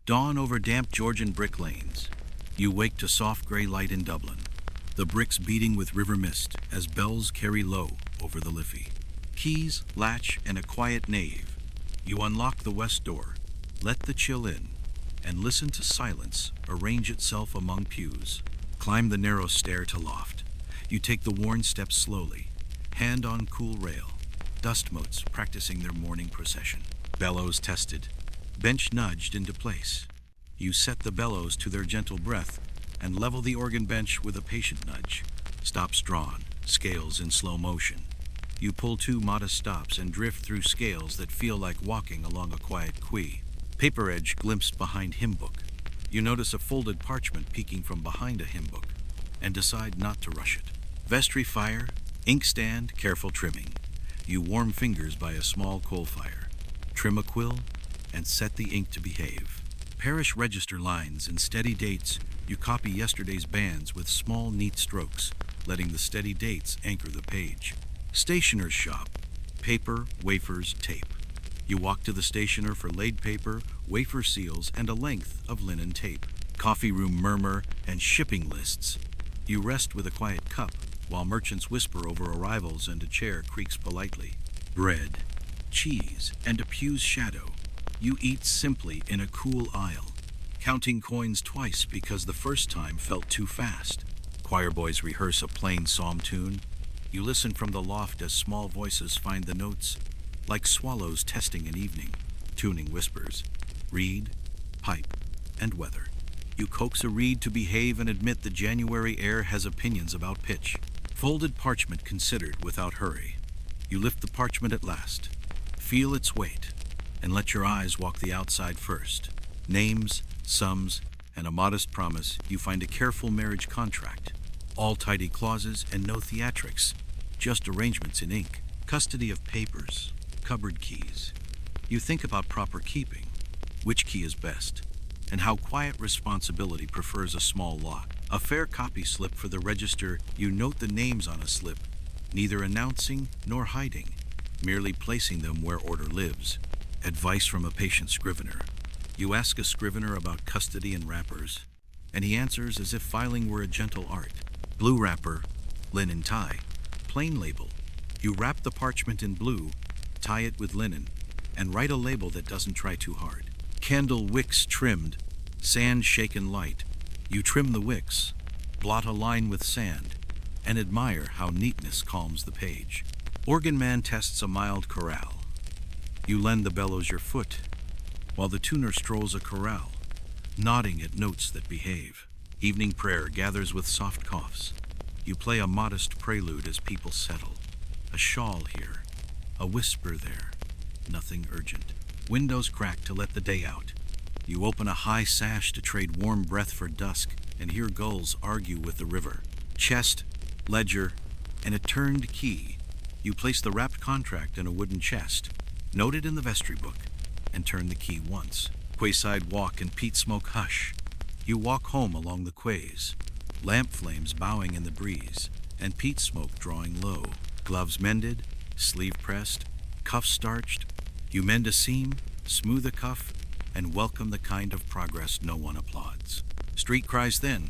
Dawn over damp Georgian brick lanes. You wake to soft grey light in Dublin, the bricks beating with river mist as bells carry low over the Liffey. Keys, latch, and a quiet nave. You unlock the west door, let the chill in, and listen to silence arrange itself among pews. Climb the narrow stair to Loft. You take the worn steps slowly, hand on cool rail, dust motes practicing their morning procession. Bellows tested, bench nudged into place. You set the bellows to their gentle breath and level the organ bench with a patient nudge. Stops drawn, scales in slow motion. You pull two modest stops and drift through scales that feel like walking along a quiet quay. Paper edge glimpsed behind hymnbook. You notice a folded parchment peeking from behind a hymnbook and decide not to rush it. Vestry fire, inkstand, careful trimming. You warm fingers by a small coal fire. Trim a quill and set the ink to behave. Parish register lines and steady dates. You copy yesterday's bands with small, neat strokes, letting the steady dates anchor the page. Stationer's shop. Paper, wafers, tape. You walk to the stationer for laid paper, wafer seals, and a length of linen tape. Coffee room murmur and shipping lists. You rest with a quiet cup, while merchants whisper over arrivals and a chair creaks politely. Bread, cheese, and a pew's shadow. You eat simply in a cool aisle, counting coins twice because the first time felt too fast. Choir boys rehearse a plain psalm tune. You listen from the loft as small voices find the notes, like swallows testing an evening. Tuning whispers, reed, pipe, and weather. You coax a reed to behave and admit the January air has opinions about pitch. Folded parchment considered without hurry. You lift the parchment at last, feel its weight, and let your eyes walk the outside first. Names, sums, and a modest promise. You find a careful marriage contract. All tidy clauses and no theatrics, just arrangements in ink. Custody of papers, cupboard keys. You think about proper keeping, which key is best, and how quiet responsibility prefers a small lock. A fair copy slip for the register. You note the names on a slip, neither announcing nor hiding, merely placing them where order lives. Advice from a patient scrivener. You ask a scrivener about custody and wrappers, and he answers as if filing were a gentle art. Blue wrapper, linen tie, plain label. You wrap the parchment in blue, tie it with linen, and write a label that doesn't try too hard. Candle wicks trimmed, sand shaken light. You trim the wicks, blot a line with sand, and admire how neatness calms the page. Organ man tests a mild chorale. You lend the bellows your foot, while the tuner strolls a chorale, nodding at notes that behave. Evening prayer gathers with soft coughs. You play a modest prelude as people settle. A shawl here, a whisper there, nothing urgent. Windows crack to let the day out. You open a high sash to trade warm breath for dusk and hear gulls argue with the river. Chest, ledger, and a turned key. You place the wrapped contract in a wooden chest, note it in the vestry book, and turn the key once. Quayside walk and peat smoke hush. You walk home along the quays, lamp flames bowing in the breeze, and peat smoke drawing low. Gloves mended, sleeve pressed, cuffs starched. You mend a seam, smooth a cuff, and welcome the kind of progress no one applauds. Street cries thin,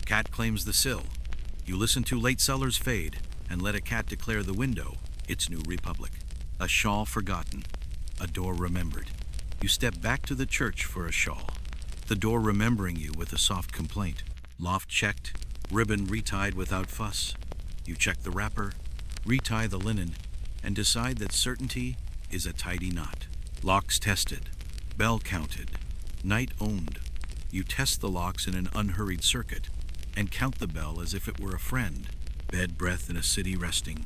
cat claims the sill. You listen to late sellers fade, and let a cat declare the window its new republic. A shawl forgotten, a door remembered. You step back to the church for a shawl, the door remembering you with a soft complaint. Loft checked, ribbon retied without fuss. You check the wrapper, retie the linen, and decide that certainty is a tidy knot. Locks tested, bell counted, night owned. You test the locks in an unhurried circuit and count the bell as if it were a friend. Bed breath in a city resting.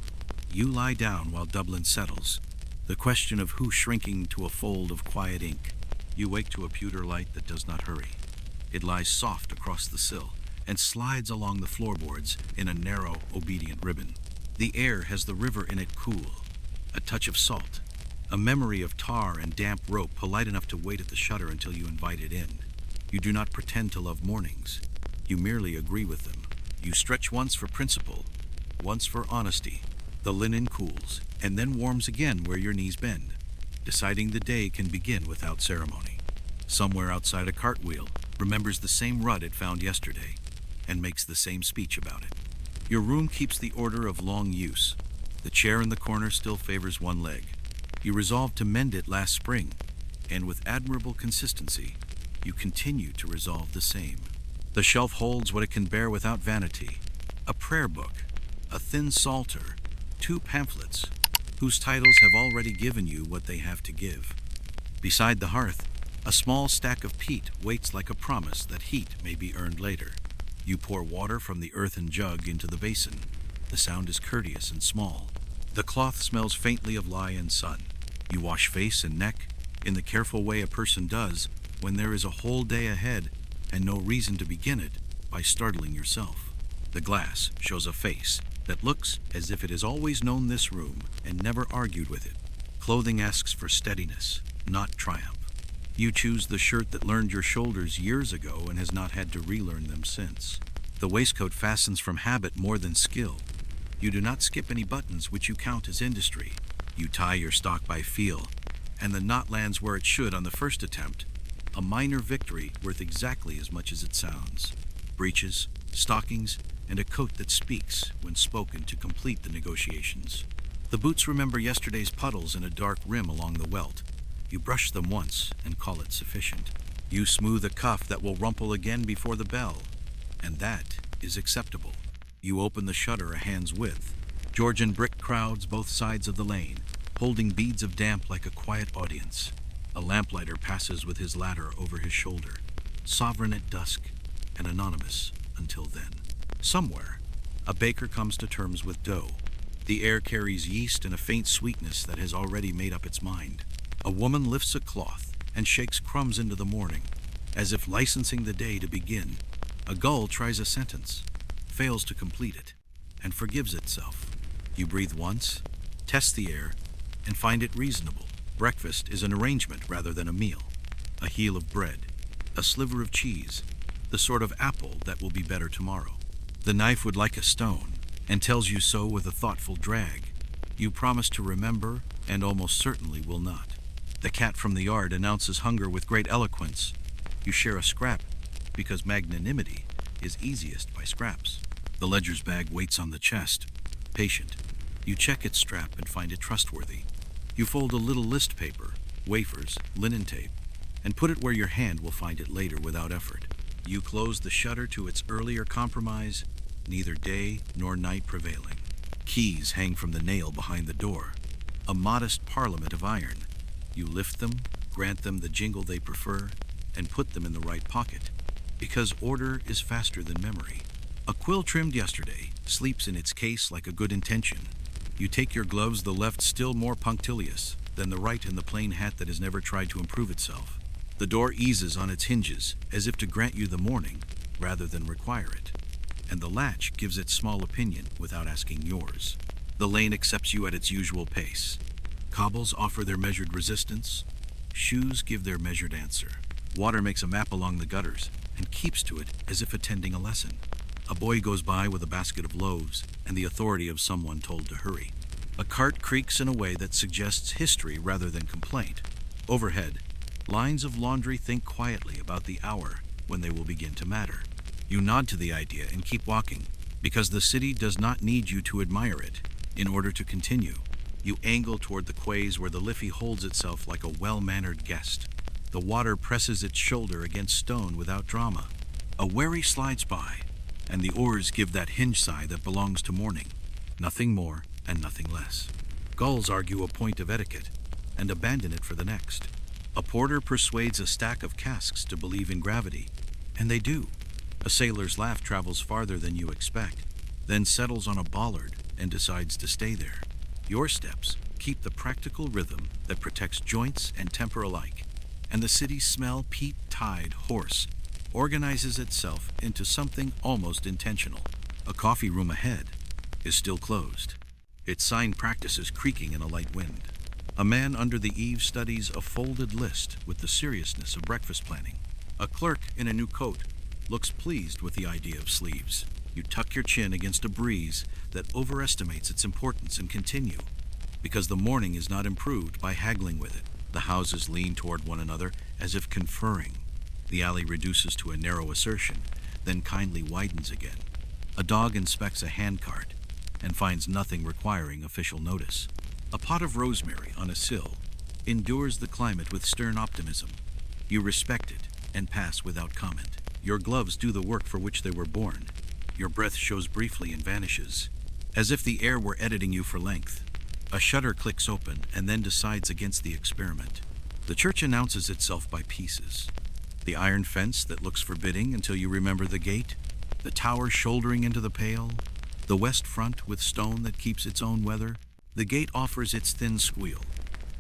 You lie down while Dublin settles. The question of who shrinking to a fold of quiet ink. You wake to a pewter light that does not hurry. It lies soft across the sill and slides along the floorboards in a narrow, obedient ribbon. The air has the river in it cool, a touch of salt, a memory of tar and damp rope polite enough to wait at the shutter until you invite it in. You do not pretend to love mornings. You merely agree with them. You stretch once for principle, once for honesty. The linen cools, and then warms again where your knees bend, deciding the day can begin without ceremony. Somewhere outside a cartwheel remembers the same rut it found yesterday and makes the same speech about it. Your room keeps the order of long use. The chair in the corner still favors one leg. You resolved to mend it last spring, and with admirable consistency, you continue to resolve the same. The shelf holds what it can bear without vanity: a prayer book, a thin psalter, 2 pamphlets, whose titles have already given you what they have to give. Beside the hearth, a small stack of peat waits like a promise that heat may be earned later. You pour water from the earthen jug into the basin. The sound is courteous and small. The cloth smells faintly of lye and sun. You wash face and neck in the careful way a person does when there is a whole day ahead and no reason to begin it by startling yourself. The glass shows a face that looks as if it has always known this room and never argued with it. Clothing asks for steadiness, not triumph. You choose the shirt that learned your shoulders years ago and has not had to relearn them since. The waistcoat fastens from habit more than skill. You do not skip any buttons which you count as industry. You tie your stock by feel, and the knot lands where it should on the first attempt, a minor victory worth exactly as much as it sounds. Breeches, stockings, and a coat that speaks when spoken to complete the negotiations. The boots remember yesterday's puddles in a dark rim along the welt. You brush them once and call it sufficient. You smooth a cuff that will rumple again before the bell, and that is acceptable. You open the shutter a hand's width. Georgian brick crowds both sides of the lane, holding beads of damp like a quiet audience. A lamplighter passes with his ladder over his shoulder, sovereign at dusk and anonymous until then. Somewhere, a baker comes to terms with dough. The air carries yeast and a faint sweetness that has already made up its mind. A woman lifts a cloth and shakes crumbs into the morning, as if licensing the day to begin. A gull tries a sentence, fails to complete it, and forgives itself. You breathe once, test the air, and find it reasonable. Breakfast is an arrangement rather than a meal. A heel of bread, a sliver of cheese, the sort of apple that will be better tomorrow. The knife would like a stone, and tells you so with a thoughtful drag. You promise to remember, and almost certainly will not. The cat from the yard announces hunger with great eloquence. You share a scrap, because magnanimity is easiest by scraps. The ledger's bag waits on the chest, patient. You check its strap and find it trustworthy. You fold a little list paper, wafers, linen tape, and put it where your hand will find it later without effort. You close the shutter to its earlier compromise, neither day nor night prevailing. Keys hang from the nail behind the door, a modest parliament of iron. You lift them, grant them the jingle they prefer, and put them in the right pocket, because order is faster than memory. A quill trimmed yesterday sleeps in its case like a good intention. You take your gloves, the left still more punctilious than the right in the plain hat that has never tried to improve itself. The door eases on its hinges as if to grant you the morning rather than require it, and the latch gives its small opinion without asking yours. The lane accepts you at its usual pace. Cobbles offer their measured resistance. Shoes give their measured answer. Water makes a map along the gutters and keeps to it as if attending a lesson. A boy goes by with a basket of loaves and the authority of someone told to hurry. A cart creaks in a way that suggests history rather than complaint. Overhead, lines of laundry think quietly about the hour when they will begin to matter. You nod to the idea and keep walking, because the city does not need you to admire it in order to continue. You angle toward the quays where the Liffey holds itself like a well-mannered guest. The water presses its shoulder against stone without drama. A wherry slides by, and the oars give that hinge sigh that belongs to morning. Nothing more and nothing less. Gulls argue a point of etiquette and abandon it for the next. A porter persuades a stack of casks to believe in gravity, and they do. A sailor's laugh travels farther than you expect, then settles on a bollard and decides to stay there. Your steps keep the practical rhythm that protects joints and temper alike, and the city's smell, peat, tide, horse, organizes itself into something almost intentional. A coffee room ahead is still closed. Its sign practices creaking in a light wind. A man under the eaves studies a folded list with the seriousness of breakfast planning. A clerk in a new coat looks pleased with the idea of sleeves. You tuck your chin against a breeze that overestimates its importance and continue, because the morning is not improved by haggling with it. The houses lean toward one another as if conferring. The alley reduces to a narrow assertion, then kindly widens again. A dog inspects a handcart and finds nothing requiring official notice. A pot of rosemary on a sill endures the climate with stern optimism. You respect it and pass without comment. Your gloves do the work for which they were born. Your breath shows briefly and vanishes, as if the air were editing you for length. A shutter clicks open and then decides against the experiment. The church announces itself by pieces. The iron fence that looks forbidding until you remember the gate, the tower shouldering into the pale, the west front with stone that keeps its own weather. The gate offers its thin squeal,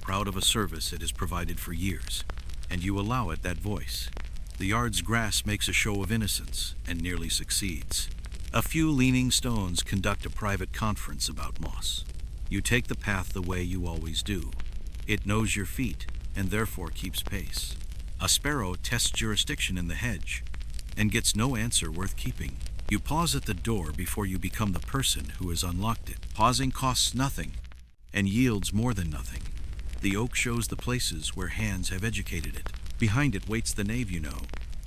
proud of a service it has provided for years, and you allow it that voice. The yard's grass makes a show of innocence and nearly succeeds. A few leaning stones conduct a private conference about moss. You take the path the way you always do. It knows your feet and therefore keeps pace. A sparrow tests jurisdiction in the hedge and gets no answer worth keeping. You pause at the door before you become the person who has unlocked it. Pausing costs nothing and yields more than nothing. The oak shows the places where hands have educated it. Behind it waits the nave you know,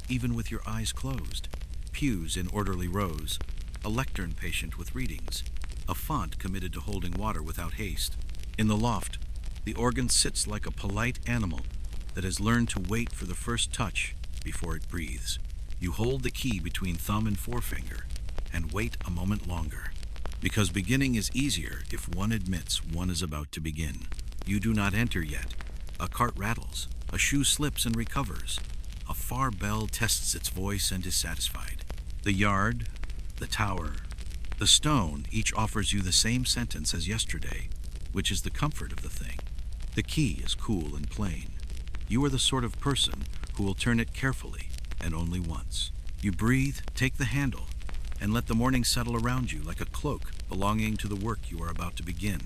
even with your eyes closed. Pews in orderly rows, a lectern patient with readings, a font committed to holding water without haste. In the loft, the organ sits like a polite animal that has learned to wait for the first touch before it breathes. You hold the key between thumb and forefinger and wait a moment longer, because beginning is easier if one admits one is about to begin. You do not enter yet. A cart rattles, a shoe slips and recovers. A far bell tests its voice and is satisfied. The yard, the tower, the stone each offers you the same sentence as yesterday, which is the comfort of the thing. The key is cool and plain. You are the sort of person who will turn it carefully and only once. You breathe, take the handle, and let the morning settle around you like a cloak belonging to the work you are about to begin.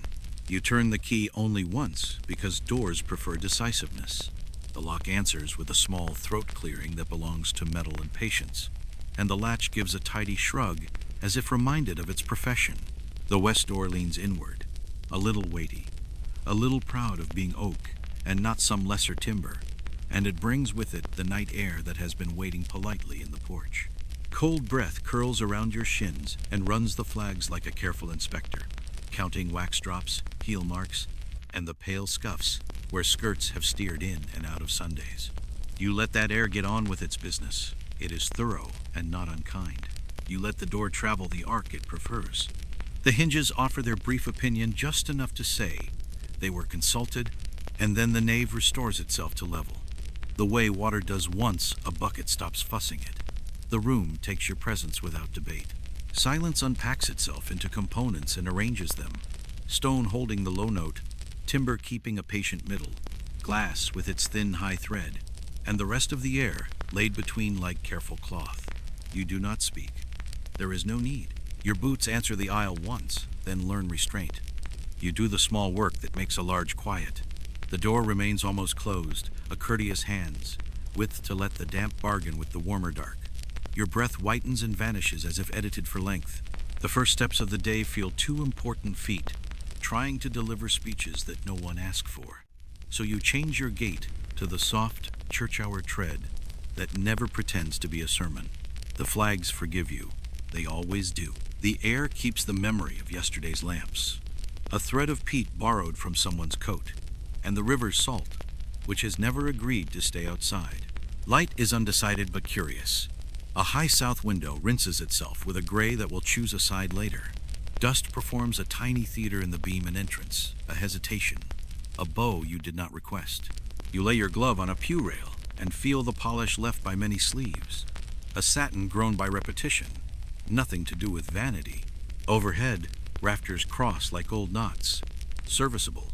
You turn the key only once because doors prefer decisiveness. The lock answers with a small throat clearing that belongs to metal and patience, and the latch gives a tidy shrug as if reminded of its profession. The west door leans inward, a little weighty, a little proud of being oak and not some lesser timber, and it brings with it the night air that has been waiting politely in the porch. Cold breath curls around your shins and runs the flags like a careful inspector, counting wax drops, heel marks, and the pale scuffs where skirts have steered in and out of Sundays. You let that air get on with its business. It is thorough and not unkind. You let the door travel the arc it prefers. The hinges offer their brief opinion just enough to say they were consulted, and then the nave restores itself to level. The way water does once a bucket stops fussing it. The room takes your presence without debate. Silence unpacks itself into components and arranges them. Stone holding the low note, timber keeping a patient middle, glass with its thin high thread, and the rest of the air laid between like careful cloth. You do not speak. There is no need. Your boots answer the aisle once, then learn restraint. You do the small work that makes a large quiet. The door remains almost closed, a courteous hands, width to let the damp bargain with the warmer dark. Your breath whitens and vanishes as if edited for length. The first steps of the day feel two important feet, trying to deliver speeches that no one asked for. So you change your gait to the soft, church-hour tread that never pretends to be a sermon. The flags forgive you. They always do. The air keeps the memory of yesterday's lamps. A thread of peat borrowed from someone's coat, and the river's salt, which has never agreed to stay outside. Light is undecided but curious. A high south window rinses itself with a gray that will choose a side later. Dust performs a tiny theater in the beam and entrance, a hesitation, a bow you did not request. You lay your glove on a pew rail and feel the polish left by many sleeves. A satin grown by repetition, nothing to do with vanity. Overhead, rafters cross like old knots, serviceable,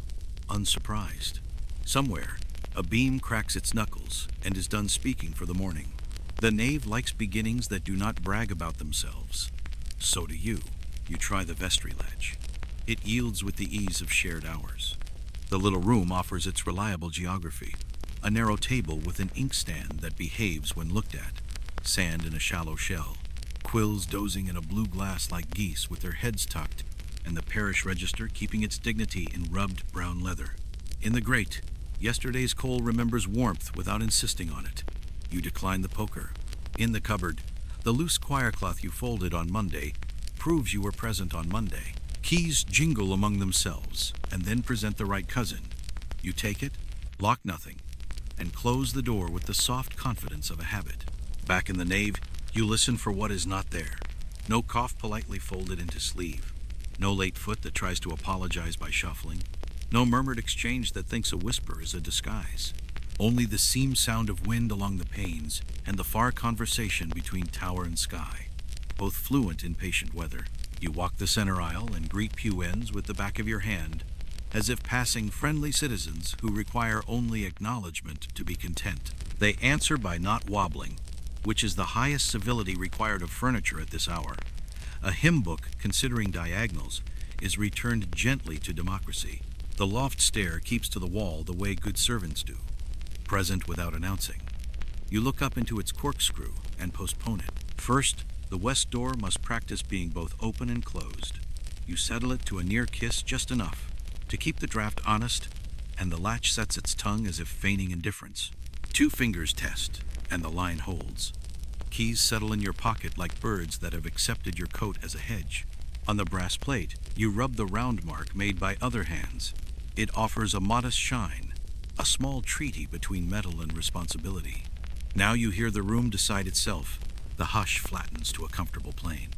unsurprised. Somewhere, a beam cracks its knuckles and is done speaking for the morning. The nave likes beginnings that do not brag about themselves. So do you. You try the vestry latch. It yields with the ease of shared hours. The little room offers its reliable geography. A narrow table with an inkstand that behaves when looked at. Sand in a shallow shell. Quills dozing in a blue glass like geese with their heads tucked, and the parish register keeping its dignity in rubbed brown leather. In the grate, Yesterday's coal remembers warmth without insisting on it. You decline the poker. In the cupboard, the loose choir cloth you folded on Monday proves you were present on Monday. Keys jingle among themselves and then present the right cousin. You take it, lock nothing, and close the door with the soft confidence of a habit. Back in the nave, you listen for what is not there. No cough politely folded into sleeve. No late foot that tries to apologize by shuffling. No murmured exchange that thinks a whisper is a disguise. Only the seam sound of wind along the panes and the far conversation between tower and sky, both fluent in patient weather. You walk the center aisle and greet pew ends with the back of your hand, as if passing friendly citizens who require only acknowledgement to be content. They answer by not wobbling, which is the highest civility required of furniture at this hour. A hymn book, considering diagonals, is returned gently to democracy. The loft stair keeps to the wall the way good servants do, present without announcing. You look up into its corkscrew and postpone it. First, the west door must practice being both open and closed. You settle it to a near kiss just enough to keep the draft honest, and the latch sets its tongue as if feigning indifference. 2 fingers test, and the line holds. Keys settle in your pocket like birds that have accepted your coat as a hedge. On the brass plate, you rub the round mark made by other hands. It offers a modest shine, a small treaty between metal and responsibility. Now you hear the room decide itself. The hush flattens to a comfortable plane.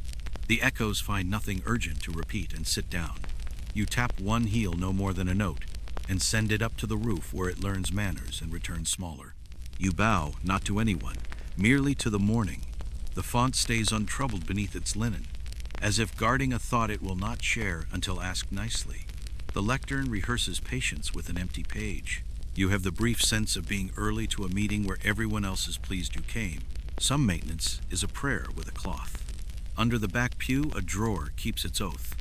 The echoes find nothing urgent to repeat and sit down. You tap one heel no more than a note, and send it up to the roof where it learns manners and returns smaller. You bow, not to anyone, merely to the morning. The font stays untroubled beneath its linen, as if guarding a thought it will not share until asked nicely. The lectern rehearses patience with an empty page. You have the brief sense of being early to a meeting where everyone else is pleased you came. Some maintenance is a prayer with a cloth. Under the back pew, a drawer keeps its oath,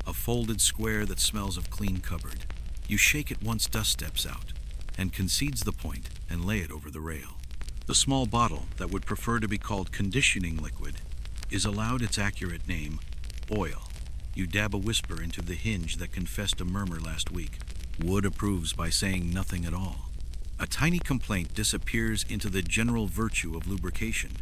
a folded square that smells of clean cupboard. You shake it once dust steps out, and concedes the point and lay it over the rail. The small bottle that would prefer to be called conditioning liquid is allowed its accurate name, oil. You dab a whisper into the hinge that confessed a murmur last week. Wood approves by saying nothing at all. A tiny complaint disappears into the general virtue of lubrication,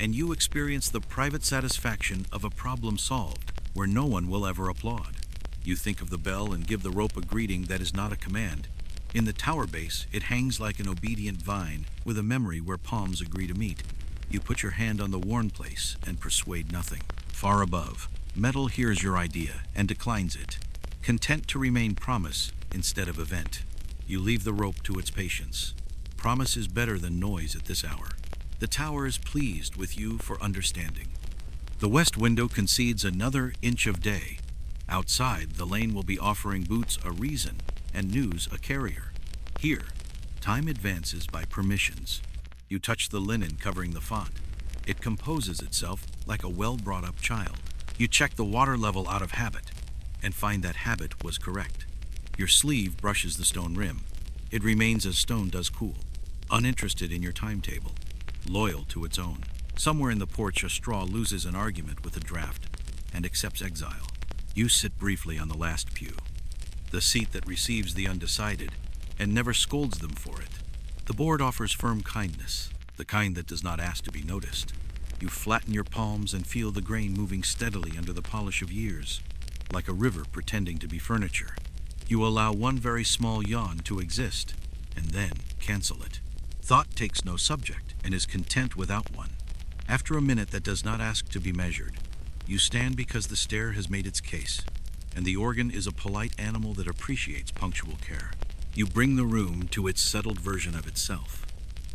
and you experience the private satisfaction of a problem solved where no one will ever applaud. You think of the bell and give the rope a greeting that is not a command. In the tower base, it hangs like an obedient vine with a memory where palms agree to meet. You put your hand on the worn place and persuade nothing. Far above, metal hears your idea and declines it, content to remain promise instead of event. You leave the rope to its patience. Promise is better than noise at this hour. The tower is pleased with you for understanding. The west window concedes another inch of day. Outside, the lane will be offering boots a reason and news a carrier. Here, time advances by permissions. You touch the linen covering the font. It composes itself like a well-brought-up child. You check the water level out of habit and find that habit was correct. Your sleeve brushes the stone rim. It remains as stone does cool, uninterested in your timetable, loyal to its own. Somewhere in the porch, a straw loses an argument with a draft and accepts exile. You sit briefly on the last pew, the seat that receives the undecided and never scolds them for it. The board offers firm kindness, the kind that does not ask to be noticed. You flatten your palms and feel the grain moving steadily under the polish of years, like a river pretending to be furniture. You allow one very small yawn to exist, and then cancel it. Thought takes no subject and is content without one. After a minute that does not ask to be measured, you stand because the stair has made its case, and the organ is a polite animal that appreciates punctual care. You bring the room to its settled version of itself.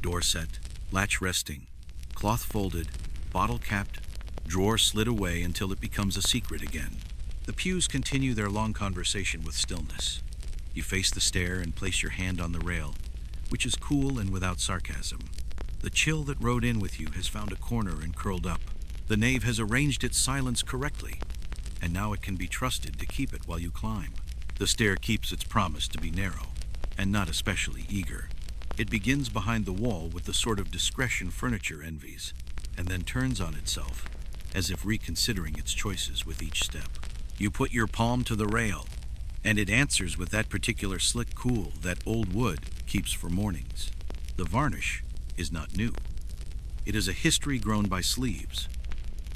Door set, latch resting, cloth folded, bottle capped, drawer slid away until it becomes a secret again. The pews continue their long conversation with stillness. You face the stair and place your hand on the rail, which is cool and without sarcasm. The chill that rode in with you has found a corner and curled up. The nave has arranged its silence correctly, and now it can be trusted to keep it while you climb. The stair keeps its promise to be narrow, and not especially eager. It begins behind the wall with the sort of discretion furniture envies, and then turns on itself, as if reconsidering its choices with each step. You put your palm to the rail, and it answers with that particular slick cool that old wood keeps for mornings. The varnish is not new. It is a history grown by sleeves,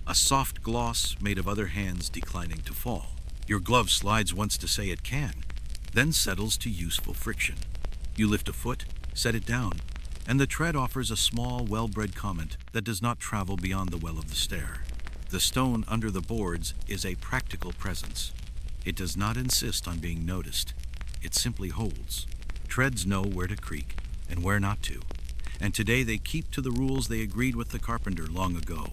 a soft gloss made of other hands declining to fall. Your glove slides once to say it can, then settles to useful friction. You lift a foot, set it down, and the tread offers a small, well-bred comment that does not travel beyond the well of the stair. The stone under the boards is a practical presence. It does not insist on being noticed. It simply holds. Treads know where to creak and where not to, and today they keep to the rules they agreed with the carpenter long ago.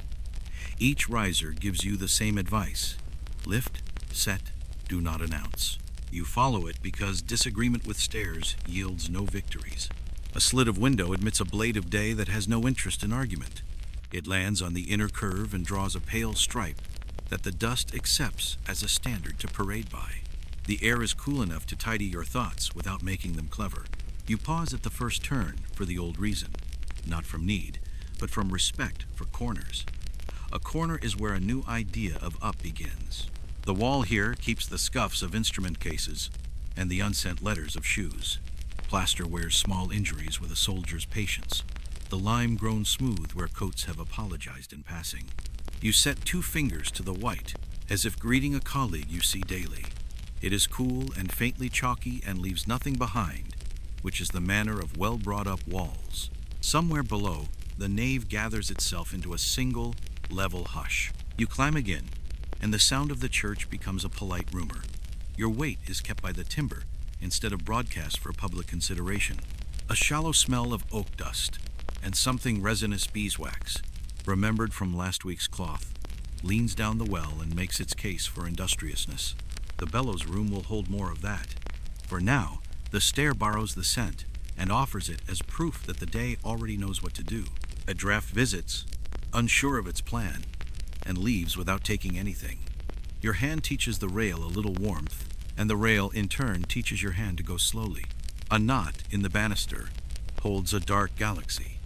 Each riser gives you the same advice: lift, set, do not announce. You follow it because disagreement with stairs yields no victories. A slit of window admits a blade of day that has no interest in argument. It lands on the inner curve and draws a pale stripe that the dust accepts as a standard to parade by. The air is cool enough to tidy your thoughts without making them clever. You pause at the first turn for the old reason, not from need, but from respect for corners. A corner is where a new idea of up begins. The wall here keeps the scuffs of instrument cases and the unsent letters of shoes. Plaster wears small injuries with a soldier's patience. The lime grown smooth where coats have apologized in passing. You set 2 fingers to the white, as if greeting a colleague you see daily. It is cool and faintly chalky and leaves nothing behind, which is the manner of well-brought-up walls. Somewhere below, the nave gathers itself into a single, level hush. You climb again, and the sound of the church becomes a polite rumor. Your weight is kept by the timber instead of broadcast for public consideration. A shallow smell of oak dust and something resinous beeswax, remembered from last week's cloth, leans down the well and makes its case for industriousness. The bellows room will hold more of that. For now, the stair borrows the scent and offers it as proof that the day already knows what to do. A draft visits, unsure of its plan, and leaves without taking anything. Your hand teaches the rail a little warmth, and the rail in turn teaches your hand to go slowly. A knot in the banister holds a dark galaxy.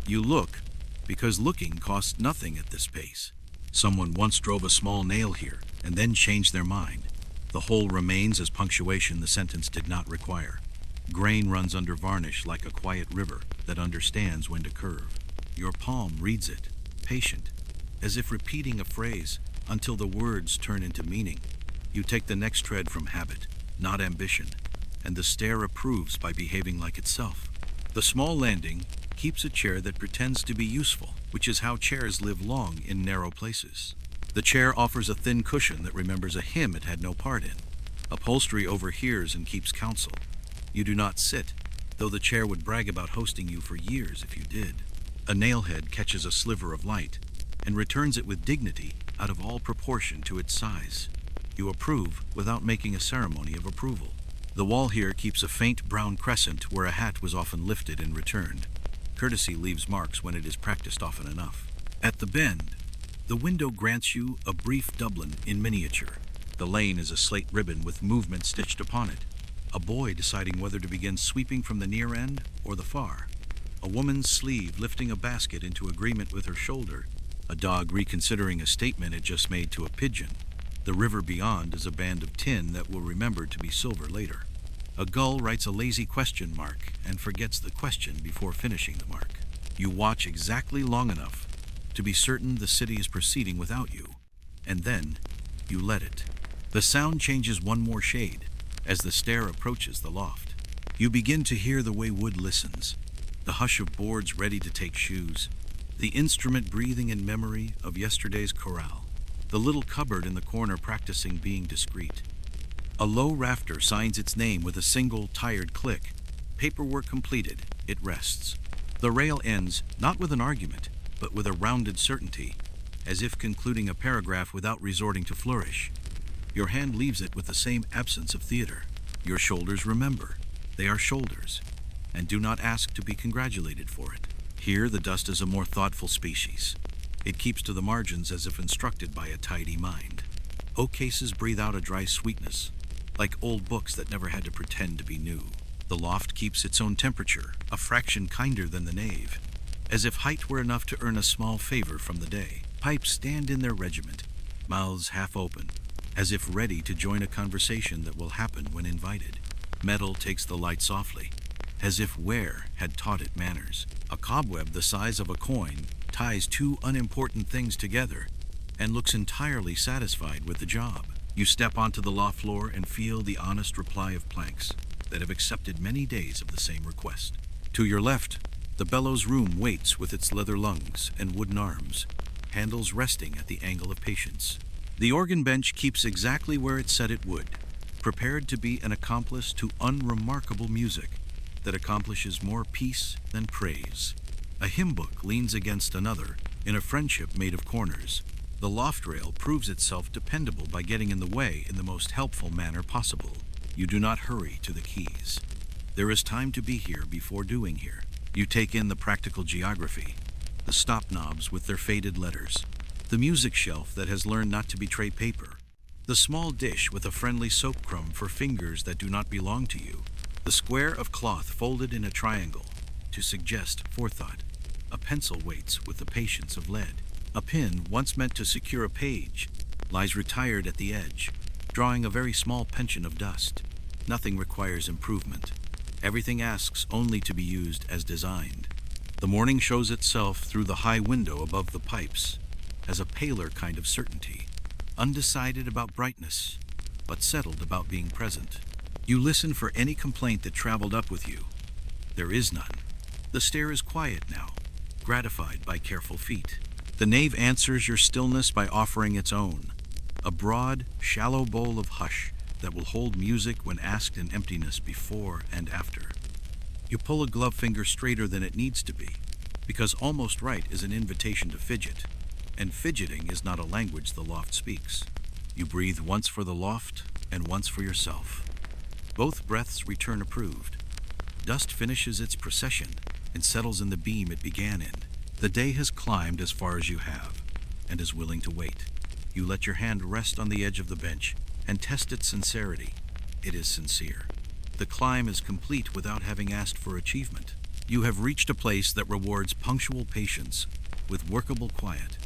You look, because looking costs nothing at this pace. Someone once drove a small nail here, and then changed their mind. The hole remains as punctuation the sentence did not require. Grain runs under varnish like a quiet river that understands when to curve. Your palm reads it, patient, as if repeating a phrase until the words turn into meaning. You take the next tread from habit, not ambition, and the stair approves by behaving like itself. The small landing keeps a chair that pretends to be useful, which is how chairs live long in narrow places. The chair offers a thin cushion that remembers a hymn it had no part in. Upholstery overhears and keeps counsel. You do not sit, though the chair would brag about hosting you for years if you did. A nailhead catches a sliver of light and returns it with dignity out of all proportion to its size. You approve without making a ceremony of approval. The wall here keeps a faint brown crescent where a hat was often lifted and returned. Courtesy leaves marks when it is practiced often enough. At the bend, the window grants you a brief Dublin in miniature. The lane is a slate ribbon with movement stitched upon it. A boy deciding whether to begin sweeping from the near end or the far. A woman's sleeve lifting a basket into agreement with her shoulder. A dog reconsidering a statement it just made to a pigeon. The river beyond is a band of tin that will remember to be silver later. A gull writes a lazy question mark and forgets the question before finishing the mark. You watch exactly long enough to be certain the city is proceeding without you, and then you let it. The sound changes one more shade as the stair approaches the loft. You begin to hear the way wood listens, the hush of boards ready to take shoes, the instrument breathing in memory of yesterday's chorale, the little cupboard in the corner practicing being discreet. A low rafter signs its name with a single, tired click. Paperwork completed, it rests. The rail ends not with an argument, but with a rounded certainty, as if concluding a paragraph without resorting to flourish. Your hand leaves it with the same absence of theater. Your shoulders remember. They are shoulders, and do not ask to be congratulated for it. Here the dust is a more thoughtful species. It keeps to the margins as if instructed by a tidy mind. Oak cases breathe out a dry sweetness, like old books that never had to pretend to be new. The loft keeps its own temperature, a fraction kinder than the nave, as if height were enough to earn a small favor from the day. Pipes stand in their regiment, mouths half open, as if ready to join a conversation that will happen when invited. Metal takes the light softly, as if wear had taught it manners. A cobweb the size of a coin ties two unimportant things together and looks entirely satisfied with the job. You step onto the loft floor and feel the honest reply of planks that have accepted many days of the same request. To your left, the bellows room waits with its leather lungs and wooden arms, handles resting at the angle of patience. The organ bench keeps exactly where it said it would, prepared to be an accomplice to unremarkable music that accomplishes more peace than praise. A hymn book leans against another in a friendship made of corners. The loft rail proves itself dependable by getting in the way in the most helpful manner possible. You do not hurry to the keys. There is time to be here before doing here. You take in the practical geography, the stop knobs with their faded letters, the music shelf that has learned not to betray paper, the small dish with a friendly soap crumb for fingers that do not belong to you, the square of cloth folded in a triangle to suggest forethought. A pencil waits with the patience of lead. A pin, once meant to secure a page, lies retired at the edge, drawing a very small pension of dust. Nothing requires improvement. Everything asks only to be used as designed. The morning shows itself through the high window above the pipes as a paler kind of certainty, undecided about brightness, but settled about being present. You listen for any complaint that traveled up with you. There is none. The stair is quiet now, gratified by careful feet. The nave answers your stillness by offering its own, a broad, shallow bowl of hush that will hold music when asked in emptiness before and after. You pull a glove finger straighter than it needs to be, because almost right is an invitation to fidget, and fidgeting is not a language the loft speaks. You breathe once for the loft and once for yourself. Both breaths return approved. Dust finishes its procession and settles in the beam it began in. The day has climbed as far as you have, and is willing to wait. You let your hand rest on the edge of the bench and test its sincerity. It is sincere. The climb is complete without having asked for achievement. You have reached a place that rewards punctual patience with workable quiet,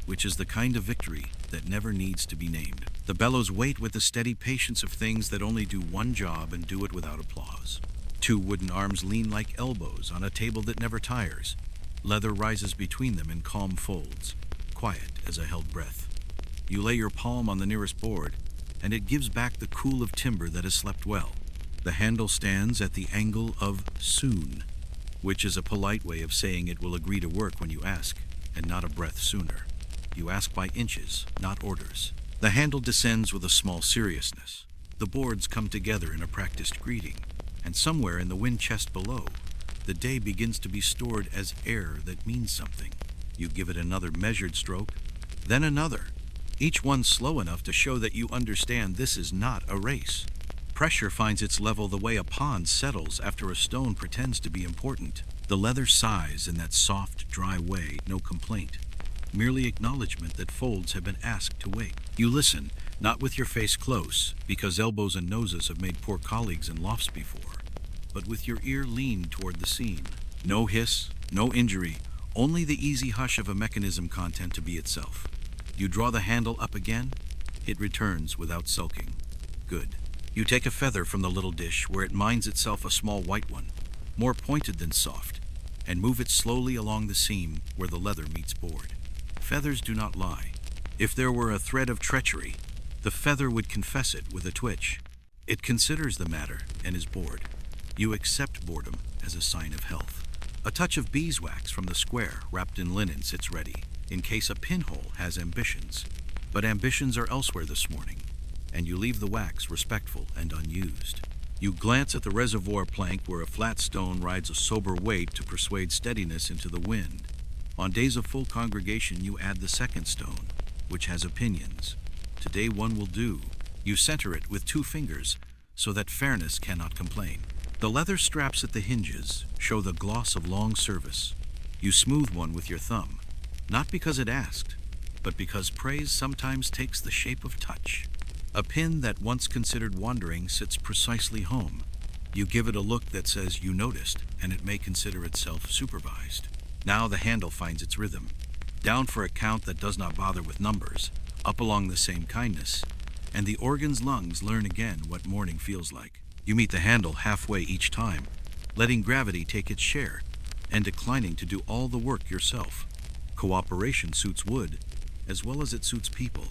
which is the kind of victory that never needs to be named. The bellows wait with the steady patience of things that only do one job and do it without applause. Two wooden arms lean like elbows on a table that never tires. Leather rises between them in calm folds, quiet as a held breath. You lay your palm on the nearest board, and it gives back the cool of timber that has slept well. The handle stands at the angle of soon, which is a polite way of saying it will agree to work when you ask, and not a breath sooner. You ask by inches, not orders. The handle descends with a small seriousness. The boards come together in a practiced greeting, and somewhere in the wind chest below, the day begins to be stored as air that means something. You give it another measured stroke, then another, each one slow enough to show that you understand this is not a race. Pressure finds its level the way a pond settles after a stone pretends to be important. The leather sighs in that soft, dry way, no complaint, merely acknowledgement that folds have been asked to wait. You listen, not with your face close, because elbows and noses have made poor colleagues in lofts before, but with your ear leaned toward the scene. No hiss, no injury, only the easy hush of a mechanism content to be itself. You draw the handle up again, it returns without sulking. Good. You take a feather from the little dish where it minds itself a small white one, more pointed than soft, and move it slowly along the seam where the leather meets board. Feathers do not lie. If there were a thread of treachery, the feather would confess it with a twitch. It considers the matter and is bored. You accept boredom as a sign of health. A touch of beeswax from the square wrapped in linen sits ready, in case a pinhole has ambitions. But ambitions are elsewhere this morning, and you leave the wax respectful and unused. You glance at the reservoir plank where a flat stone rides a sober weight to persuade steadiness into the wind. On days of full congregation, you add the second stone, which has opinions. Today one will do. You center it with 2 fingers so that fairness cannot complain. The leather straps at the hinges show the gloss of long service. You smooth one with your thumb, not because it asked, but because praise sometimes takes the shape of touch. A pin that once considered wandering sits precisely home. You give it a look that says you noticed, and it may consider itself supervised. Now the handle finds its rhythm. Down for a count that does not bother with numbers, up along the same kindness, and the organ's lungs learn again what morning feels like. You meet the handle halfway each time, letting gravity take its share, and declining to do all the work yourself. Cooperation suits wood, as well as it suits people.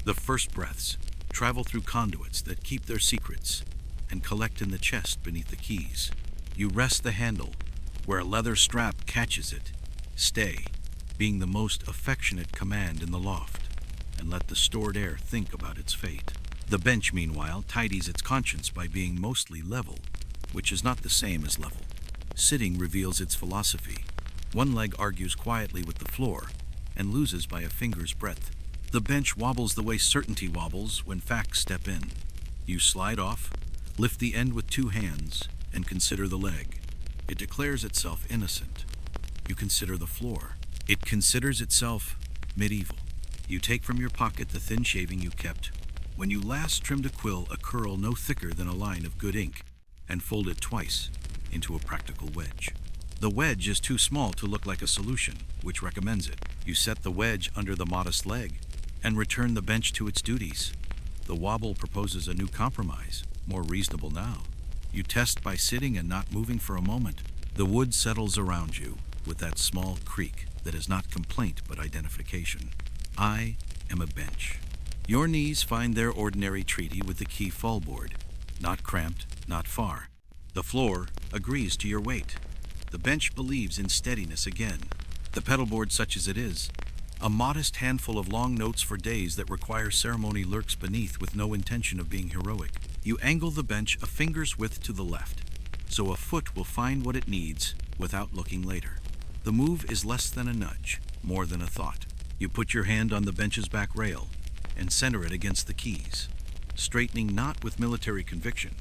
The first breaths travel through conduits that keep their secrets and collect in the chest beneath the keys. You rest the handle where a leather strap catches it. Stay, being the most affectionate command in the loft, and let the stored air think about its fate. The bench, meanwhile, tidies its conscience by being mostly level, which is not the same as level. Sitting reveals its philosophy. One leg argues quietly with the floor and loses by a finger's breadth. The bench wobbles the way certainty wobbles when facts step in. You slide off, lift the end with two hands, and consider the leg. It declares itself innocent. You consider the floor. It considers itself medieval. You take from your pocket the thin shaving you kept when you last trimmed a quill, a curl no thicker than a line of good ink, and fold it twice into a practical wedge. The wedge is too small to look like a solution, which recommends it. You set the wedge under the modest leg and return the bench to its duties. The wobble proposes a new compromise, more reasonable now. You test by sitting and not moving for a moment. The wood settles around you with that small creak that is not complaint but identification. I am a bench. Your knees find their ordinary treaty with the key fallboard, not cramped, not far. The floor agrees to your weight. The bench believes in steadiness again. The pedalboard, such as it is, a modest handful of long notes for days that require ceremony, lurks beneath with no intention of being heroic. You angle the bench a finger's width to the left, so a foot will find what it needs without looking later. The move is less than a nudge, more than a thought. You put your hand on the bench's back rail and center it against the keys, straightening not with military conviction,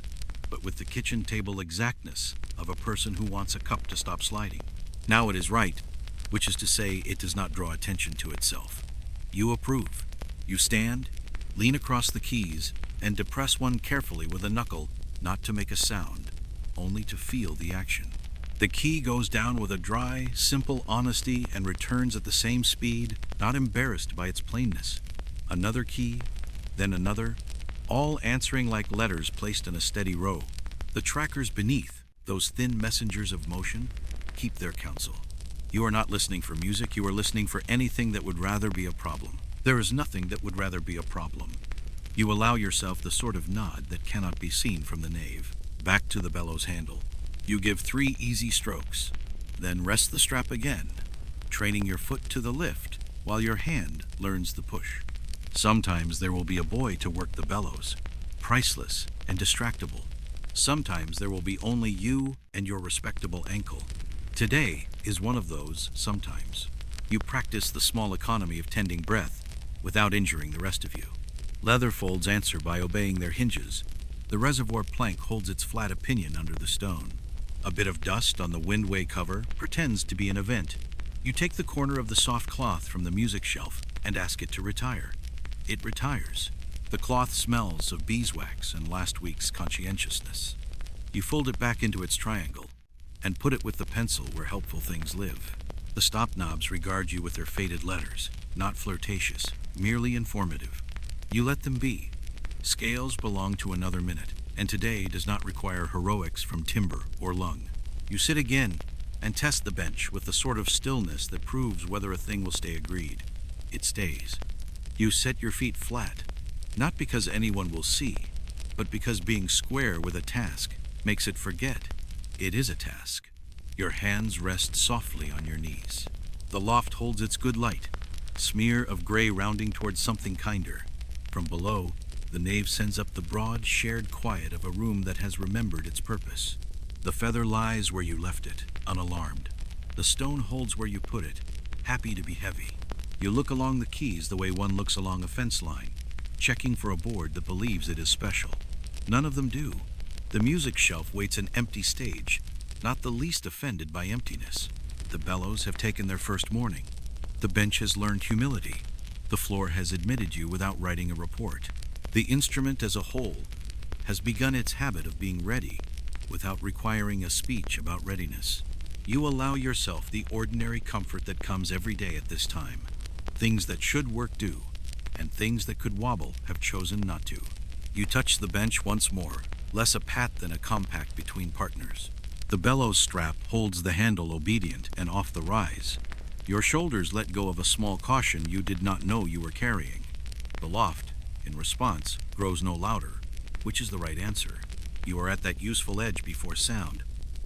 but with the kitchen table exactness of a person who wants a cup to stop sliding. Now it is right, which is to say it does not draw attention to itself. You approve. You stand, lean across the keys, and depress one carefully with a knuckle, not to make a sound, only to feel the action. The key goes down with a dry, simple honesty and returns at the same speed, not embarrassed by its plainness. Another key, then another, all answering like letters placed in a steady row. The trackers beneath, those thin messengers of motion, keep their counsel. You are not listening for music, you are listening for anything that would rather be a problem. There is nothing that would rather be a problem. You allow yourself the sort of nod that cannot be seen from the nave. Back to the bellows handle. You give 3 easy strokes, then rest the strap again, training your foot to the lift while your hand learns the push. Sometimes there will be a boy to work the bellows, priceless and distractible. Sometimes there will be only you and your respectable ankle. Today is one of those sometimes. You practice the small economy of tending breath without injuring the rest of you. Leather folds answer by obeying their hinges. The reservoir plank holds its flat opinion under the stone. A bit of dust on the windway cover pretends to be an event. You take the corner of the soft cloth from the music shelf and ask it to retire. It retires. The cloth smells of beeswax and last week's conscientiousness. You fold it back into its triangle and put it with the pencil where helpful things live. The stop knobs regard you with their faded letters, not flirtatious, merely informative. You let them be. Scales belong to another minute, and today does not require heroics from timber or lung. You sit again and test the bench with the sort of stillness that proves whether a thing will stay agreed. It stays. You set your feet flat, not because anyone will see, but because being square with a task makes it forget it is a task. Your hands rest softly on your knees. The loft holds its good light, smear of gray rounding towards something kinder. From below, the nave sends up the broad, shared quiet of a room that has remembered its purpose. The feather lies where you left it, unalarmed. The stone holds where you put it, happy to be heavy. You look along the keys the way one looks along a fence line, checking for a board that believes it is special. None of them do. The music shelf waits an empty stage, not the least offended by emptiness. The bellows have taken their first morning. The bench has learned humility. The floor has admitted you without writing a report. The instrument as a whole has begun its habit of being ready without requiring a speech about readiness. You allow yourself the ordinary comfort that comes every day at this time. Things that should work do, and things that could wobble have chosen not to. You touch the bench once more, less a pat than a compact between partners. The bellows strap holds the handle obedient and off the rise. Your shoulders let go of a small caution you did not know you were carrying. The loft, in response, grows no louder, which is the right answer. You are at that useful edge before sound,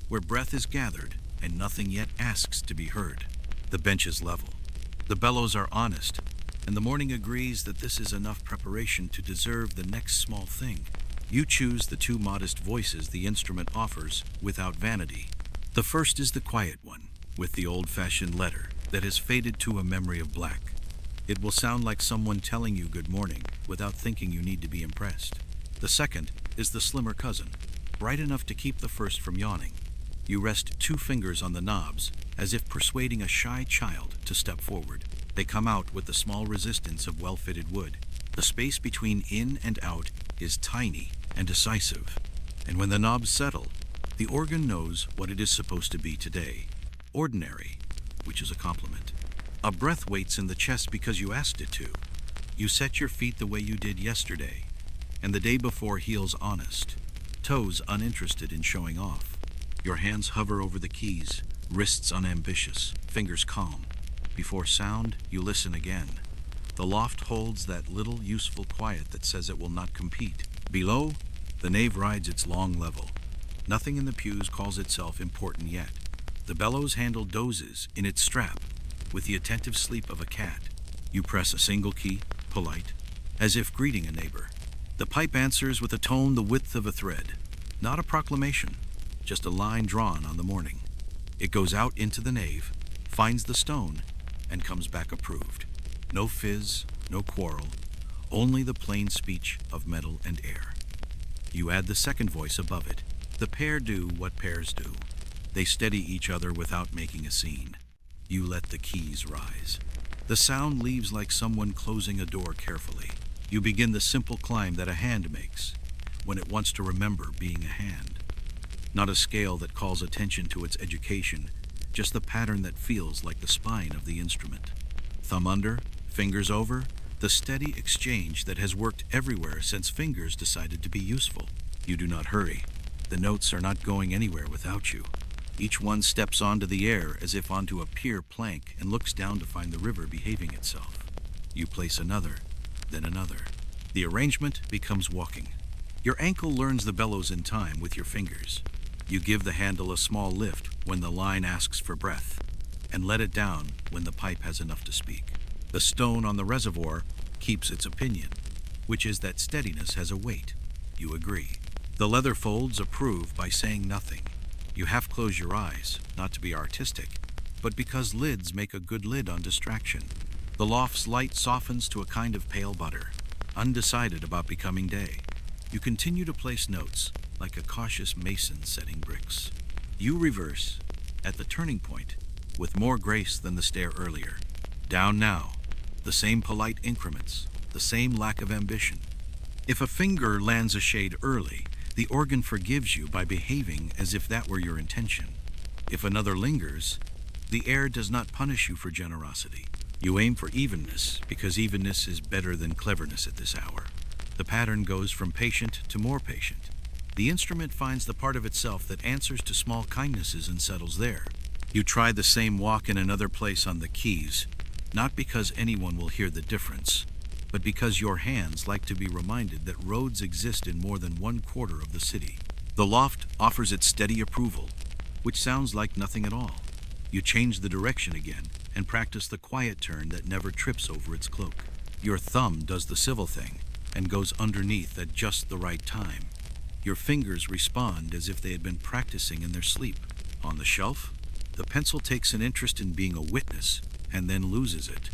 where breath is gathered and nothing yet asks to be heard. The bench is level. The bellows are honest, and the morning agrees that this is enough preparation to deserve the next small thing. You choose the two modest voices the instrument offers without vanity. The first is the quiet one, with the old-fashioned letter that has faded to a memory of black. It will sound like someone telling you good morning without thinking you need to be impressed. The second is the slimmer cousin, bright enough to keep the first from yawning. You rest two fingers on the knobs, as if persuading a shy child to step forward. They come out with the small resistance of well-fitted wood. The space between in and out is tiny and decisive, and when the knobs settle, the organ knows what it is supposed to be today. Ordinary, which is a compliment. A breath waits in the chest because you asked it to. You set your feet the way you did yesterday, and the day before heels honest, toes uninterested in showing off. Your hands hover over the keys, wrists unambitious, fingers calm. Before sound, you listen again. The loft holds that little useful quiet that says it will not compete. Below, the nave rides its long level. Nothing in the pews calls itself important yet. The bellows handle dozes in its strap with the attentive sleep of a cat. You press a single key, polite, as if greeting a neighbor. The pipe answers with a tone the width of a thread. Not a proclamation, just a line drawn on the morning. It goes out into the nave, finds the stone, and comes back approved. No fizz, no quarrel, only the plain speech of metal and air. You add the second voice above it. The pair do what pairs do. They steady each other without making a scene. You let the keys rise. The sound leaves like someone closing a door carefully. You begin the simple climb that a hand makes when it wants to remember being a hand. Not a scale that calls attention to its education, just the pattern that feels like the spine of the instrument. Thumb under, fingers over, the steady exchange that has worked everywhere since fingers decided to be useful. You do not hurry. The notes are not going anywhere without you. Each one steps onto the air as if onto a pier plank and looks down to find the river behaving itself. You place another, then another. The arrangement becomes walking. Your ankle learns the bellows in time with your fingers. You give the handle a small lift when the line asks for breath, and let it down when the pipe has enough to speak. The stone on the reservoir keeps its opinion, which is that steadiness has a weight. You agree. The leather folds approve by saying nothing. You half close your eyes, not to be artistic, but because lids make a good lid on distraction. The loft's light softens to a kind of pale butter, undecided about becoming day. You continue to place notes, like a cautious mason setting bricks. You reverse, at the turning point, with more grace than the stair earlier. Down now, the same polite increments, the same lack of ambition. If a finger lands a shade early, the organ forgives you by behaving as if that were your intention. If another lingers, the air does not punish you for generosity. You aim for evenness, because evenness is better than cleverness at this hour. The pattern goes from patient to more patient. The instrument finds the part of itself that answers to small kindnesses and settles there. You try the same walk in another place on the keys, not because anyone will hear the difference, but because your hands like to be reminded that roads exist in more than 1/4 of the city. The loft offers its steady approval, which sounds like nothing at all. You change the direction again and practice the quiet turn that never trips over its cloak. Your thumb does the civil thing and goes underneath at just the right time. Your fingers respond as if they had been practicing in their sleep. On the shelf, the pencil takes an interest in being a witness and then loses it.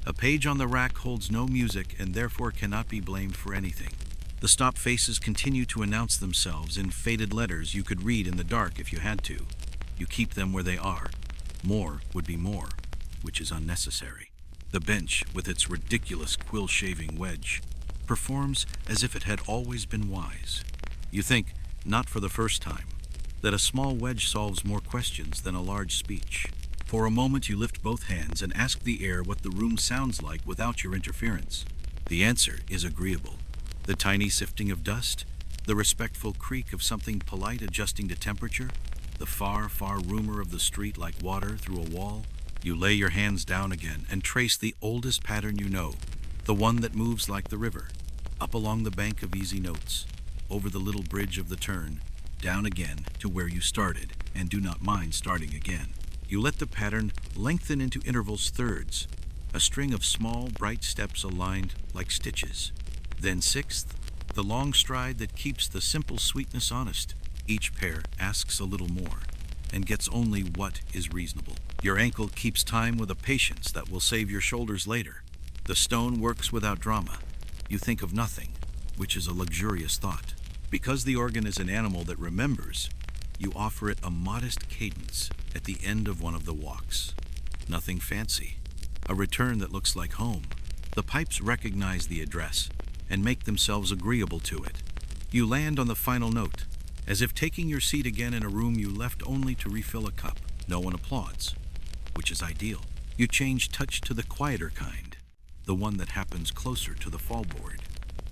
A page on the rack holds no music and therefore cannot be blamed for anything. The stop faces continue to announce themselves in faded letters you could read in the dark if you had to. You keep them where they are. More would be more, which is unnecessary. The bench, with its ridiculous quill-shaving wedge, performs as if it had always been wise. You think, not for the first time, that a small wedge solves more questions than a large speech. For a moment you lift both hands and ask the air what the room sounds like without your interference. The answer is agreeable. The tiny sifting of dust, the respectful creak of something polite adjusting to temperature, The far, far rumor of the street like water through a wall. You lay your hands down again and trace the oldest pattern you know, the one that moves like the river, up along the bank of easy notes, over the little bridge of the turn, down again to where you started, and do not mind starting again. You let the pattern lengthen into intervals thirds, a string of small, bright steps aligned like stitches. Then sixth, the long stride that keeps the simple sweetness honest. Each pair asks a little more, and gets only what is reasonable. Your ankle keeps time with a patience that will save your shoulders later. The stone works without drama. You think of nothing, which is a luxurious thought. Because the organ is an animal that remembers, you offer it a modest cadence at the end of one of the walks. Nothing fancy. A return that looks like home. The pipes recognize the address and make themselves agreeable to it. You land on the final note, as if taking your seat again in a room you left only to refill a cup. No one applauds, which is ideal. You change touch to the quieter kind, the one that happens closer to the fallboard,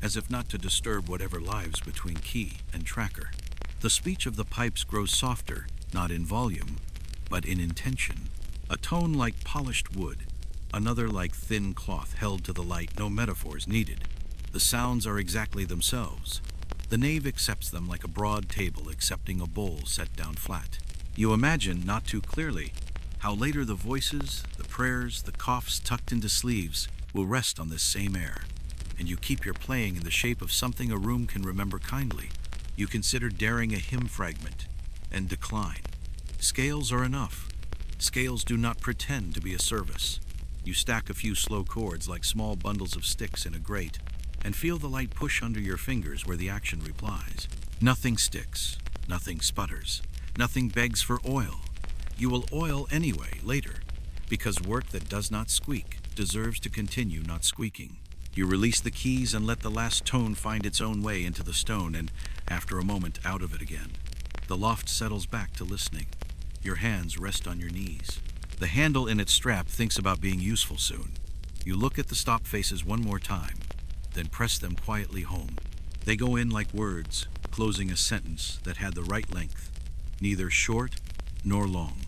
as if not to disturb whatever lies between key and tracker. The speech of the pipes grows softer, not in volume, but in intention. A tone like polished wood, another like thin cloth held to the light, no metaphors needed. The sounds are exactly themselves. The nave accepts them like a broad table accepting a bowl set down flat. You imagine, not too clearly, how later the voices, the prayers, the coughs tucked into sleeves will rest on this same air, and you keep your playing in the shape of something a room can remember kindly. You consider daring a hymn fragment and decline. Scales are enough. Scales do not pretend to be a service. You stack a few slow chords like small bundles of sticks in a grate, and feel the light push under your fingers where the action replies. Nothing sticks, nothing sputters, nothing begs for oil. You will oil anyway later, because work that does not squeak deserves to continue not squeaking. You release the keys and let the last tone find its own way into the stone, and after a moment out of it again. The loft settles back to listening. Your hands rest on your knees. The handle in its strap thinks about being useful soon. You look at the stop faces one more time, then press them quietly home. They go in like words, closing a sentence that had the right length, neither short nor long.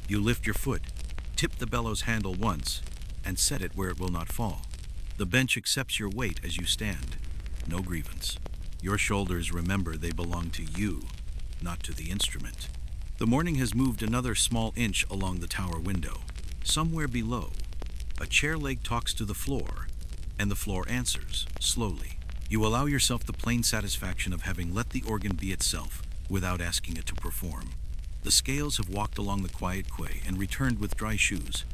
You lift your foot, tip the bellows handle once, and set it where it will not fall. The bench accepts your weight as you stand. No grievance. Your shoulders remember they belong to you, not to the instrument. The morning has moved another small inch along the tower window. Somewhere below, a chair leg talks to the floor, and the floor answers, slowly. You allow yourself the plain satisfaction of having let the organ be itself, without asking it to perform. The scales have walked along the quiet quay and returned with dry shoes,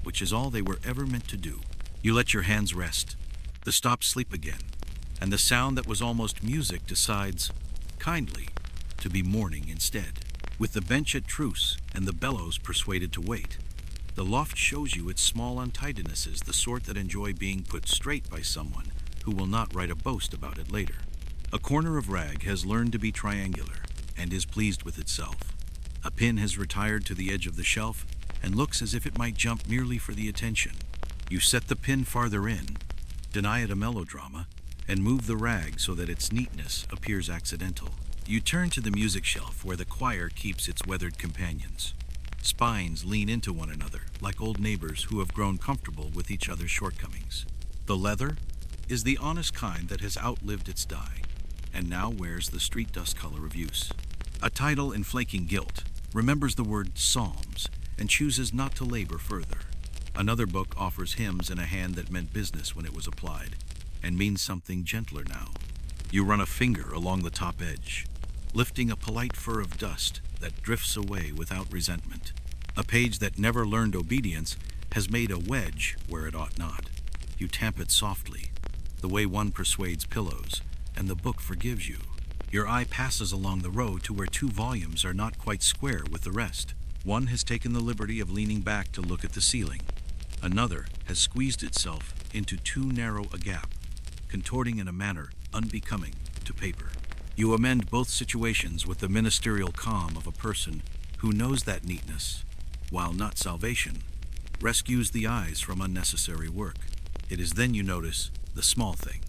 which is all they were ever meant to do. You let your hands rest. The stops sleep again, and the sound that was almost music decides, kindly, to be mourning instead. With the bench at truce and the bellows persuaded to wait, the loft shows you its small untidinnesses, the sort that enjoy being put straight by someone who will not write a boast about it later. A corner of rag has learned to be triangular and is pleased with itself. A pin has retired to the edge of the shelf and looks as if it might jump merely for the attention. You set the pin farther in, deny it a melodrama, and move the rag so that its neatness appears accidental. You turn to the music shelf where the choir keeps its weathered companions. Spines lean into one another like old neighbors who have grown comfortable with each other's shortcomings. The leather is the honest kind that has outlived its dye and now wears the street dust color of use. A title in flaking gilt remembers the word Psalms and chooses not to labor further. Another book offers hymns in a hand that meant business when it was applied and means something gentler now. You run a finger along the top edge, lifting a polite fur of dust that drifts away without resentment. A page that never learned obedience has made a wedge where it ought not. You tamp it softly, the way one persuades pillows, and the book forgives you. Your eye passes along the row to where two volumes are not quite square with the rest. One has taken the liberty of leaning back to look at the ceiling. Another has squeezed itself into too narrow a gap, contorting in a manner unbecoming to paper. You amend both situations with the ministerial calm of a person who knows that neatness, while not salvation, rescues the eyes from unnecessary work. It is then you notice the small thing.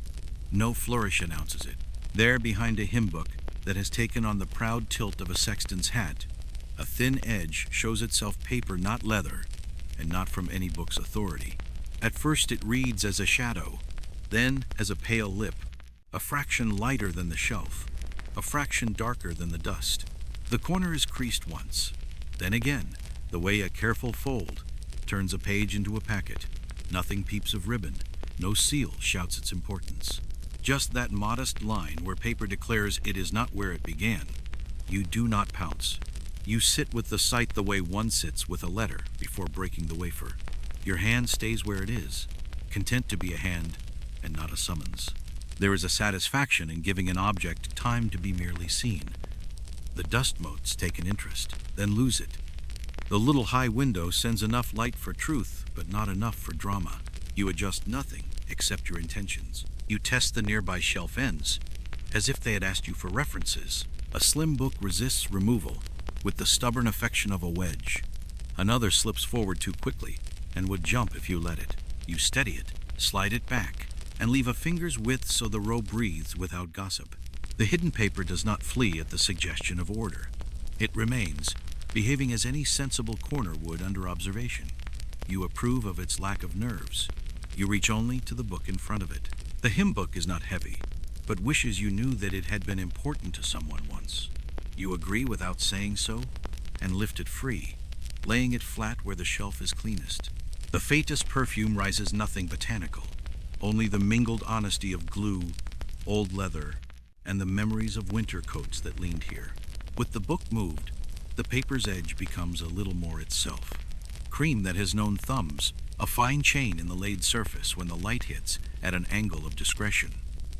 No flourish announces it. There behind a hymn book that has taken on the proud tilt of a sexton's hat, A thin edge shows itself paper, not leather, and not from any book's authority. At first it reads as a shadow, then as a pale lip, a fraction lighter than the shelf, a fraction darker than the dust. The corner is creased once, then again, the way a careful fold turns a page into a packet. Nothing peeps of ribbon, no seal shouts its importance. Just that modest line where paper declares it is not where it began. You do not pounce. You sit with the sight the way one sits with a letter before breaking the wafer. Your hand stays where it is, content to be a hand and not a summons. There is a satisfaction in giving an object time to be merely seen. The dust motes take an interest, then lose it. The little high window sends enough light for truth, but not enough for drama. You adjust nothing except your intentions. You test the nearby shelf ends, as if they had asked you for references. A slim book resists removal with the stubborn affection of a wedge. Another slips forward too quickly and would jump if you let it. You steady it, slide it back, and leave a finger's width so the row breathes without gossip. The hidden paper does not flee at the suggestion of order. It remains, behaving as any sensible corner would under observation. You approve of its lack of nerves. You reach only to the book in front of it. The hymn book is not heavy, but wishes you knew that it had been important to someone once. You agree without saying so, and lift it free, laying it flat where the shelf is cleanest. The faintest perfume rises nothing botanical, only the mingled honesty of glue, old leather, and the memories of winter coats that leaned here. With the book moved, the paper's edge becomes a little more itself. Cream that has known thumbs, a fine chain in the laid surface when the light hits at an angle of discretion.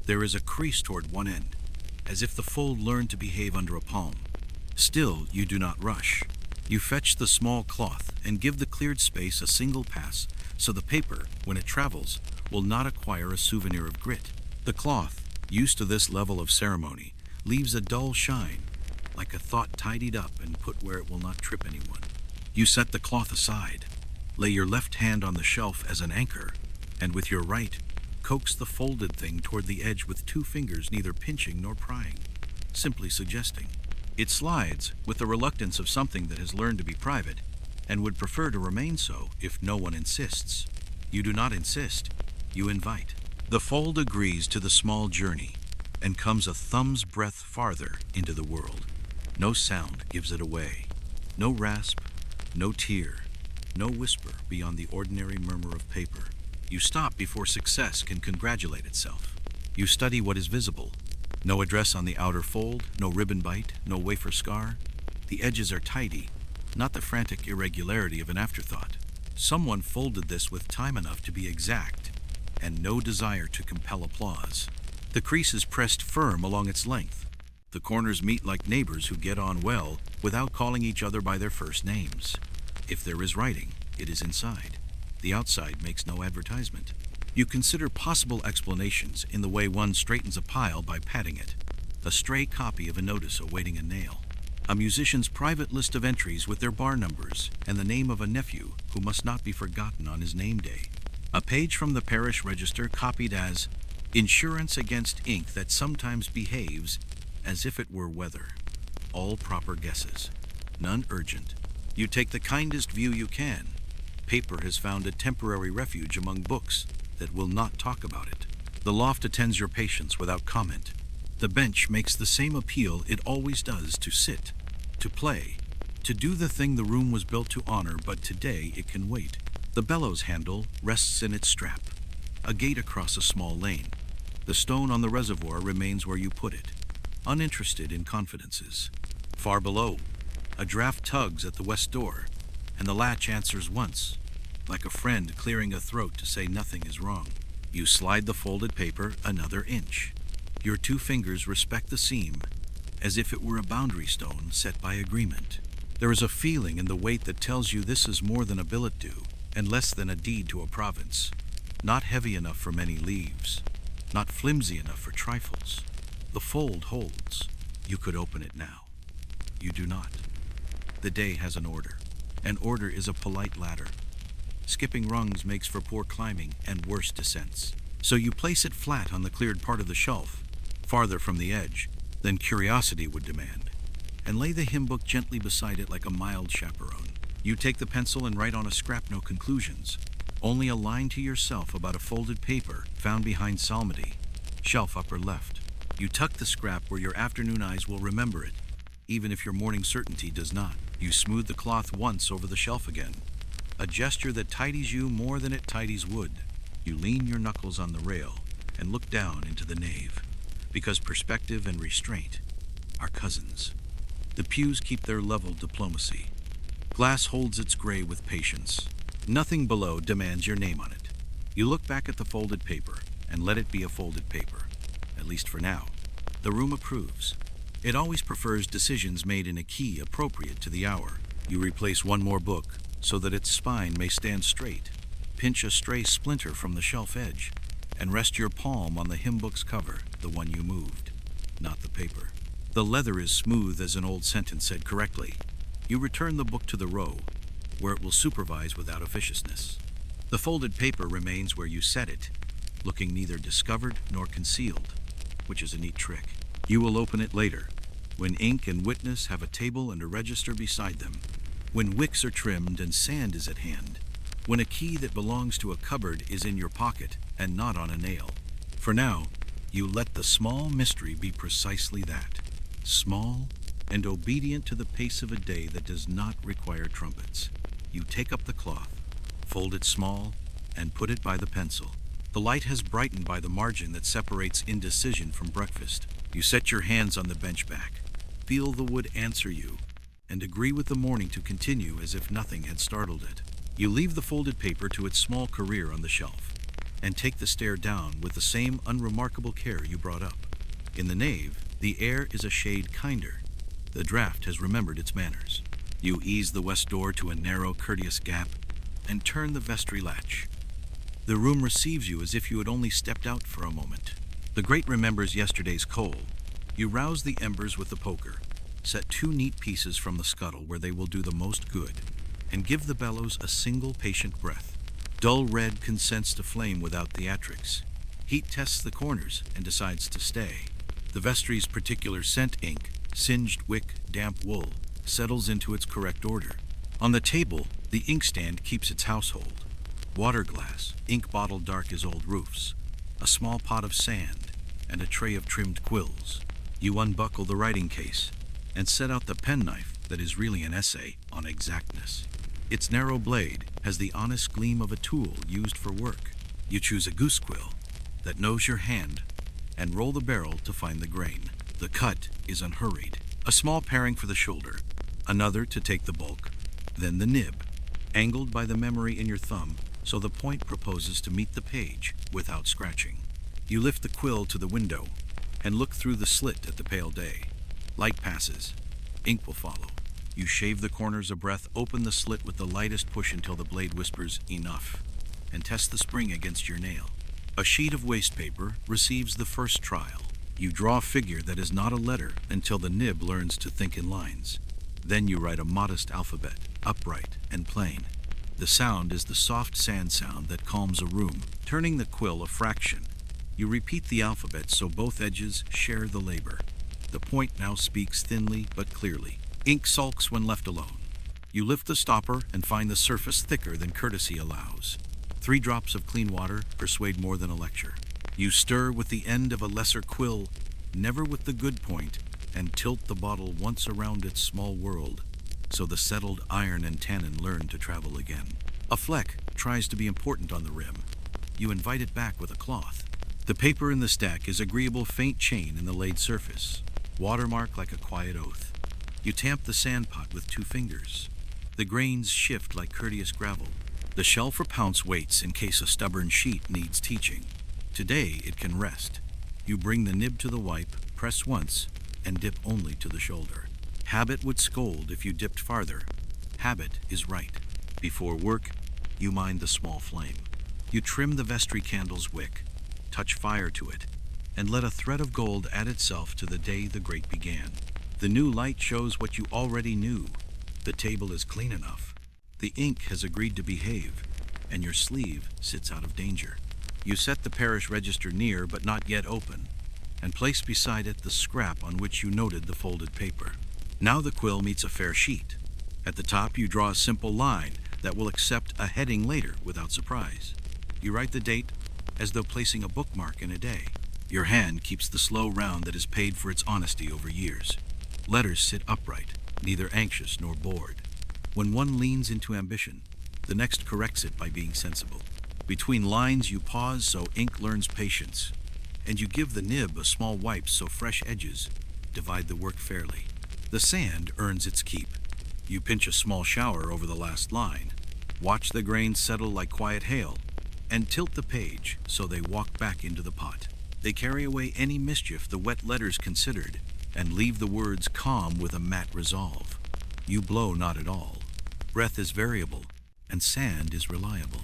There is a crease toward one end, as if the fold learned to behave under a palm. Still, you do not rush. You fetch the small cloth and give the cleared space a single pass so the paper, when it travels, will not acquire a souvenir of grit. The cloth, used to this level of ceremony, leaves a dull shine, like a thought tidied up and put where it will not trip anyone. You set the cloth aside, lay your left hand on the shelf as an anchor, and with your right, coax the folded thing toward the edge with two fingers neither pinching nor prying, simply suggesting. It slides with the reluctance of something that has learned to be private and would prefer to remain so if no one insists. You do not insist, you invite. The fold agrees to the small journey and comes a thumb's breadth farther into the world. No sound gives it away. No rasp, no tear, no whisper beyond the ordinary murmur of paper. You stop before success can congratulate itself. You study what is visible. No address on the outer fold, no ribbon bite, no wafer scar. The edges are tidy, not the frantic irregularity of an afterthought. Someone folded this with time enough to be exact, and no desire to compel applause. The crease is pressed firm along its length. The corners meet like neighbors who get on well without calling each other by their first names. If there is writing, it is inside. The outside makes no advertisement. You consider possible explanations in the way one straightens a pile by patting it. A stray copy of a notice awaiting a nail. A musician's private list of entries with their bar numbers and the name of a nephew who must not be forgotten on his name day. A page from the parish register copied as insurance against ink that sometimes behaves as if it were weather. All proper guesses, none urgent. You take the kindest view you can. Paper has found a temporary refuge among books that will not talk about it. The loft attends your patience without comment. The bench makes the same appeal it always does to sit, to play, to do the thing the room was built to honor, but today it can wait. The bellows handle rests in its strap, a gate across a small lane. The stone on the reservoir remains where you put it, uninterested in confidences. Far below, a draft tugs at the west door, and the latch answers once, like a friend clearing a throat to say nothing is wrong. You slide the folded paper another inch. Your two fingers respect the seam, as if it were a boundary stone set by agreement. There is a feeling in the weight that tells you this is more than a billet due, and less than a deed to a province. Not heavy enough for many leaves, not flimsy enough for trifles. The fold holds. You could open it now. You do not. The day has an order. An order is a polite ladder. Skipping rungs makes for poor climbing and worse descents. So you place it flat on the cleared part of the shelf, farther from the edge than curiosity would demand. and lay the hymn book gently beside it like a mild chaperone. You take the pencil and write on a scrap no conclusions, only a line to yourself about a folded paper found behind psalmody, shelf upper left. You tuck the scrap where your afternoon eyes will remember it, even if your morning certainty does not. You smooth the cloth once over the shelf again, a gesture that tidies you more than it tidies wood. You lean your knuckles on the rail and look down into the nave, because perspective and restraint are cousins. The pews keep their level diplomacy. Glass holds its gray with patience. Nothing below demands your name on it. You look back at the folded paper and let it be a folded paper, at least for now. The room approves. It always prefers decisions made in a key appropriate to the hour. You replace one more book so that its spine may stand straight. Pinch a stray splinter from the shelf edge and rest your palm on the hymn book's cover, the one you moved, not the paper. The leather is smooth as an old sentence said correctly. You return the book to the row, where it will supervise without officiousness. The folded paper remains where you set it, looking neither discovered nor concealed, which is a neat trick. You will open it later, when ink and witness have a table and a register beside them, when wicks are trimmed and sand is at hand, when a key that belongs to a cupboard is in your pocket and not on a nail. For now, you let the small mystery be precisely that, small and obedient to the pace of a day that does not require trumpets. You take up the cloth, fold it small, and put it by the pencil. The light has brightened by the margin that separates indecision from breakfast. You set your hands on the bench back, feel the wood answer you, and agree with the morning to continue as if nothing had startled it. You leave the folded paper to its small career on the shelf, and take the stair down with the same unremarkable care you brought up. In the nave, the air is a shade kinder. The draught has remembered its manners. You ease the west door to a narrow, courteous gap, and turn the vestry latch. The room receives you as if you had only stepped out for a moment. The grate remembers yesterday's coal. You rouse the embers with the poker, set 2 neat pieces from the scuttle where they will do the most good, and give the bellows a single patient breath. Dull red consents to flame without theatrics. Heat tests the corners and decides to stay. The vestry's particular scent ink, singed wick, damp wool, settles into its correct order. On the table, the inkstand keeps its household. Water glass, ink bottle dark as old roofs, a small pot of sand, and a tray of trimmed quills. You unbuckle the writing case and set out the penknife that is really an essay on exactness. Its narrow blade has the honest gleam of a tool used for work. You choose a goose quill that knows your hand and roll the barrel to find the grain. The cut is unhurried. A small paring for the shoulder, another to take the bulk, then the nib, angled by the memory in your thumb so the point proposes to meet the page without scratching. You lift the quill to the window and look through the slit at the pale day. Light passes. Ink will follow. You shave the corners a breath, open the slit with the lightest push until the blade whispers enough, and test the spring against your nail. A sheet of waste paper receives the first trial. You draw a figure that is not a letter until the nib learns to think in lines. Then you write a modest alphabet, upright and plain. The sound is the soft sand sound that calms a room. Turning the quill a fraction, you repeat the alphabet so both edges share the labor. The point now speaks thinly but clearly. Ink sulks when left alone. You lift the stopper and find the surface thicker than courtesy allows. 3 drops of clean water persuade more than a lecture. You stir with the end of a lesser quill, never with the good point, and tilt the bottle once around its small world, so the settled iron and tannin learn to travel again. A fleck tries to be important on the rim. You invite it back with a cloth. The paper in the stack is agreeable faint chain in the laid surface, watermark like a quiet oath. You tamp the sand pot with 2 fingers. The grains shift like courteous gravel. The shelf or pounce waits in case a stubborn sheet needs teaching. Today it can rest. You bring the nib to the wipe, press once, and dip only to the shoulder. Habit would scold if you dipped farther. Habit is right. Before work, you mind the small flame. You trim the vestry candle's wick, touch fire to it, and let a thread of gold add itself to the day the grate began. The new light shows what you already knew. The table is clean enough. The ink has agreed to behave, and your sleeve sits out of danger. You set the parish register near but not yet open, and place beside it the scrap on which you noted the folded paper. Now the quill meets a fair sheet. At the top you draw a simple line that will accept a heading later without surprise. You write the date as though placing a bookmark in a day. Your hand keeps the slow round that has paid for its honesty over years. Letters sit upright, neither anxious nor bored. When one leans into ambition, the next corrects it by being sensible. Between lines you pause so ink learns patience, and you give the nib a small wipe so fresh edges divide the work fairly. The sand earns its keep. You pinch a small shower over the last line, watch the grains settle like quiet hail, and tilt the page so they walk back into the pot. They carry away any mischief the wet letters considered, and leave the words calm with a matte resolve. You blow not at all. Breath is variable, and sand is reliable.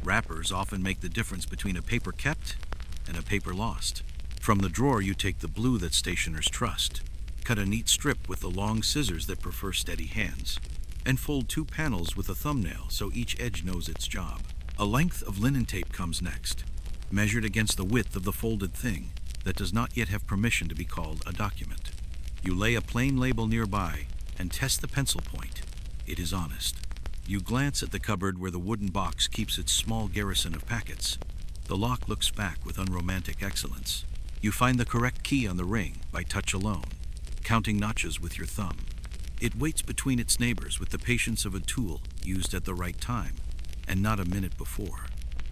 Wrappers often make the difference between a paper kept and a paper lost. From the drawer you take the blue that stationers trust, cut a neat strip with the long scissors that prefer steady hands, and fold 2 panels with a thumbnail so each edge knows its job. A length of linen tape comes next, measured against the width of the folded thing that does not yet have permission to be called a document. You lay a plain label nearby and test the pencil point. It is honest. You glance at the cupboard where the wooden box keeps its small garrison of packets. The lock looks back with unromantic excellence. You find the correct key on the ring by touch alone, counting notches with your thumb. It waits between its neighbors with the patience of a tool used at the right time, and not a minute before.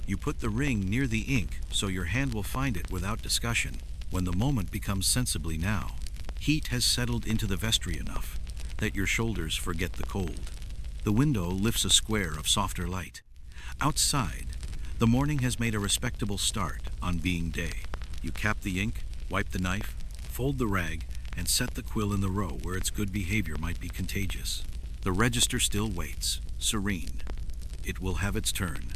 You put the ring near the ink so your hand will find it without discussion when the moment becomes sensibly now. Heat has settled into the vestry enough that your shoulders forget the cold. The window lifts a square of softer light. Outside, the morning has made a respectable start on being day. You cap the ink, wipe the knife, fold the rag, and set the quill in the row where its good behavior might be contagious. The register still waits, serene. It will have its turn,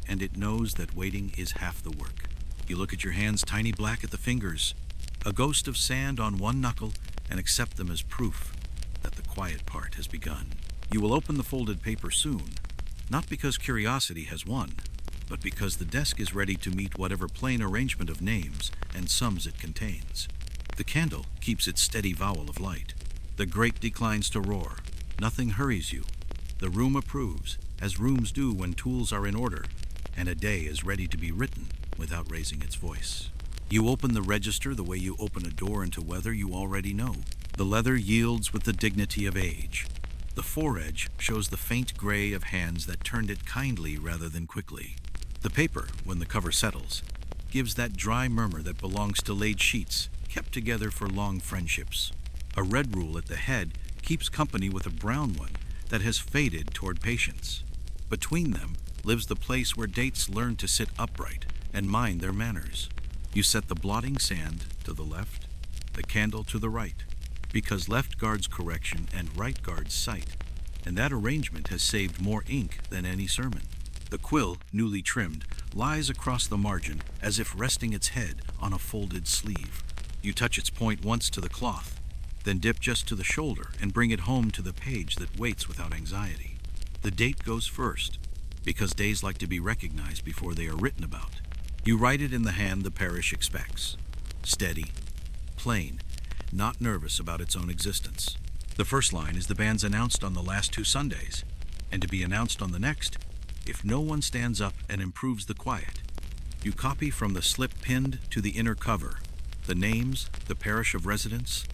and it knows that waiting is half the work. You look at your hands, tiny black at the fingers, a ghost of sand on one knuckle, and accept them as proof that the quiet part has begun. You will open the folded paper soon, not because curiosity has won, but because the desk is ready to meet whatever plain arrangement of names and sums it contains. The candle keeps its steady vowel of light. The grate declines to roar. Nothing hurries you. The room approves, as rooms do when tools are in order, and a day is ready to be written without raising its voice. You open the register the way you open a door into weather you already know. The leather yields with the dignity of age. The foredge shows the faint gray of hands that turned it kindly rather than quickly. The paper, when the cover settles, gives that dry murmur that belongs to laid sheets, kept together for long friendships. A red rule at the head keeps company with a brown one that has faded toward patience. Between them lives the place where dates learn to sit upright and mind their manners. You set the blotting sand to the left, the candle to the right, because left guards correction and right guards sight, and that arrangement has saved more ink than any sermon. The quill, newly trimmed, lies across the margin as if resting its head on a folded sleeve. You touch its point once to the cloth, then dip just to the shoulder and bring it home to the page that waits without anxiety. The date goes first, because days like to be recognized before they are written about. You write it in the hand the parish expects. Steady, plain, not nervous about its own existence. The first line is the band's announced on the last 2 Sundays, and to be announced on the next, if no one stands up and improves the quiet. You copy from the slip pinned to the inner cover, the names, the parish of residence,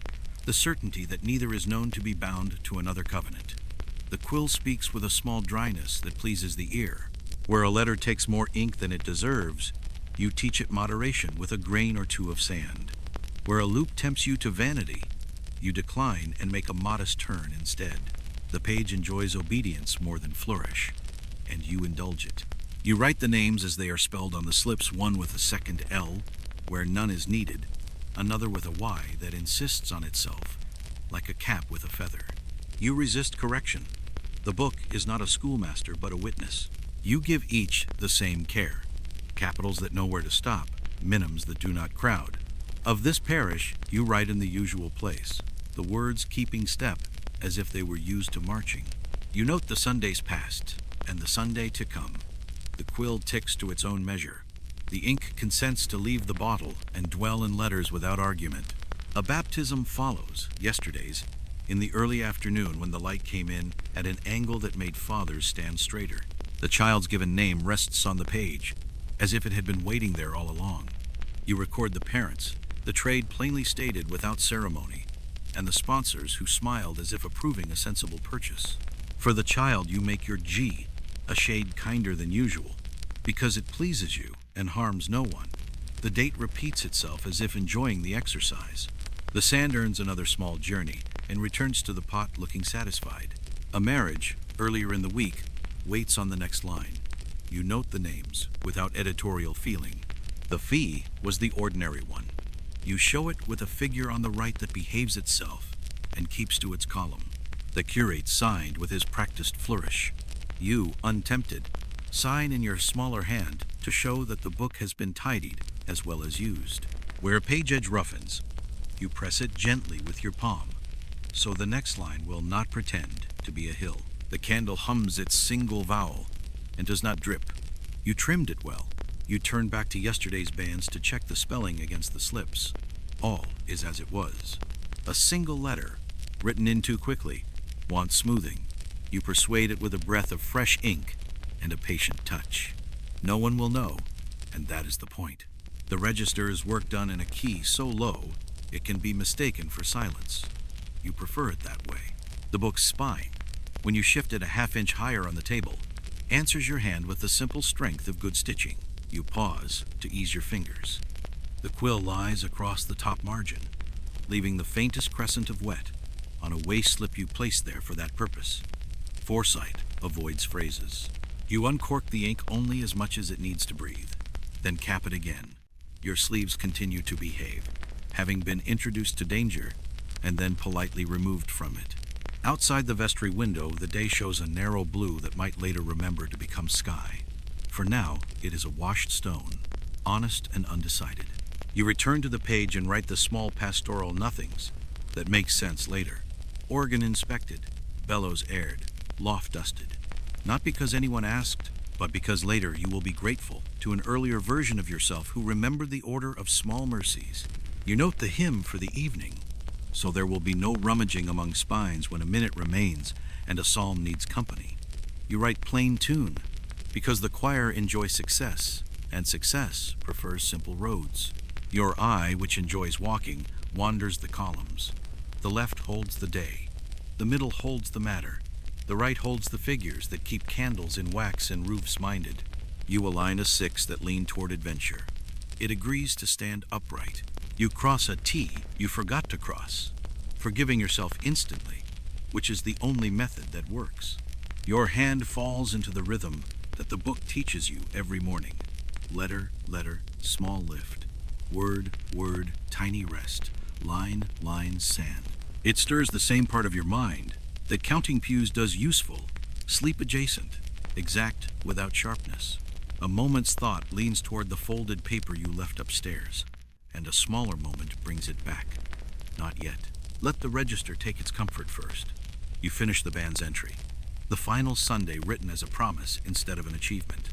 the certainty that neither is known to be bound to another covenant. The quill speaks with a small dryness that pleases the ear. Where a letter takes more ink than it deserves, you teach it moderation with a grain or 2 of sand. Where a loop tempts you to vanity, you decline and make a modest turn instead. The page enjoys obedience more than flourish, and you indulge it. You write the names as they are spelled on the slips, one with a second L, where none is needed, another with a Y that insists on itself, like a cap with a feather. You resist correction. The book is not a schoolmaster but a witness. You give each the same care. Capitals that know where to stop, minims that do not crowd. Of this parish, you write in the usual place, the words keeping step as if they were used to marching. You note the Sundays past and the Sunday to come. The quill ticks to its own measure. The ink consents to leave the bottle and dwell in letters without argument. A baptism follows, yesterday's, in the early afternoon when the light came in at an angle that made fathers stand straighter. The child's given name rests on the page, as if it had been waiting there all along. You record the parents, the trade plainly stated without ceremony, and the sponsors who smiled as if approving a sensible purchase. For the child you make your G a shade kinder than usual, because it pleases you and harms no one. The date repeats itself as if enjoying the exercise. The sand earns another small journey and returns to the pot looking satisfied. A marriage, earlier in the week, waits on the next line. You note the names without editorial feeling. The fee was the ordinary one. You show it with a figure on the right that behaves itself and keeps to its column. The curate signed with his practiced flourish. You, untempted, sign in your smaller hand to show that the book has been tidied as well as used. Where a page edge roughens, you press it gently with your palm, so the next line will not pretend to be a hill. The candle hums its single vowel and does not drip. You trimmed it well. You turn back to yesterday's bands to check the spelling against the slips. All is as it was. A single letter, written in too quickly, wants smoothing. You persuade it with a breath of fresh ink and a patient touch. No one will know, and that is the point. The register is work done in a key so low it can be mistaken for silence. You prefer it that way. The book's spine, when you shift it a half-inch higher on the table, answers your hand with the simple strength of good stitching. You pause to ease your fingers. The quill lies across the top margin, leaving the faintest crescent of wet on a waste slip you placed there for that purpose. Foresight avoids phrases. You uncork the ink only as much as it needs to breathe, then cap it again. Your sleeves continue to behave, having been introduced to danger and then politely removed from it. Outside the vestry window, the day shows a narrow blue that might later remember to become sky. For now, it is a washed stone, honest and undecided. You return to the page and write the small pastoral nothings that make sense later. Organ inspected, bellows aired, loft dusted. Not because anyone asked, but because later you will be grateful to an earlier version of yourself who remembered the order of small mercies. You note the hymn for the evening, so there will be no rummaging among spines when a minute remains and a psalm needs company. You write plain tune, because the choir enjoy success, and success prefers simple roads. Your eye, which enjoys walking, wanders the columns. The left holds the day, the middle holds the matter, the right holds the figures that keep candles in wax and roofs minded. You align a six that lean toward adventure. It agrees to stand upright. You cross a T you forgot to cross, forgiving yourself instantly, which is the only method that works. Your hand falls into the rhythm that the book teaches you every morning. Letter, letter, small lift. Word, word, tiny rest. Line, line, sand. It stirs the same part of your mind that counting pews does useful, sleep adjacent, exact without sharpness. A moment's thought leans toward the folded paper you left upstairs, and a smaller moment brings it back. Not yet. Let the register take its comfort first. You finish the band's entry. The final Sunday written as a promise instead of an achievement.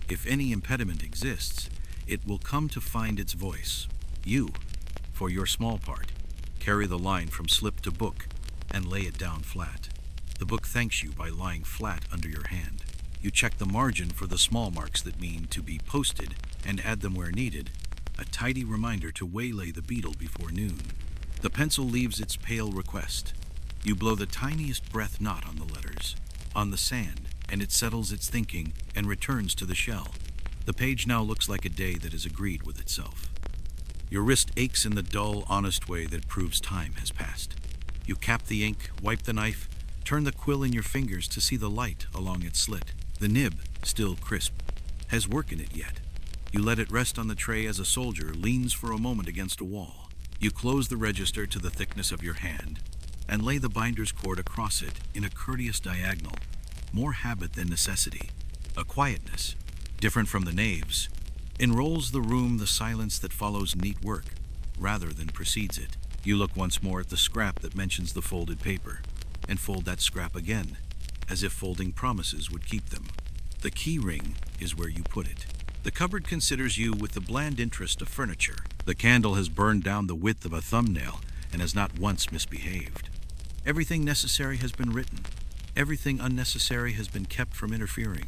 If any impediment exists, it will come to find its voice. You, for your small part, carry the line from slip to book and lay it down flat. The book thanks you by lying flat under your hand. You check the margin for the small marks that mean to be posted and add them where needed, a tidy reminder to waylay the beetle before noon. The pencil leaves its pale request. You blow the tiniest breath not on the letters, on the sand, and it settles its thinking and returns to the shell. The page now looks like a day that has agreed with itself. Your wrist aches in the dull, honest way that proves time has passed. You cap the ink, wipe the knife, turn the quill in your fingers to see the light along its slit. The nib, still crisp, has work in it yet. You let it rest on the tray as a soldier leans for a moment against a wall. You close the register to the thickness of your hand and lay the binder's cord across it in a courteous diagonal, more habit than necessity. A quietness, different from the knaves, enrolls the room the silence that follows neat work, rather than precedes it. You look once more at the scrap that mentions the folded paper, and fold that scrap again, as if folding promises would keep them. The key ring is where you put it. The cupboard considers you with the bland interest of furniture. The candle has burned down the width of a thumbnail and has not once misbehaved. Everything necessary has been written. Everything unnecessary has been kept from interfering.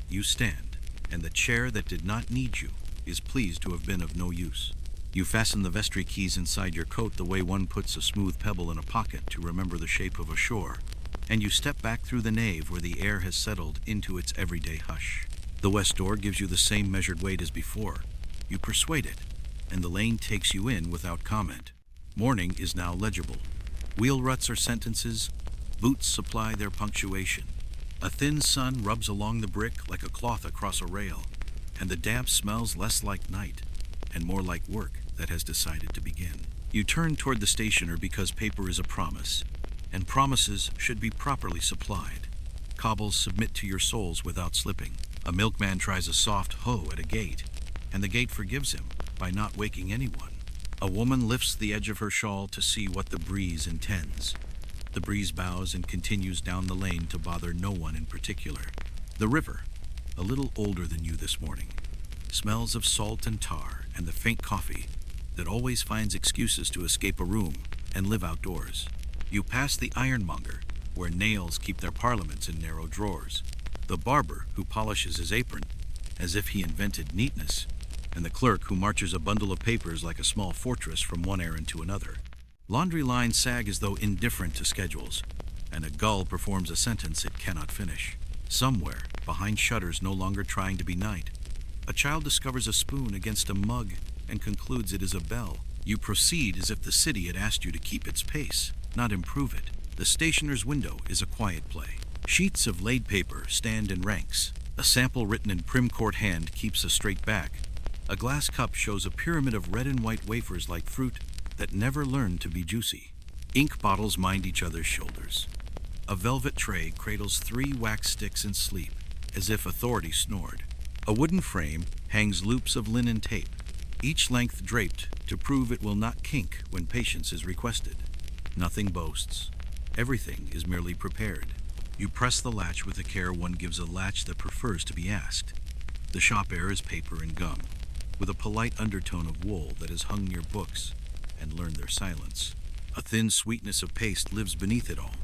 You stand, and the chair that did not need you is pleased to have been of no use. You fasten the vestry keys inside your coat the way one puts a smooth pebble in a pocket to remember the shape of a shore, and you step back through the nave where the air has settled into its everyday hush. The west door gives you the same measured weight as before. You persuade it, and the lane takes you in without comment. Morning is now legible. Wheel ruts are sentences, boots supply their punctuation. A thin sun rubs along the brick like a cloth across a rail, and the damp smells less like night and more like work that has decided to begin. You turn toward the stationer because paper is a promise, and promises should be properly supplied. Cobbles submit to your soles without slipping. A milkman tries a soft hoe at a gate, and the gate forgives him by not waking anyone. A woman lifts the edge of her shawl to see what the breeze intends. The breeze bows and continues down the lane to bother no one in particular. The river, a little older than you this morning, smells of salt and tar and the faint coffee that always finds excuses to escape a room and live outdoors. You pass the ironmonger, where nails keep their parliaments in narrow drawers, the barber who polishes his apron as if he invented neatness, and the clerk who marches a bundle of papers like a small fortress from one errand to another. Laundry lines sag as though indifferent to schedules, and a gull performs a sentence it cannot finish. Somewhere, behind shutters no longer trying to be night, a child discovers a spoon against a mug and concludes it is a bell. You proceed as if the city had asked you to keep its pace, not improve it. The stationer's window is a quiet play. Sheets of laid paper stand in ranks. A sample written in prim court hand keeps a straight back. A glass cup shows a pyramid of red and white wafers like fruit that never learned to be juicy. Ink bottles mind each other's shoulders. A velvet tray cradles 3 wax sticks in sleep, as if authority snored. A wooden frame hangs loops of linen tape, each length draped to prove it will not kink when patience is requested. Nothing boasts. Everything is merely prepared. You press the latch with the care one gives a latch that prefers to be asked. The shop air is paper and gum, with a polite undertone of wool that has hung near books and learned their silence. A thin sweetness of paste lives beneath it all,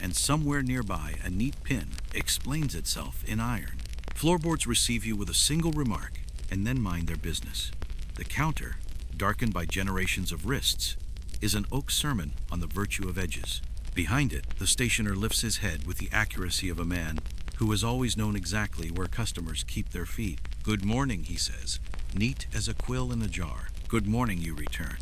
and somewhere nearby a neat pin explains itself in iron. Floorboards receive you with a single remark and then mind their business. The counter, darkened by generations of wrists, is an oak sermon on the virtue of edges. Behind it, the stationer lifts his head with the accuracy of a man who has always known exactly where customers keep their feet. "Good morning," he says, neat as a quill in a jar. "Good morning," you return,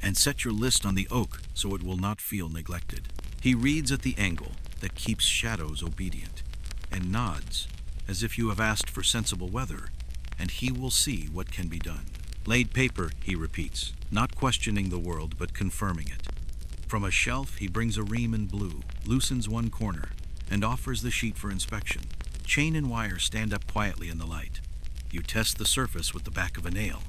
and set your list on the oak so it will not feel neglected. He reads at the angle that keeps shadows obedient, and nods as if you have asked for sensible weather, and he will see what can be done. "Laid paper," he repeats, not questioning the world but confirming it. From a shelf he brings a ream in blue, loosens one corner, and offers the sheet for inspection. Chain and wire stand up quietly in the light. You test the surface with the back of a nail.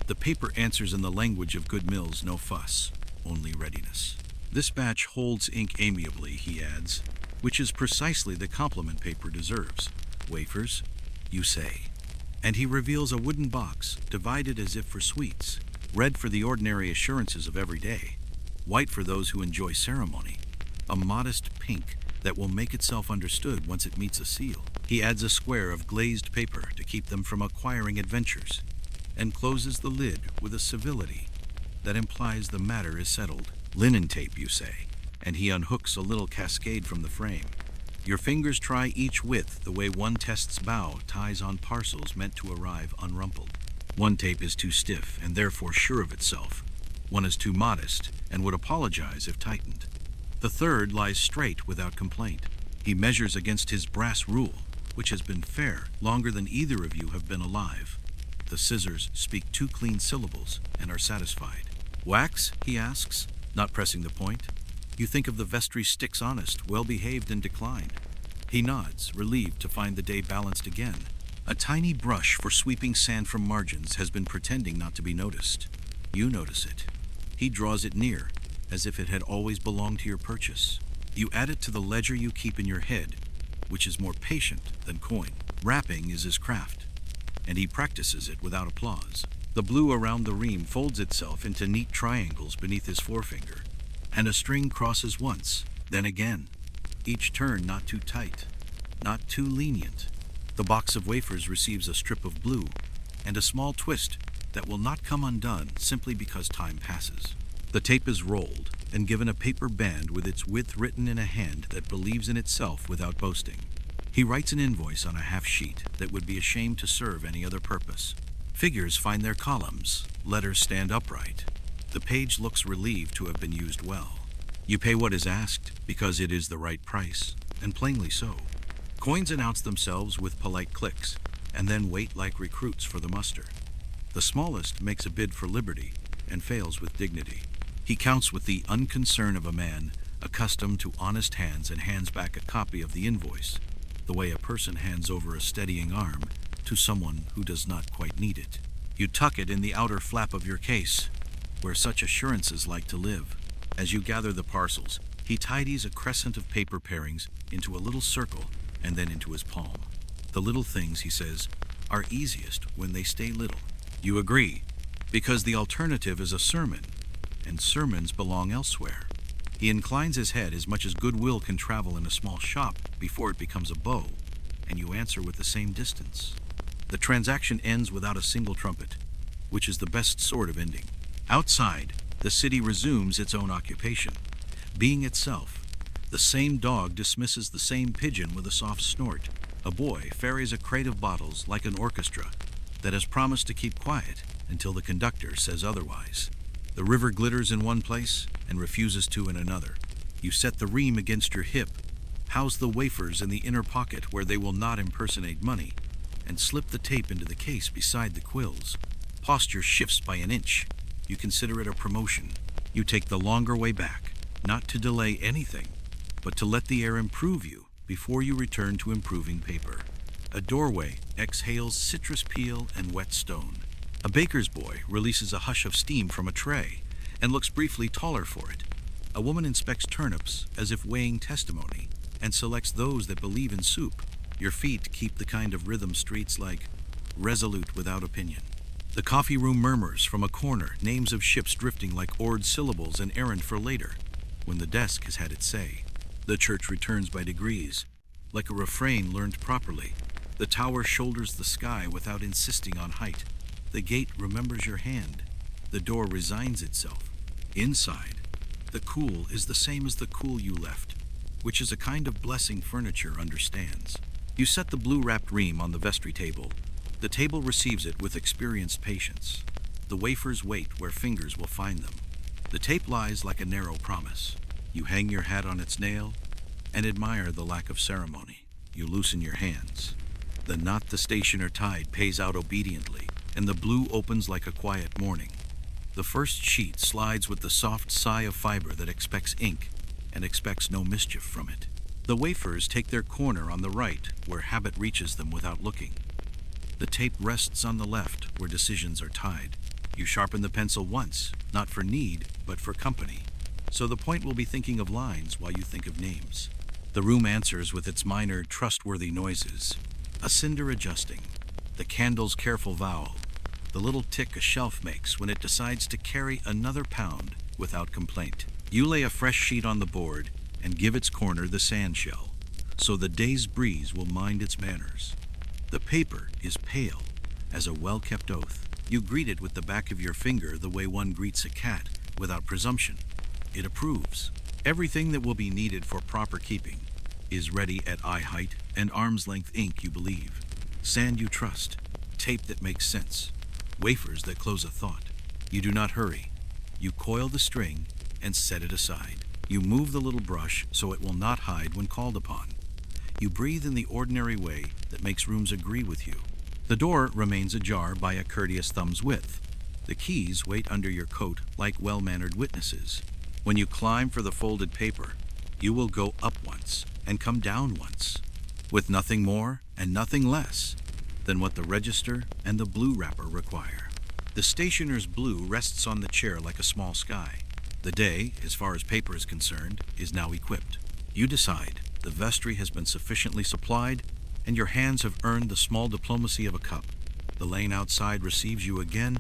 The paper answers in the language of good mills, no fuss, only readiness. "This batch holds ink amiably," he adds, which is precisely the compliment paper deserves. "Wafers?" you say. And he reveals a wooden box, divided as if for sweets, red for the ordinary assurances of every day, white for those who enjoy ceremony, a modest pink that will make itself understood once it meets a seal. He adds a square of glazed paper to keep them from acquiring adventures, and closes the lid with a civility that implies the matter is settled. "Linen tape," you say, and he unhooks a little cascade from the frame. Your fingers try each width the way one tests bough ties on parcels meant to arrive unrumpled. One tape is too stiff and therefore sure of itself. One is too modest and would apologize if tightened. The third lies straight without complaint. He measures against his brass rule, which has been fair longer than either of you have been alive. The scissors speak 2 clean syllables and are satisfied. "Wax?" he asks, not pressing the point. You think of the vestry sticks honest, well-behaved and declined. He nods, relieved to find the day balanced again. A tiny brush for sweeping sand from margins has been pretending not to be noticed. You notice it. He draws it near, as if it had always belonged to your purchase. You add it to the ledger you keep in your head, which is more patient than coin. Wrapping is his craft, and he practices it without applause. The blue around the ream folds itself into neat triangles beneath his forefinger, and a string crosses once, Then again, each turn not too tight, not too lenient. The box of wafers receives a strip of blue and a small twist that will not come undone simply because time passes. The tape is rolled and given a paper band with its width written in a hand that believes in itself without boasting. He writes an invoice on a half sheet that would be ashamed to serve any other purpose. Figures find their columns, letters stand upright. The page looks relieved to have been used well. You pay what is asked because it is the right price, and plainly so. Coins announce themselves with polite clicks, and then wait like recruits for the muster. The smallest makes a bid for liberty and fails with dignity. He counts with the unconcern of a man accustomed to honest hands and hands back a copy of the invoice, the way a person hands over a steadying arm to someone who does not quite need it. You tuck it in the outer flap of your case, where such assurances like to live. As you gather the parcels, he tidies a crescent of paper parings into a little circle and then into his palm. The little things, he says, are easiest when they stay little. You agree, because the alternative is a sermon, and sermons belong elsewhere. He inclines his head as much as goodwill can travel in a small shop before it becomes a bow, and you answer with the same distance. The transaction ends without a single trumpet, which is the best sort of ending. Outside, the city resumes its own occupation, being itself. The same dog dismisses the same pigeon with a soft snort. A boy ferries a crate of bottles like an orchestra that has promised to keep quiet until the conductor says otherwise. The river glitters in one place and refuses to in another. You set the ream against your hip, house the wafers in the inner pocket where they will not impersonate money, and slip the tape into the case beside the quills. Posture shifts by an inch. You consider it a promotion. You take the longer way back, not to delay anything, but to let the air improve you before you return to improving paper. A doorway exhales citrus peel and wet stone. A baker's boy releases a hush of steam from a tray and looks briefly taller for it. A woman inspects turnips as if weighing testimony and selects those that believe in soup. Your feet keep the kind of rhythm streets like resolute without opinion. The coffee room murmurs from a corner names of ships drifting like oared syllables an errand for later, when the desk has had its say. The church returns by degrees, like a refrain learned properly. The tower shoulders the sky without insisting on height. The gate remembers your hand. The door resigns itself. Inside, the cool is the same as the cool you left, which is a kind of blessing furniture understands. You set the blue-wrapped ream on the vestry table. The table receives it with experienced patience. The wafers wait where fingers will find them. The tape lies like a narrow promise. You hang your hat on its nail and admire the lack of ceremony. You loosen your hands. The knot the stationer tied pays out obediently, and the blue opens like a quiet morning. The first sheet slides with the soft sigh of fiber that expects ink and expects no mischief from it. The wafers take their corner on the right, where habit reaches them without looking. The tape rests on the left, where decisions are tied. You sharpen the pencil once, not for need, but for company. So the point will be thinking of lines while you think of names. The room answers with its minor, trustworthy noises. A cinder adjusting, the candle's careful vowel, the little tick a shelf makes when it decides to carry another pound without complaint. You lay a fresh sheet on the board and give its corner the sand shell, so the day's breeze will mind its manners. The paper is pale as a well-kept oath. You greet it with the back of your finger the way one greets a cat, without presumption. It approves. Everything that will be needed for proper keeping is ready at eye height and arm's length ink you believe, sand you trust, tape that makes sense, wafers that close a thought. You do not hurry. You coil the string and set it aside. You move the little brush so it will not hide when called upon. You breathe in the ordinary way that makes rooms agree with you. The door remains ajar by a courteous thumb's width. The keys wait under your coat like well-mannered witnesses. When you climb for the folded paper, you will go up once and come down once, with nothing more and nothing less than what the register and the blue wrapper require. The stationer's blue rests on the chair like a small sky. The day, as far as paper is concerned, is now equipped. You decide the vestry has been sufficiently supplied, and your hands have earned the small diplomacy of a cup. The lane outside receives you again,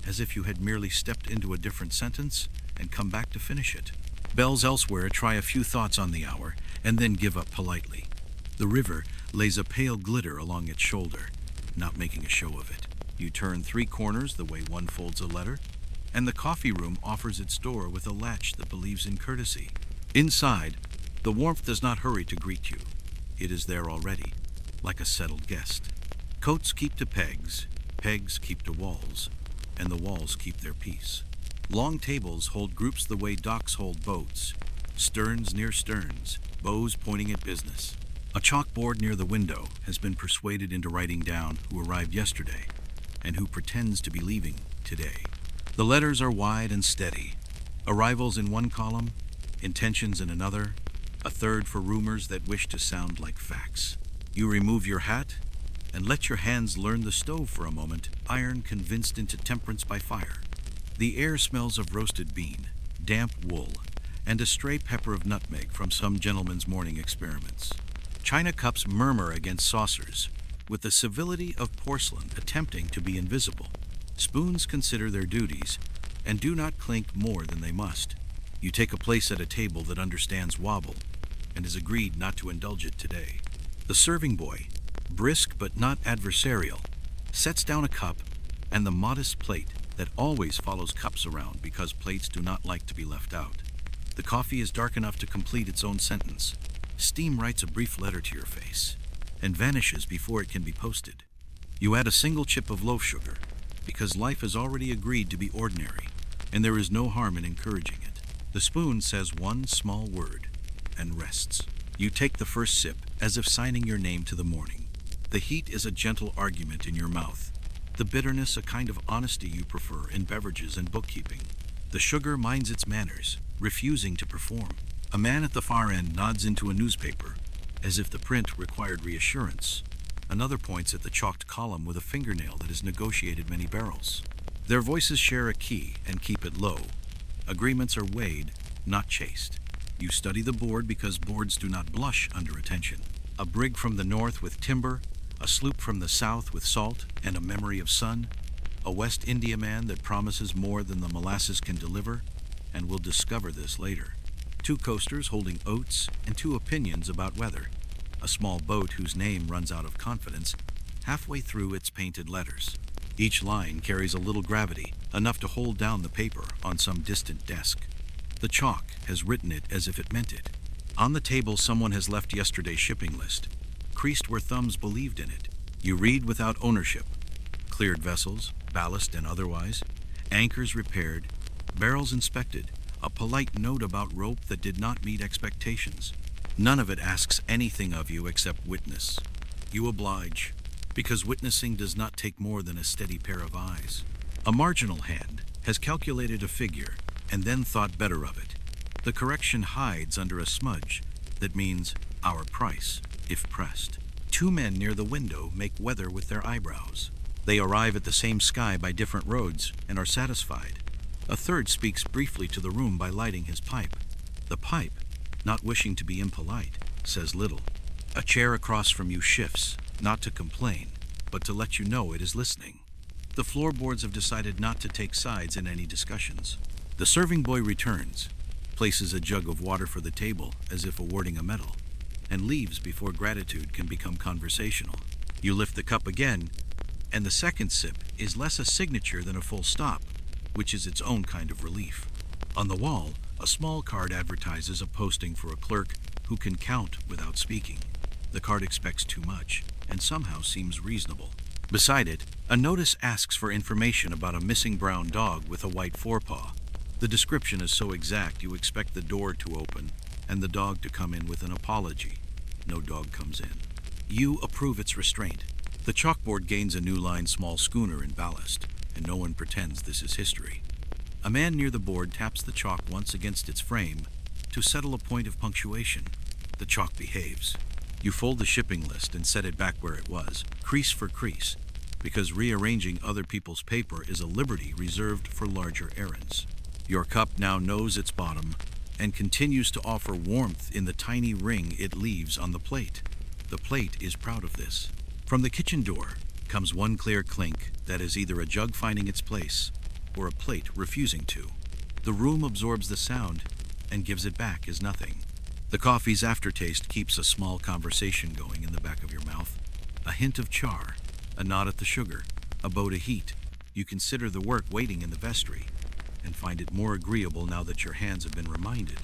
as if you had merely stepped into a different sentence and come back to finish it. Bells elsewhere try a few thoughts on the hour and then give up politely. The river lays a pale glitter along its shoulder, not making a show of it. You turn 3 corners the way one folds a letter, and the coffee room offers its door with a latch that believes in courtesy. Inside, the warmth does not hurry to greet you. It is there already, like a settled guest. Coats keep to pegs, pegs keep to walls, and the walls keep their peace. Long tables hold groups the way docks hold boats, sterns near sterns, bows pointing at business. A chalkboard near the window has been persuaded into writing down who arrived yesterday and who pretends to be leaving today. The letters are wide and steady. Arrivals in one column, intentions in another, a third for rumors that wish to sound like facts. You remove your hat and let your hands learn the stove for a moment, iron convinced into temperance by fire. The air smells of roasted bean, damp wool, and a stray pepper of nutmeg from some gentleman's morning experiments. China cups murmur against saucers, with the civility of porcelain attempting to be invisible. Spoons consider their duties and do not clink more than they must. You take a place at a table that understands wobble and has agreed not to indulge it today. The serving boy, brisk but not adversarial, sets down a cup and the modest plate that always follows cups around because plates do not like to be left out. The coffee is dark enough to complete its own sentence. Steam writes a brief letter to your face and vanishes before it can be posted. You add a single chip of loaf sugar because life has already agreed to be ordinary and there is no harm in encouraging it. The spoon says one small word and rests. You take the first sip as if signing your name to the morning. The heat is a gentle argument in your mouth. The bitterness a kind of honesty you prefer in beverages and bookkeeping. The sugar minds its manners, refusing to perform. A man at the far end nods into a newspaper, as if the print required reassurance. Another points at the chalked column with a fingernail that has negotiated many barrels. Their voices share a key and keep it low. Agreements are weighed, not chased. You study the board because boards do not blush under attention. A brig from the north with timber, a sloop from the south with salt and a memory of sun, a West Indiaman that promises more than the molasses can deliver, and will discover this later. 2 coasters holding oats and 2 opinions about weather. A small boat whose name runs out of confidence halfway through its painted letters. Each line carries a little gravity, enough to hold down the paper on some distant desk. The chalk has written it as if it meant it. On the table someone has left yesterday's shipping list, creased where thumbs believed in it. You read without ownership. Cleared vessels, ballast and otherwise, anchors repaired, barrels inspected, a polite note about rope that did not meet expectations. None of it asks anything of you except witness. You oblige, because witnessing does not take more than a steady pair of eyes. A marginal hand has calculated a figure and then thought better of it. The correction hides under a smudge that means our price, if pressed. 2 men near the window make weather with their eyebrows. They arrive at the same sky by different roads and are satisfied. A third speaks briefly to the room by lighting his pipe. The pipe, not wishing to be impolite, says little. A chair across from you shifts, not to complain, but to let you know it is listening. The floorboards have decided not to take sides in any discussions. The serving boy returns, places a jug of water for the table as if awarding a medal, and leaves before gratitude can become conversational. You lift the cup again, and the second sip is less a signature than a full stop, which is its own kind of relief. On the wall, a small card advertises a posting for a clerk who can count without speaking. The card expects too much, and somehow seems reasonable. Beside it, a notice asks for information about a missing brown dog with a white forepaw. The description is so exact you expect the door to open and the dog to come in with an apology. No dog comes in. You approve its restraint. The chalkboard gains a new line small schooner in ballast, and no one pretends this is history. A man near the board taps the chalk once against its frame to settle a point of punctuation. The chalk behaves. You fold the shipping list and set it back where it was, crease for crease, because rearranging other people's paper is a liberty reserved for larger errands. Your cup now knows its bottom and continues to offer warmth in the tiny ring it leaves on the plate. The plate is proud of this. From the kitchen door comes one clear clink that is either a jug finding its place or a plate refusing to. The room absorbs the sound and gives it back as nothing. The coffee's aftertaste keeps a small conversation going in the back of your mouth. A hint of char, a nod at the sugar, a bow to heat. You consider the work waiting in the vestry and find it more agreeable now that your hands have been reminded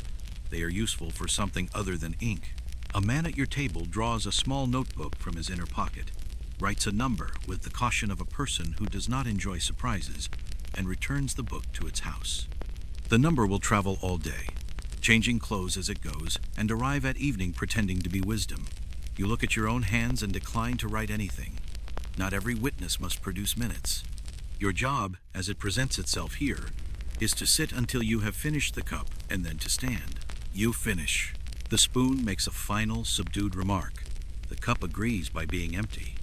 they are useful for something other than ink. A man at your table draws a small notebook from his inner pocket, writes a number with the caution of a person who does not enjoy surprises, and returns the book to its house. The number will travel all day, changing clothes as it goes, and arrive at evening pretending to be wisdom. You look at your own hands and decline to write anything. Not every witness must produce minutes. Your job, as it presents itself here, is to sit until you have finished the cup and then to stand. You finish. The spoon makes a final, subdued remark. The cup agrees by being empty.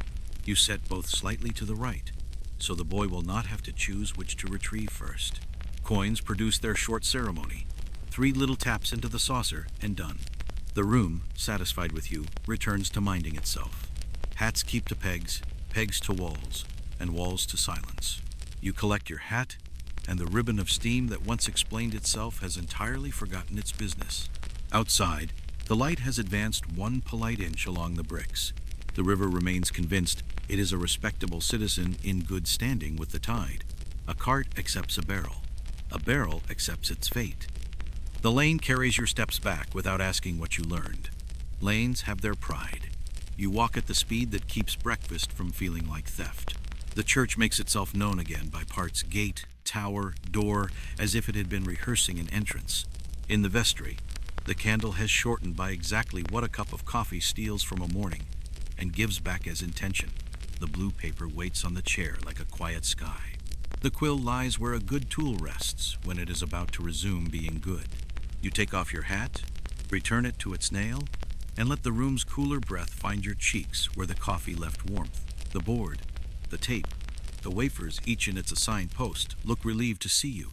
You set both slightly to the right, so the boy will not have to choose which to retrieve first. Coins produce their short ceremony. 3 little taps into the saucer, and done. The room, satisfied with you, returns to minding itself. Hats keep to pegs, pegs to walls, and walls to silence. You collect your hat, and the ribbon of steam that once explained itself has entirely forgotten its business. Outside, the light has advanced 1 polite inch along the bricks. The river remains convinced it is a respectable citizen in good standing with the tide. A cart accepts a barrel. A barrel accepts its fate. The lane carries your steps back without asking what you learned. Lanes have their pride. You walk at the speed that keeps breakfast from feeling like theft. The church makes itself known again by parts gate, tower, door, as if it had been rehearsing an entrance. In the vestry, the candle has shortened by exactly what a cup of coffee steals from a morning and gives back as intention. The blue paper waits on the chair like a quiet sky. The quill lies where a good tool rests when it is about to resume being good. You take off your hat, return it to its nail, and let the room's cooler breath find your cheeks where the coffee left warmth. The board, the tape, the wafers, each in its assigned post, look relieved to see you.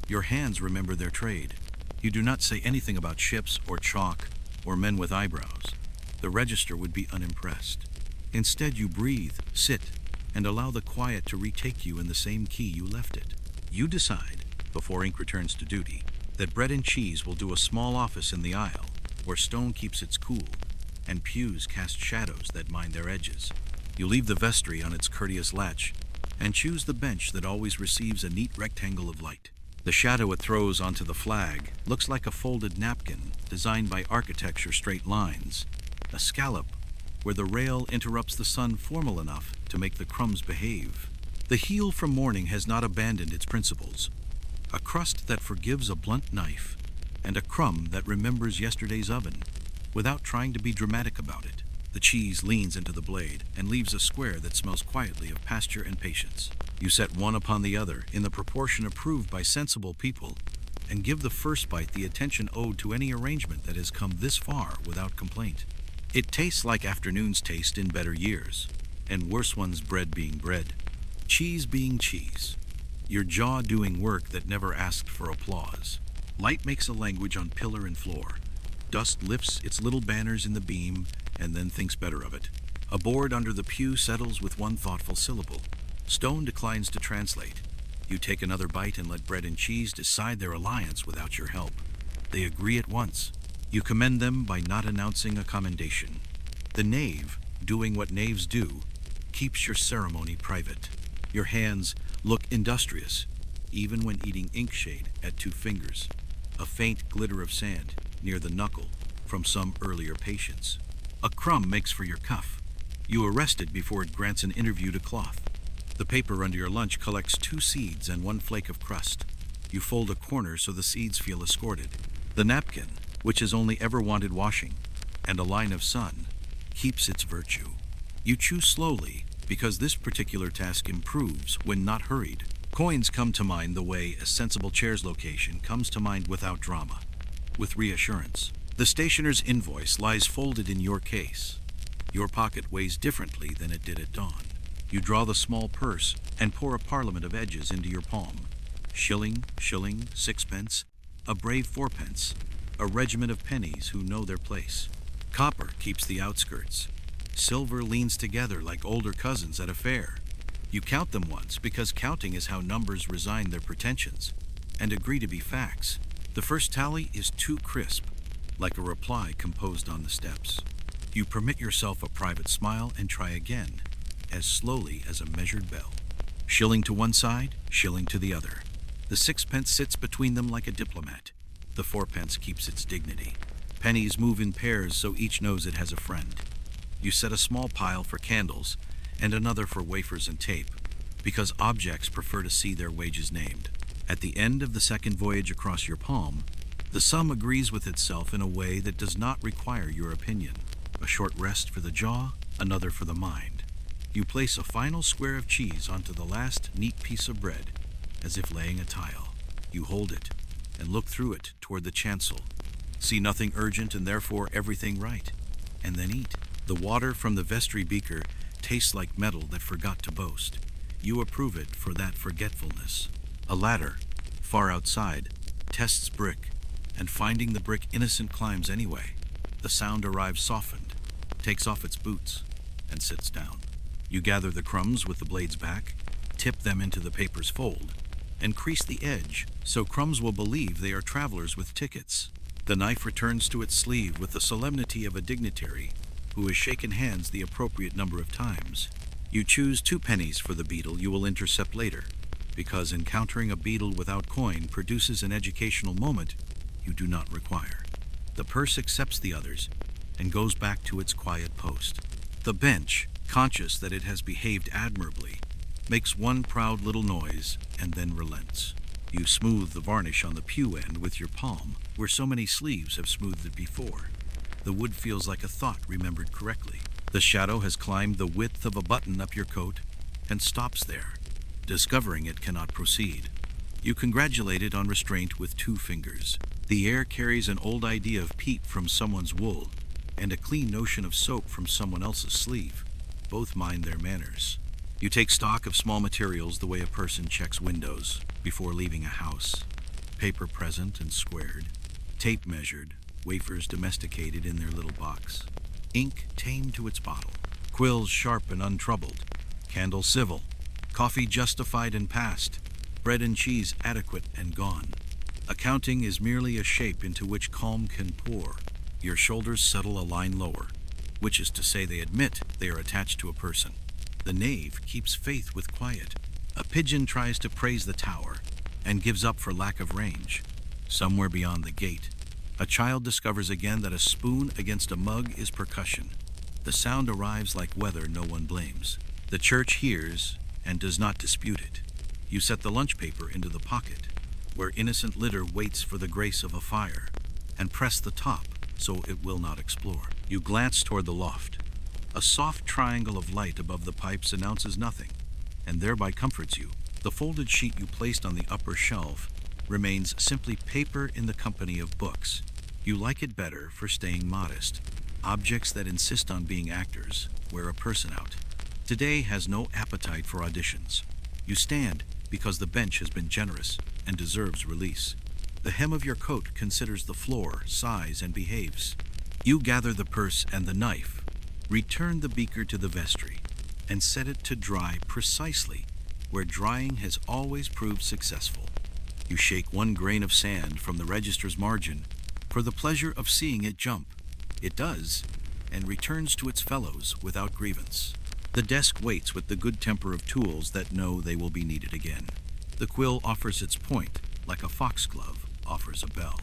Your hands remember their trade. You do not say anything about ships or chalk or men with eyebrows. The register would be unimpressed. Instead, you breathe, sit, and allow the quiet to retake you in the same key you left it. You decide, before ink returns to duty, that bread and cheese will do a small office in the aisle, where stone keeps its cool, and pews cast shadows that mind their edges. You leave the vestry on its courteous latch, and choose the bench that always receives a neat rectangle of light. The shadow it throws onto the flag looks like a folded napkin designed by architecture straight lines, a scallop where the rail interrupts the sun formal enough to make the crumbs behave. The heel from morning has not abandoned its principles. A crust that forgives a blunt knife, and a crumb that remembers yesterday's oven, without trying to be dramatic about it. The cheese leans into the blade and leaves a square that smells quietly of pasture and patience. You set one upon the other in the proportion approved by sensible people, and give the first bite the attention owed to any arrangement that has come this far without complaint. It tastes like afternoons taste in better years, and worse ones, bread being bread, cheese being cheese. Your jaw doing work that never asked for applause. Light makes a language on pillar and floor. Dust lifts its little banners in the beam and then thinks better of it. A board under the pew settles with one thoughtful syllable. Stone declines to translate. You take another bite and let bread and cheese decide their alliance without your help. They agree at once. You commend them by not announcing a commendation. The knave, doing what knaves do, keeps your ceremony private. Your hands look industrious, even when eating ink shade at 2 fingers. A faint glitter of sand near the knuckle from some earlier patience. A crumb makes for your cuff. You arrest it before it grants an interview to cloth. The paper under your lunch collects 2 seeds and 1 flake of crust. You fold a corner so the seeds feel escorted. The napkin, which has only ever wanted washing, and a line of sun, keeps its virtue. You chew slowly, because this particular task improves when not hurried. Coins come to mind the way a sensible chair's location comes to mind without drama, with reassurance. The stationer's invoice lies folded in your case. Your pocket weighs differently than it did at dawn. You draw the small purse and pour a parliament of edges into your palm. Shilling, sixpence, a brave 4pence, a regiment of pennies who know their place. Copper keeps the outskirts. Silver leans together like older cousins at a fair. You count them once because counting is how numbers resign their pretensions and agree to be facts. The first tally is too crisp, like a reply composed on the steps. You permit yourself a private smile and try again, as slowly as a measured bell. Shilling to one side, shilling to the other. The sixpence sits between them like a diplomat. The fourpence keeps its dignity. Pennies move in pairs so each knows it has a friend. You set a small pile for candles and another for wafers and tape, because objects prefer to see their wages named. At the end of the second voyage across your palm, the sum agrees with itself in a way that does not require your opinion. A short rest for the jaw, another for the mind. You place a final square of cheese onto the last neat piece of bread, as if laying a tile. You hold it and look through it toward the chancel. See nothing urgent and therefore everything right, and then eat. The water from the vestry beaker tastes like metal that forgot to boast. You approve it for that forgetfulness. A ladder, far outside, tests brick, and finding the brick innocent climbs anyway. The sound arrives softened, takes off its boots, and sits down. You gather the crumbs with the blades back, tip them into the paper's fold, and crease the edge so crumbs will believe they are travelers with tickets. The knife returns to its sleeve with the solemnity of a dignitary who has shaken hands the appropriate number of times. You choose 2 pennies for the beetle you will intercept later, because encountering a beetle without coin produces an educational moment you do not require. The purse accepts the others and goes back to its quiet post. The bench, conscious that it has behaved admirably, makes one proud little noise and then relents. You smooth the varnish on the pew end with your palm, where so many sleeves have smoothed it before. The wood feels like a thought remembered correctly. The shadow has climbed the width of a button up your coat and stops there. Discovering it cannot proceed. You congratulate it on restraint with 2 fingers. The air carries an old idea of peat from someone's wool and a clean notion of soap from someone else's sleeve. Both mind their manners. You take stock of small materials the way a person checks windows before leaving a house. Paper present and squared, tape measured, wafers domesticated in their little box, ink tamed to its bottle, quills sharp and untroubled, candle civil, coffee justified and passed, bread and cheese adequate and gone. Accounting is merely a shape into which calm can pour. Your shoulders settle a line lower, which is to say they admit they are attached to a person. The knave keeps faith with quiet. A pigeon tries to praise the tower and gives up for lack of range. Somewhere beyond the gate, a child discovers again that a spoon against a mug is percussion. The sound arrives like weather no one blames. The church hears and does not dispute it. You set the lunch paper into the pocket, where innocent litter waits for the grace of a fire, and press the top so it will not explore. You glance toward the loft. A soft triangle of light above the pipes announces nothing, and thereby comforts you. The folded sheet you placed on the upper shelf remains simply paper in the company of books. You like it better for staying modest. Objects that insist on being actors wear a person out. Today has no appetite for auditions. You stand because the bench has been generous and deserves release. The hem of your coat considers the floor, sighs, and behaves. You gather the purse and the knife, return the beaker to the vestry, and set it to dry precisely where drying has always proved successful. You shake 1 grain of sand from the register's margin for the pleasure of seeing it jump. It does, and returns to its fellows without grievance. The desk waits with the good temper of tools that know they will be needed again. The quill offers its point like a foxglove offers a bell,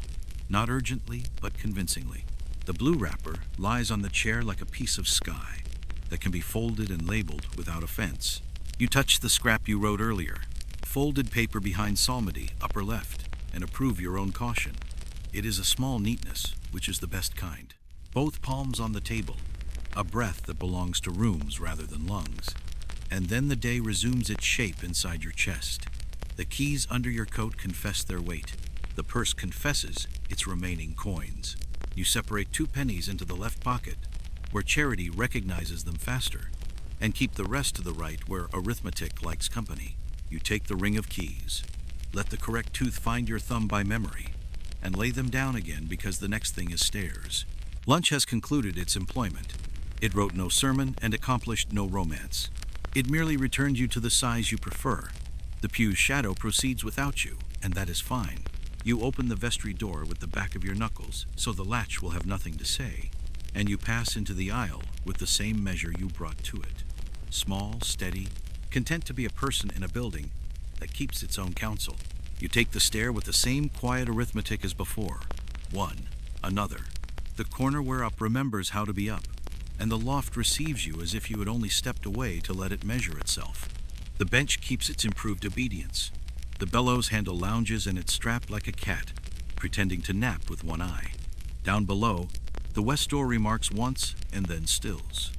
not urgently but convincingly. The blue wrapper lies on the chair like a piece of sky that can be folded and labeled without offense. You touch the scrap you wrote earlier, folded paper behind psalmody, upper left, and approve your own caution. It is a small neatness, which is the best kind. Both palms on the table, a breath that belongs to rooms rather than lungs. And then the day resumes its shape inside your chest. The keys under your coat confess their weight. The purse confesses its remaining coins. You separate 2 pennies into the left pocket, where charity recognizes them faster, and keep the rest to the right where arithmetic likes company. You take the ring of keys, let the correct tooth find your thumb by memory, and lay them down again because the next thing is stairs. Lunch has concluded its employment. It wrote no sermon and accomplished no romance. It merely returned you to the size you prefer. The pew's shadow proceeds without you, and that is fine. You open the vestry door with the back of your knuckles, so the latch will have nothing to say, and you pass into the aisle with the same measure you brought to it. Small, steady, content to be a person in a building that keeps its own counsel. You take the stair with the same quiet arithmetic as before. One, another. The corner where up remembers how to be up, and the loft receives you as if you had only stepped away to let it measure itself. The bench keeps its improved obedience. The bellows handle lounges and it's strapped like a cat, pretending to nap with one eye. Down below, the west door remarks once and then stills.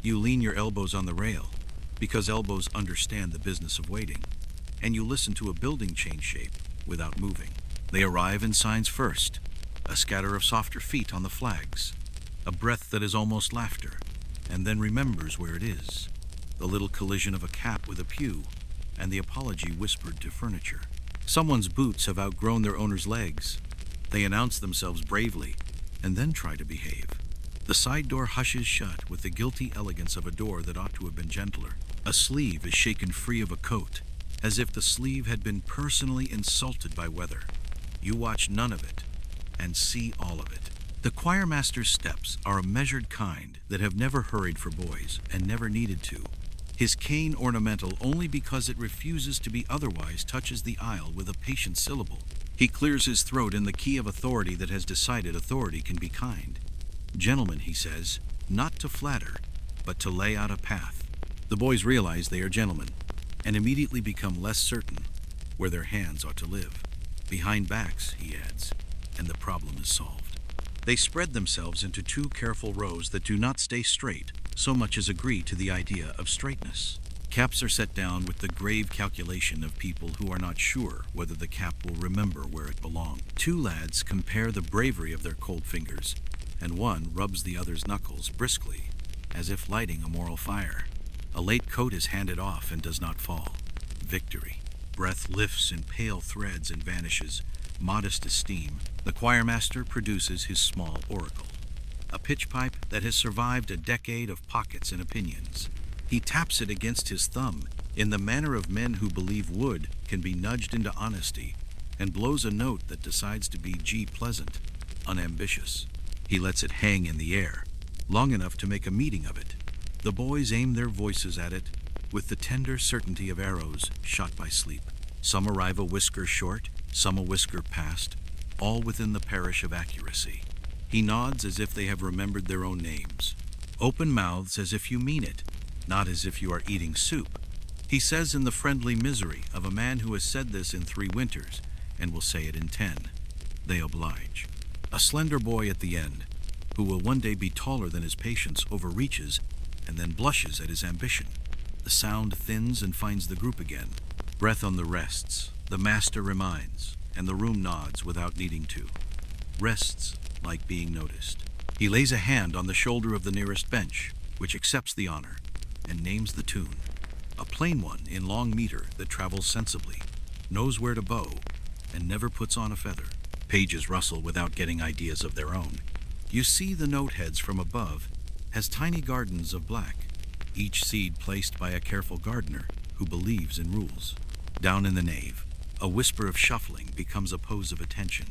You lean your elbows on the rail, because elbows understand the business of waiting, and you listen to a building change shape without moving. They arrive in signs first, a scatter of softer feet on the flags, a breath that is almost laughter, and then remembers where it is. The little collision of a cap with a pew, and the apology whispered to furniture. Someone's boots have outgrown their owner's legs. They announce themselves bravely, and then try to behave. The side door hushes shut with the guilty elegance of a door that ought to have been gentler. A sleeve is shaken free of a coat, as if the sleeve had been personally insulted by weather. You watch none of it, and see all of it. The choirmaster's steps are a measured kind that have never hurried for boys, and never needed to. His cane ornamental only because it refuses to be otherwise touches the aisle with a patient syllable. He clears his throat in the key of authority that has decided authority can be kind. Gentlemen, he says, not to flatter, but to lay out a path. The boys realize they are gentlemen, and immediately become less certain where their hands ought to live. Behind backs, he adds, and the problem is solved. They spread themselves into two careful rows that do not stay straight, so much as agree to the idea of straightness. Caps are set down with the grave calculation of people who are not sure whether the cap will remember where it belonged. Two lads compare the bravery of their cold fingers, and one rubs the other's knuckles briskly, as if lighting a moral fire. A late coat is handed off and does not fall. Victory. Breath lifts in pale threads and vanishes. Modest esteem. The choirmaster produces his small oracle, a pitch pipe that has survived a decade of pockets and opinions. He taps it against his thumb in the manner of men who believe wood can be nudged into honesty, and blows a note that decides to be pleasant, unambitious. He lets it hang in the air, long enough to make a meeting of it. The boys aim their voices at it with the tender certainty of arrows shot by sleep. Some arrive a whisker short, some a whisker past, all within the parish of accuracy. He nods as if they have remembered their own names. Open mouths as if you mean it, not as if you are eating soup. He says in the friendly misery of a man who has said this in 3 winters and will say it in 10. They oblige. A slender boy at the end, who will one day be taller than his patience, overreaches and then blushes at his ambition. The sound thins and finds the group again. Breath on the rests. The master reminds, and the room nods without needing to. Rests like being noticed. He lays a hand on the shoulder of the nearest bench, which accepts the honor, and names the tune. A plain one in long meter that travels sensibly, knows where to bow, and never puts on a feather. Pages rustle without getting ideas of their own. You see the note heads from above has tiny gardens of black, each seed placed by a careful gardener who believes in rules. Down in the nave, a whisper of shuffling becomes a pose of attention.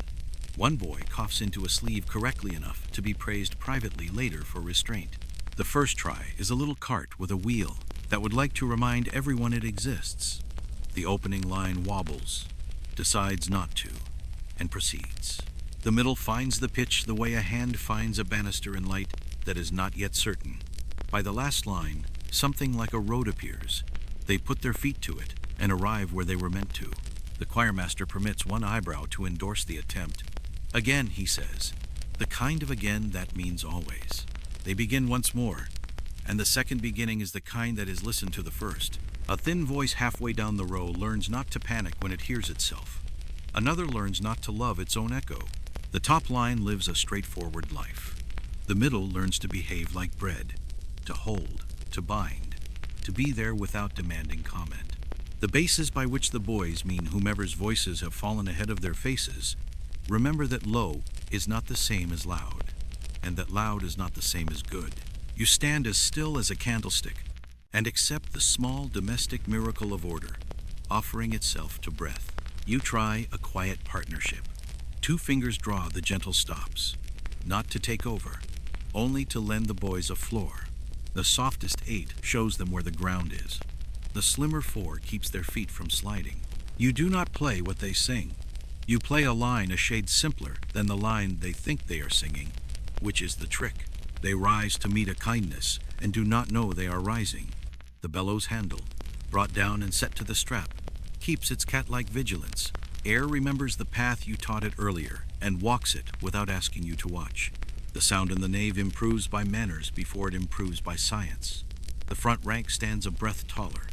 One boy coughs into a sleeve correctly enough to be praised privately later for restraint. The first try is a little cart with a wheel that would like to remind everyone it exists. The opening line wobbles, decides not to, and proceeds. The middle finds the pitch the way a hand finds a banister in light that is not yet certain. By the last line, something like a road appears. They put their feet to it and arrive where they were meant to. The choirmaster permits one eyebrow to endorse the attempt. Again, he says, the kind of again that means always. They begin once more, and the second beginning is the kind that is listened to the first. A thin voice halfway down the row learns not to panic when it hears itself. Another learns not to love its own echo. The top line lives a straightforward life. The middle learns to behave like bread, to hold, to bind, to be there without demanding comment. The bases by which the boys mean whomever's voices have fallen ahead of their faces remember that low is not the same as loud, and that loud is not the same as good. You stand as still as a candlestick and accept the small domestic miracle of order, offering itself to breath. You try a quiet partnership. 2 fingers draw the gentle stops, not to take over, only to lend the boys a floor. The softest 8 shows them where the ground is. The slimmer 4 keeps their feet from sliding. You do not play what they sing. You play a line a shade simpler than the line they think they are singing, which is the trick. They rise to meet a kindness and do not know they are rising. The bellows handle, brought down and set to the strap, keeps its cat-like vigilance. Air remembers the path you taught it earlier and walks it without asking you to watch. The sound in the nave improves by manners before it improves by science. The front rank stands a breath taller.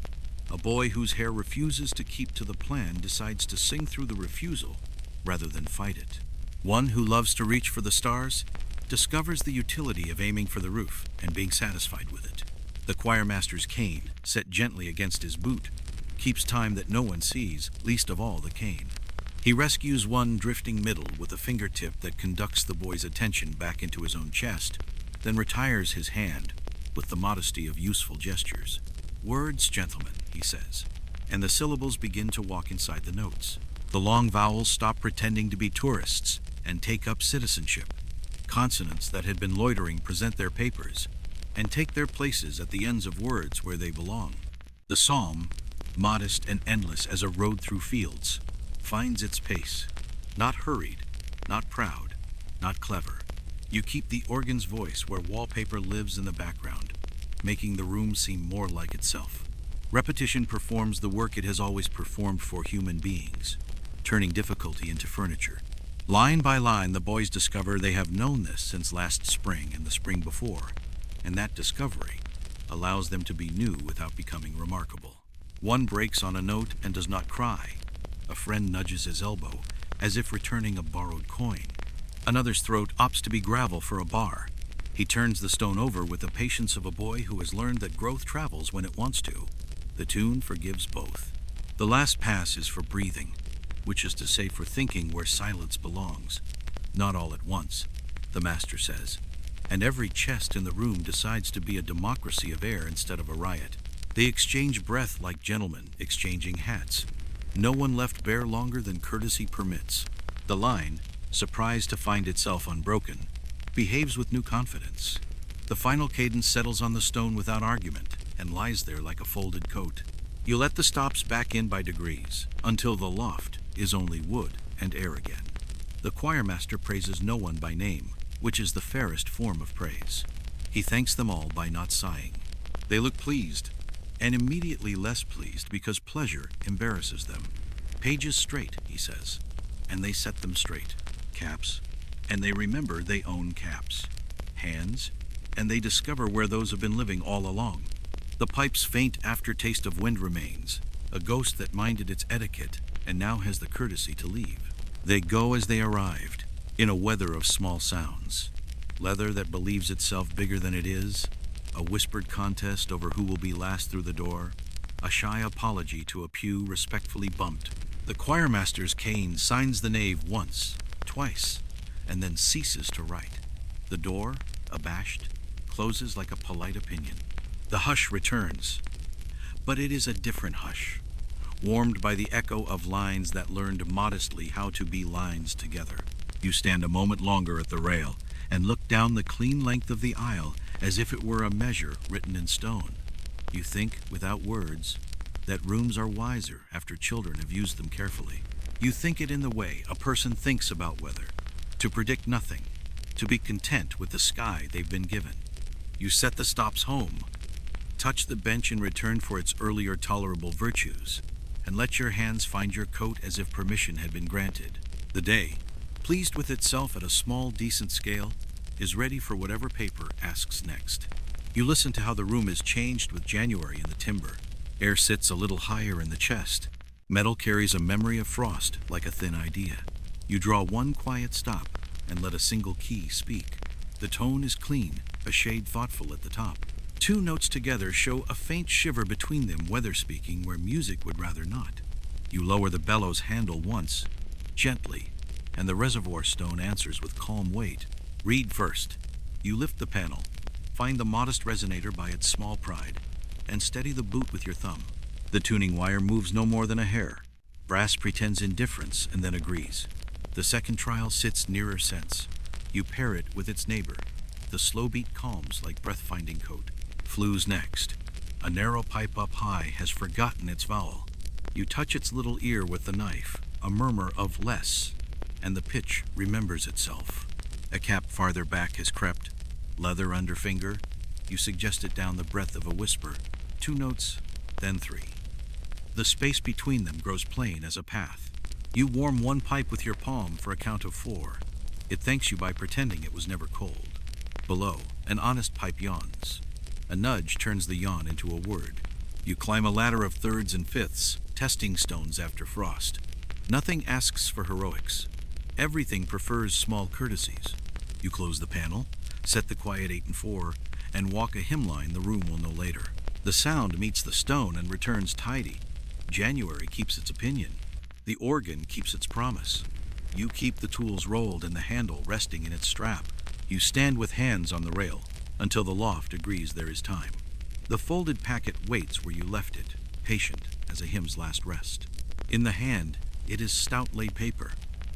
A boy whose hair refuses to keep to the plan decides to sing through the refusal rather than fight it. One who loves to reach for the stars discovers the utility of aiming for the roof and being satisfied with it. The choirmaster's cane, set gently against his boot, keeps time that no one sees, least of all the cane. He rescues one drifting middle with a fingertip that conducts the boy's attention back into his own chest, then retires his hand with the modesty of useful gestures. "Words, gentlemen," he says, and the syllables begin to walk inside the notes. The long vowels stop pretending to be tourists and take up citizenship. Consonants that had been loitering present their papers and take their places at the ends of words where they belong. The psalm, modest and endless as a road through fields, finds its pace, not hurried, not proud, not clever. You keep the organ's voice where wallpaper lives in the background, making the room seem more like itself. Repetition performs the work it has always performed for human beings, turning difficulty into furniture. Line by line, the boys discover they have known this since last spring and the spring before, and that discovery allows them to be new without becoming remarkable. One breaks on a note and does not cry. A friend nudges his elbow, as if returning a borrowed coin. Another's throat opts to be gravel for a bar. He turns the stone over with the patience of a boy who has learned that growth travels when it wants to. The tune forgives both. The last pass is for breathing, which is to say for thinking where silence belongs. Not all at once, the master says, and every chest in the room decides to be a democracy of air instead of a riot. They exchange breath like gentlemen exchanging hats. No one left bare longer than courtesy permits. The line, surprised to find itself unbroken, behaves with new confidence. The final cadence settles on the stone without argument and lies there like a folded coat. You let the stops back in by degrees, until the loft is only wood and air again. The choirmaster praises no one by name, which is the fairest form of praise. He thanks them all by not sighing. They look pleased, and immediately less pleased because pleasure embarrasses them. Pages straight, he says, and they set them straight. Caps, and they remember they own caps. Hands, and they discover where those have been living all along. The pipe's faint aftertaste of wind remains, a ghost that minded its etiquette and now has the courtesy to leave. They go as they arrived, in a weather of small sounds. Leather that believes itself bigger than it is, a whispered contest over who will be last through the door, a shy apology to a pew respectfully bumped. The choirmaster's cane signs the nave once, twice, and then ceases to write. The door, abashed, closes like a polite opinion. The hush returns, but it is a different hush, warmed by the echo of lines that learned modestly how to be lines together. You stand a moment longer at the rail and look down the clean length of the aisle as if it were a measure written in stone. You think, without words, that rooms are wiser after children have used them carefully. You think it in the way a person thinks about weather, to predict nothing, to be content with the sky they've been given. You set the stops home, touch the bench in return for its earlier tolerable virtues, and let your hands find your coat as if permission had been granted. The day, pleased with itself at a small, decent scale, is ready for whatever paper asks next. You listen to how the room is changed with January in the timber. Air sits a little higher in the chest. Metal carries a memory of frost like a thin idea. You draw one quiet stop and let a single key speak. The tone is clean, a shade thoughtful at the top. Two notes together show a faint shiver between them, weather speaking where music would rather not. You lower the bellows handle once, gently, and the reservoir stone answers with calm weight. Read first. You lift the panel, find the modest resonator by its small pride, and steady the boot with your thumb. The tuning wire moves no more than a hair. Brass pretends indifference and then agrees. The The second trial sits nearer sense. You pair it with its neighbor. The slow beat calms like breath-finding coat. Flues next. A narrow pipe up high has forgotten its vowel. You touch its little ear with the knife, a murmur of less, and the pitch remembers itself. A cap farther back has crept, leather under finger. You suggest it down the breath of a whisper. 2 notes, then 3. The space between them grows plain as a path. You warm one pipe with your palm for a count of 4. It thanks you by pretending it was never cold. Below, an honest pipe yawns. A nudge turns the yawn into a word. You climb a ladder of thirds and fifths, testing stones after frost. Nothing asks for heroics. Everything prefers small courtesies. You close the panel, set the quiet 8 and 4, and walk a hymn line the room will know later. The sound meets the stone and returns tidy. January keeps its opinion. The organ keeps its promise. You keep the tools rolled and the handle resting in its strap. You stand with hands on the rail until the loft agrees there is time. The folded packet waits where you left it, patient as a hymn's last rest. In the hand, it is stout laid paper,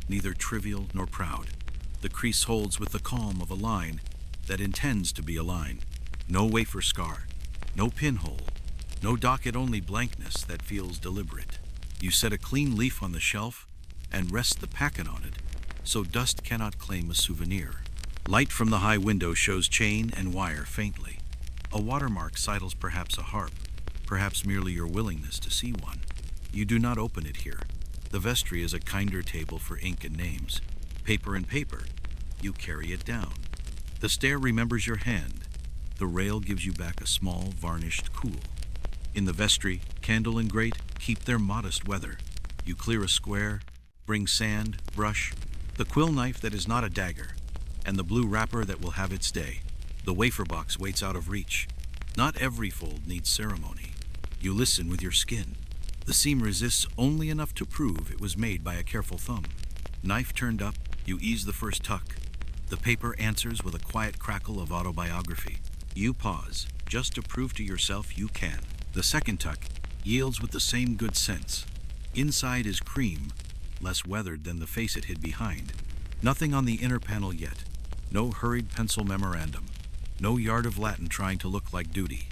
neither trivial nor proud. The crease holds with the calm of a line that intends to be a line. No wafer scar, no pinhole, no docket-only blankness that feels deliberate. You set a clean leaf on the shelf and rest the packet on it, so dust cannot claim a souvenir. Light from the high window shows chain and wire faintly. A watermark sidles perhaps a harp, perhaps merely your willingness to see one. You do not open it here. The vestry is a kinder table for ink and names. Paper and paper, you carry it down. The stair remembers your hand. The rail gives you back a small, varnished cool. In the vestry, candle and grate keep their modest weather. You clear a square, bring sand, brush, the quill knife that is not a dagger, and the blue wrapper that will have its day. The wafer box waits out of reach. Not every fold needs ceremony. You listen with your skin. The seam resists only enough to prove it was made by a careful thumb. Knife turned up, you ease the first tuck. The paper answers with a quiet crackle of autobiography. You pause, just to prove to yourself you can. The second tuck yields with the same good sense. Inside is cream, less weathered than the face it hid behind. Nothing on the inner panel yet. No hurried pencil memorandum. No yard of Latin trying to look like duty.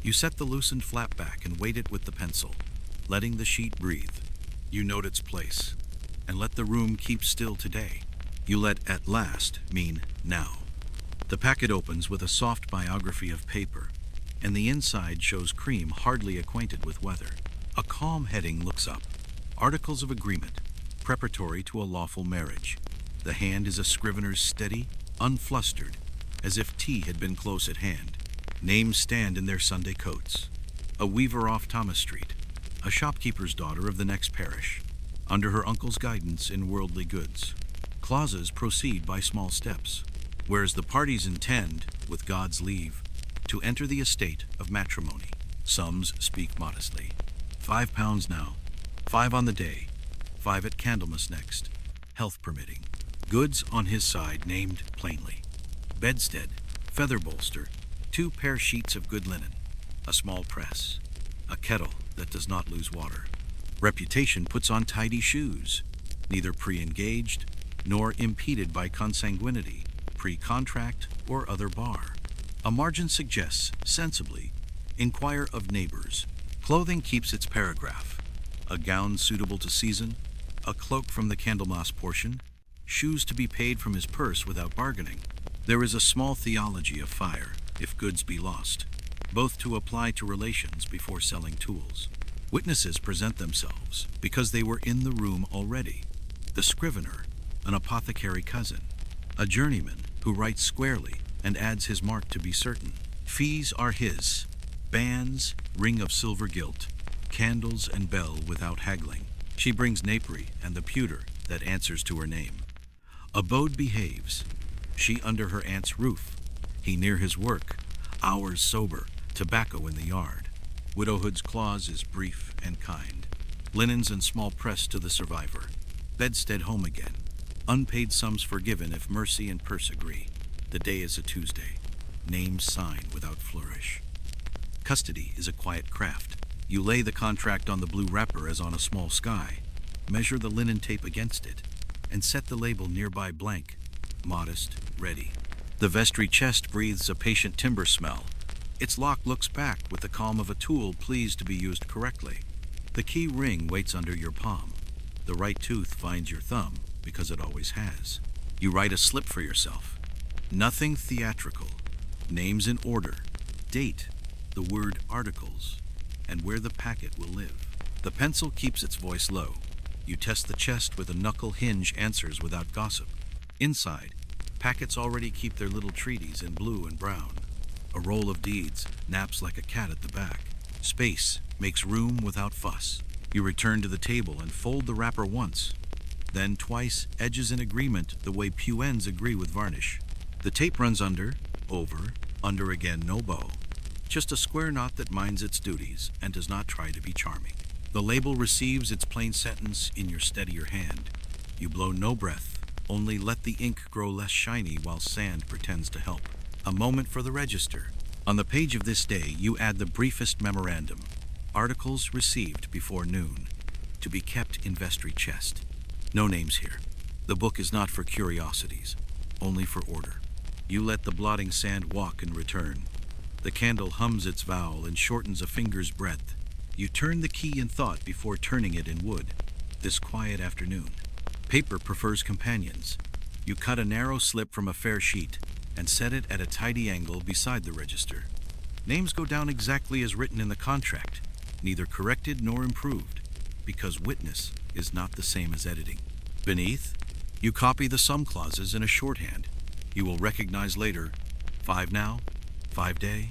You set the loosened flap back and weight it with the pencil, letting the sheet breathe. You note its place, and let the room keep still today. You let "at last" mean now. The packet opens with a soft biography of paper, and the inside shows cream hardly acquainted with weather. A calm heading looks up. Articles of agreement, preparatory to a lawful marriage. The hand is a scrivener's steady, unflustered, as if tea had been close at hand. Names stand in their Sunday coats. A weaver off Thomas Street, a shopkeeper's daughter of the next parish, under her uncle's guidance in worldly goods. Clauses proceed by small steps, whereas the parties intend, with God's leave, to enter the estate of matrimony. Sums speak modestly. £5 now, 5 on the day, 5 at Candlemas next, health permitting. Goods on his side named plainly. Bedstead, feather bolster, 2 pair sheets of good linen, a small press, a kettle that does not lose water. Reputation puts on tidy shoes, neither pre-engaged nor impeded by consanguinity, pre-contract or other bar. A margin suggests, sensibly, inquire of neighbors. Clothing keeps its paragraph. A gown suitable to season, a cloak from the Candlemas portion, shoes to be paid from his purse without bargaining. There is a small theology of fire, if goods be lost, both to apply to relations before selling tools. Witnesses present themselves because they were in the room already. The scrivener, an apothecary cousin, a journeyman who writes squarely and adds his mark to be certain. Fees are his, bands, ring of silver gilt, candles and bell without haggling. She brings napery and the pewter that answers to her name. Abode behaves, she under her aunt's roof, he near his work, hours sober, tobacco in the yard. Widowhood's clause is brief and kind. Linens and small press to the survivor. Bedstead home again. Unpaid sums forgiven if mercy and purse agree. The day is a Tuesday. Names signed without flourish. Custody is a quiet craft. You lay the contract on the blue wrapper as on a small sky. Measure the linen tape against it. and set the label nearby blank, modest, ready. The vestry chest breathes a patient timber smell. Its lock looks back with the calm of a tool pleased to be used correctly. The key ring waits under your palm. The right tooth finds your thumb, because it always has. You write a slip for yourself. Nothing theatrical. Names in order. Date. The word articles. And where the packet will live. The pencil keeps its voice low. You test the chest with a knuckle hinge answers without gossip. Inside, packets already keep their little treaties in blue and brown. A roll of deeds naps like a cat at the back. Space makes room without fuss. You return to the table and fold the wrapper once, then twice, edges in agreement the way puens agree with varnish. The tape runs under, over, under again, no bow. Just a square knot that minds its duties and does not try to be charming. The label receives its plain sentence in your steadier hand. You blow no breath, only let the ink grow less shiny while sand pretends to help. A moment for the register. On the page of this day, you add the briefest memorandum. Articles received before noon, to be kept in vestry chest. No names here. The book is not for curiosities, only for order. You let the blotting sand walk and return. The candle hums its vowel and shortens a finger's breadth. You turn the key in thought before turning it in wood. This quiet afternoon. Paper prefers companions. You cut a narrow slip from a fair sheet and set it at a tidy angle beside the register. Names go down exactly as written in the contract, neither corrected nor improved, because witness is not the same as editing. Beneath, you copy the sum clauses in a shorthand. You will recognize later, 5 now, 5 day,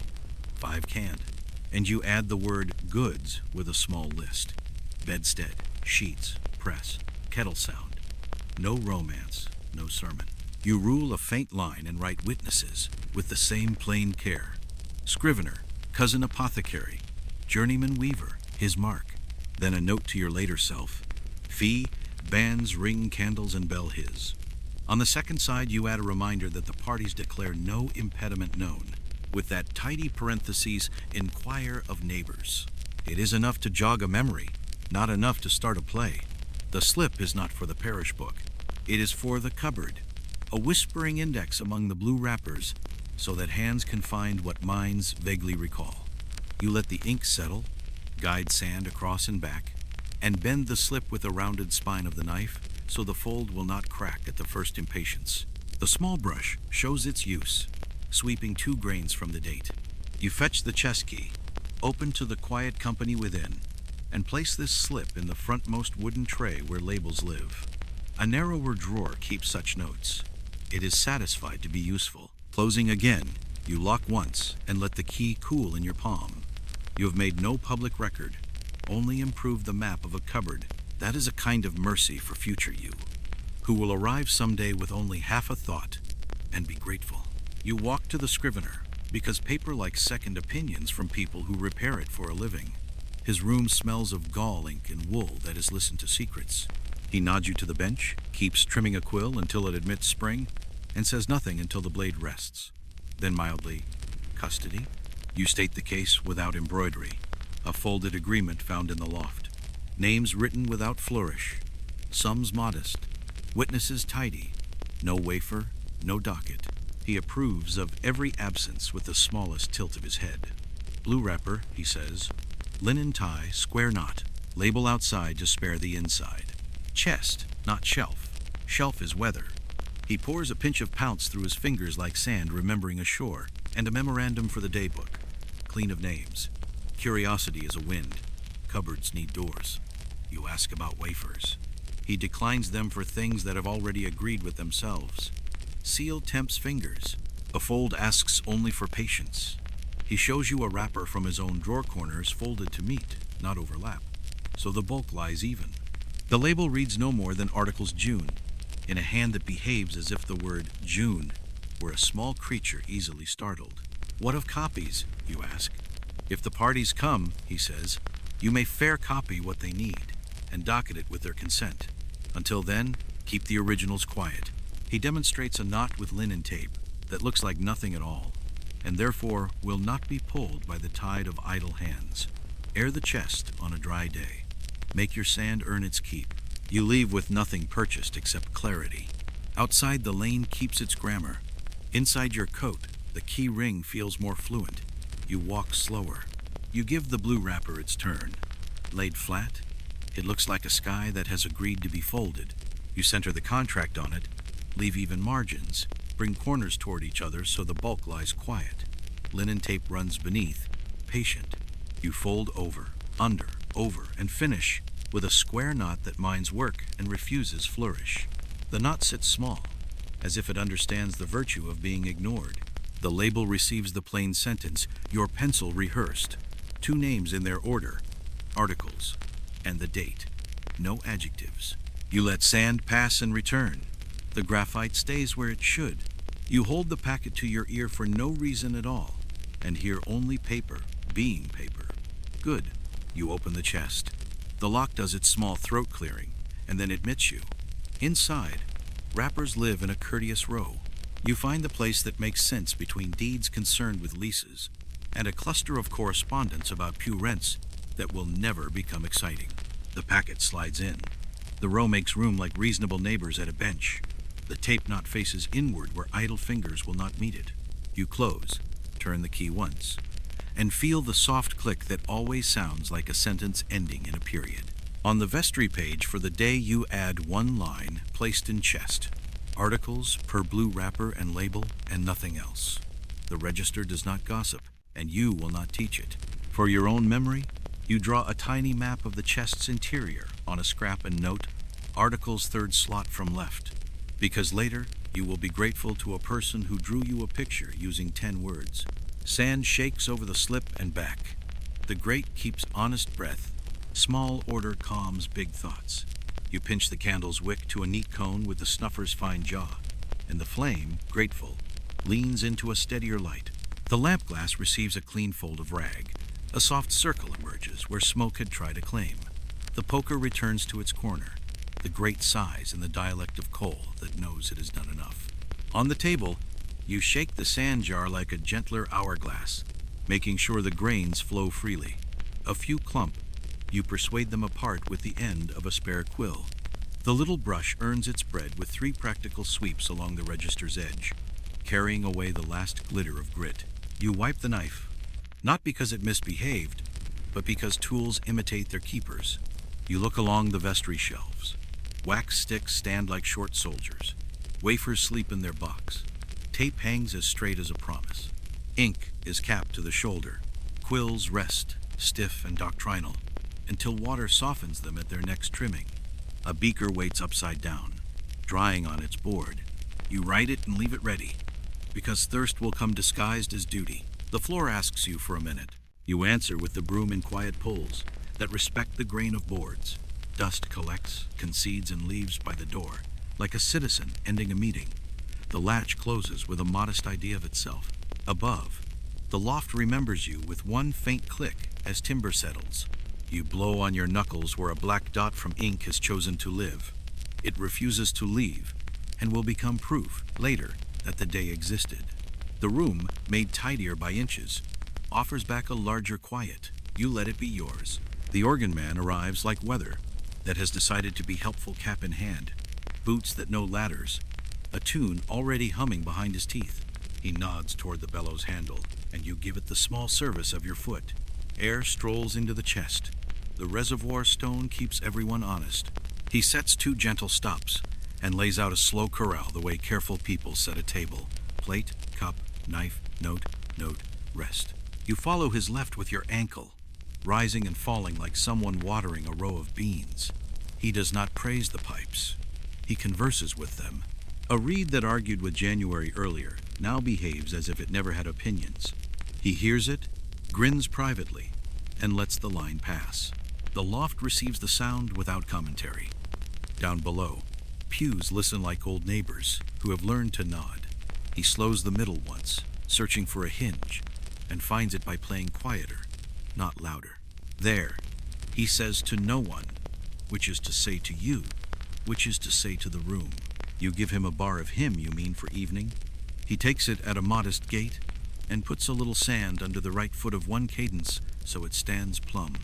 5 canned, and you add the word goods with a small list. Bedstead, sheets, press, kettle sound. No romance, no sermon. You rule a faint line and write witnesses with the same plain care. Scrivener, cousin apothecary, journeyman weaver, his mark. Then a note to your later self. Fee, bands, ring, candles, and bell his. On the second side, you add a reminder that the parties declare no impediment known, with that tidy parentheses, inquire of neighbors. It is enough to jog a memory, not enough to start a play. The slip is not for the parish book. It is for the cupboard, a whispering index among the blue wrappers, so that hands can find what minds vaguely recall. You let the ink settle, guide sand across and back, and bend the slip with the rounded spine of the knife, so the fold will not crack at the first impatience. The small brush shows its use, sweeping 2 grains from the date. You fetch the chest key, open to the quiet company within, and place this slip in the frontmost wooden tray where labels live. A narrower drawer keeps such notes. It is satisfied to be useful. Closing again, you lock once and let the key cool in your palm. You have made no public record, only improved the map of a cupboard. That is a kind of mercy for future you, who will arrive someday with only half a thought and be grateful. You walk to the scrivener, because paper likes second opinions from people who repair it for a living. His room smells of gall ink and wool that has listened to secrets. He nods you to the bench, keeps trimming a quill until it admits spring, and says nothing until the blade rests. Then mildly, custody? You state the case without embroidery, a folded agreement found in the loft. Names written without flourish, sums modest, witnesses tidy, no wafer, no docket. He approves of every absence with the smallest tilt of his head. Blue wrapper, he says, linen tie, square knot, label outside to spare the inside. Chest, not shelf. Shelf is weather. He pours a pinch of pounce through his fingers like sand, remembering a shore, and a memorandum for the daybook. Clean of names. Curiosity is a wind. Cupboards need doors. You ask about wafers. He declines them for things that have already agreed with themselves. Seal tempts fingers. A fold asks only for patience. He shows you a wrapper from his own drawer corners folded to meet, not overlap, so the bulk lies even. The label reads no more than Articles June, in a hand that behaves as if the word June were a small creature easily startled. What of copies, you ask? If the parties come, he says, you may fair copy what they need, and docket it with their consent. Until then, keep the originals quiet. He demonstrates a knot with linen tape that looks like nothing at all, and therefore will not be pulled by the tide of idle hands. Air the chest on a dry day. Make your sand earn its keep. You leave with nothing purchased except clarity. Outside, the lane keeps its grammar. Inside your coat, the key ring feels more fluent. You walk slower. You give the blue wrapper its turn. Laid flat, it looks like a sky that has agreed to be folded. You center the contract on it, leave even margins, bring corners toward each other so the bulk lies quiet. Linen tape runs beneath, patient. You fold over, under, over, and finish with a square knot that minds work and refuses flourish. The knot sits small, as if it understands the virtue of being ignored. The label receives the plain sentence, your pencil rehearsed. 2 names in their order, articles, and the date. No adjectives. You let sand pass and return. The graphite stays where it should. You hold the packet to your ear for no reason at all, and hear only paper, being paper. Good. You open the chest. The lock does its small throat clearing, and then admits you. Inside, wrappers live in a courteous row. You find the place that makes sense between deeds concerned with leases and a cluster of correspondence about pew rents that will never become exciting. The packet slides in. The row makes room like reasonable neighbors at a bench. The tape knot faces inward where idle fingers will not meet it. You close, turn the key once, and feel the soft click that always sounds like a sentence ending in a period. On the vestry page for the day you add 1 line placed in chest. Articles per blue wrapper and label and nothing else. The register does not gossip, and you will not teach it. For your own memory, you draw a tiny map of the chest's interior on a scrap and note, articles 3rd slot from left, because later you will be grateful to a person who drew you a picture using 10 words. Sand shakes over the slip and back. The grate keeps honest breath. Small order calms big thoughts. You pinch the candle's wick to a neat cone with the snuffer's fine jaw, and the flame, grateful, leans into a steadier light. The lamp glass receives a clean fold of rag. A soft circle emerges where smoke had tried to claim. The poker returns to its corner. The grate sighs in the dialect of coal that knows it has done enough. On the table, you shake the sand jar like a gentler hourglass, making sure the grains flow freely. A few clump, you persuade them apart with the end of a spare quill. The little brush earns its bread with 3 practical sweeps along the register's edge, carrying away the last glitter of grit. You wipe the knife, not because it misbehaved, but because tools imitate their keepers. You look along the vestry shelves. Wax sticks stand like short soldiers. Wafers sleep in their box. Tape hangs as straight as a promise. Ink is capped to the shoulder. Quills rest, stiff and doctrinal, until water softens them at their next trimming. A beaker waits upside down, drying on its board. You write it and leave it ready, because thirst will come disguised as duty. The floor asks you for a minute. You answer with the broom in quiet pulls that respect the grain of boards. Dust collects, concedes, and leaves by the door, like a citizen ending a meeting. The latch closes with a modest idea of itself. Above, the loft remembers you with one faint click as timber settles. You blow on your knuckles where a black dot from ink has chosen to live. It refuses to leave, and will become proof, later, that the day existed. The room, made tidier by inches, offers back a larger quiet. You let it be yours. The organ man arrives like weather, that has decided to be helpful cap in hand, boots that know ladders, a tune already humming behind his teeth. He nods toward the bellows handle, and you give it the small service of your foot. Air strolls into the chest. The reservoir stone keeps everyone honest. He sets 2 gentle stops, and lays out a slow corral the way careful people set a table. Plate, cup, knife, note, rest. You follow his left with your ankle, rising and falling like someone watering a row of beans. He does not praise the pipes. He converses with them. A reed that argued with January earlier now behaves as if it never had opinions. He hears it, grins privately, and lets the line pass. The loft receives the sound without commentary. Down below, pews listen like old neighbors who have learned to nod. He slows the middle once, searching for a hinge, and finds it by playing quieter, not louder. There, he says to no one, which is to say to you, which is to say to the room. You give him a bar of hymn, you mean, for evening? He takes it at a modest gait, and puts a little sand under the right foot of one cadence so it stands plumb.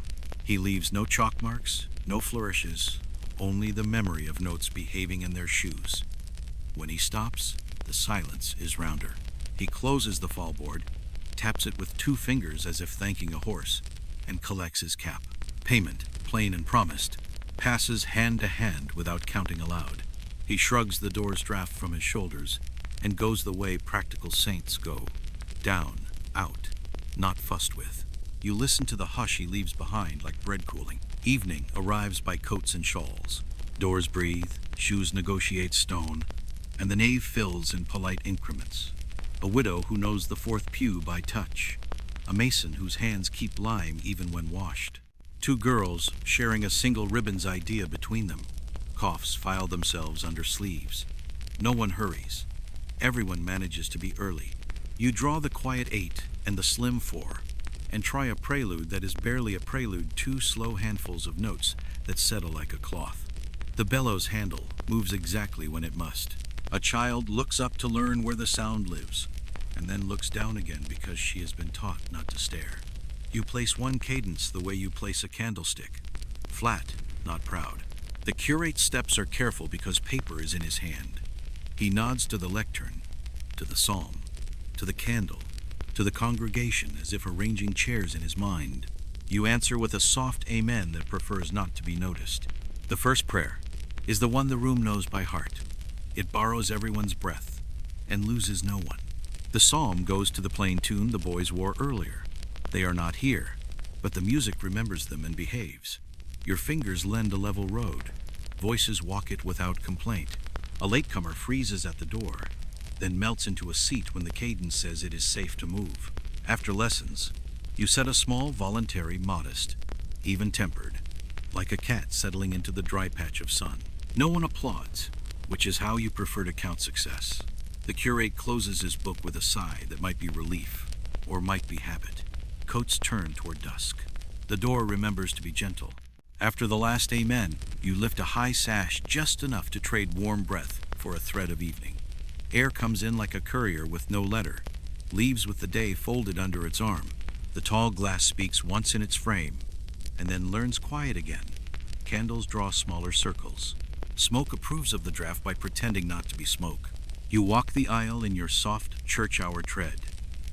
He leaves no chalk marks, no flourishes, only the memory of notes behaving in their shoes. When he stops, the silence is rounder. He closes the fallboard, taps it with 2 fingers as if thanking a horse, and collects his cap. Payment, plain and promised, passes hand to hand without counting aloud. He shrugs the door's draft from his shoulders and goes the way practical saints go. Down, out, not fussed with. You listen to the hush he leaves behind like bread cooling. Evening arrives by coats and shawls. Doors breathe, shoes negotiate stone, and the nave fills in polite increments. A widow who knows the 4th pew by touch. A mason whose hands keep lime even when washed. 2 girls sharing a single ribbon's idea between them. Coughs file themselves under sleeves. No one hurries. Everyone manages to be early. You draw the quiet 8 and the slim 4, and try a prelude that is barely a prelude, 2 slow handfuls of notes that settle like a cloth. The bellows handle moves exactly when it must. A child looks up to learn where the sound lives, and then looks down again because she has been taught not to stare. You place 1 cadence the way you place a candlestick, flat, not proud. The curate's steps are careful because paper is in his hand. He nods to the lectern, to the psalm, to the candle, to the congregation as if arranging chairs in his mind. You answer with a soft amen that prefers not to be noticed. The first prayer is the one the room knows by heart. It borrows everyone's breath and loses no one. The psalm goes to the plain tune the boys wore earlier. They are not here, but the music remembers them and behaves. Your fingers lend a level road. Voices walk it without complaint. A latecomer freezes at the door, then melts into a seat when the cadence says it is safe to move. After lessons, you set a small, voluntary, modest, even-tempered, like a cat settling into the dry patch of sun. No one applauds, which is how you prefer to count success. The curate closes his book with a sigh that might be relief, or might be habit. Coats turn toward dusk. The door remembers to be gentle. After the last amen, you lift a high sash just enough to trade warm breath for a thread of evening. Air comes in like a courier with no letter, leaves with the day folded under its arm. The tall glass speaks once in its frame, and then learns quiet again. Candles draw smaller circles. Smoke approves of the draft by pretending not to be smoke. You walk the aisle in your soft church-hour tread.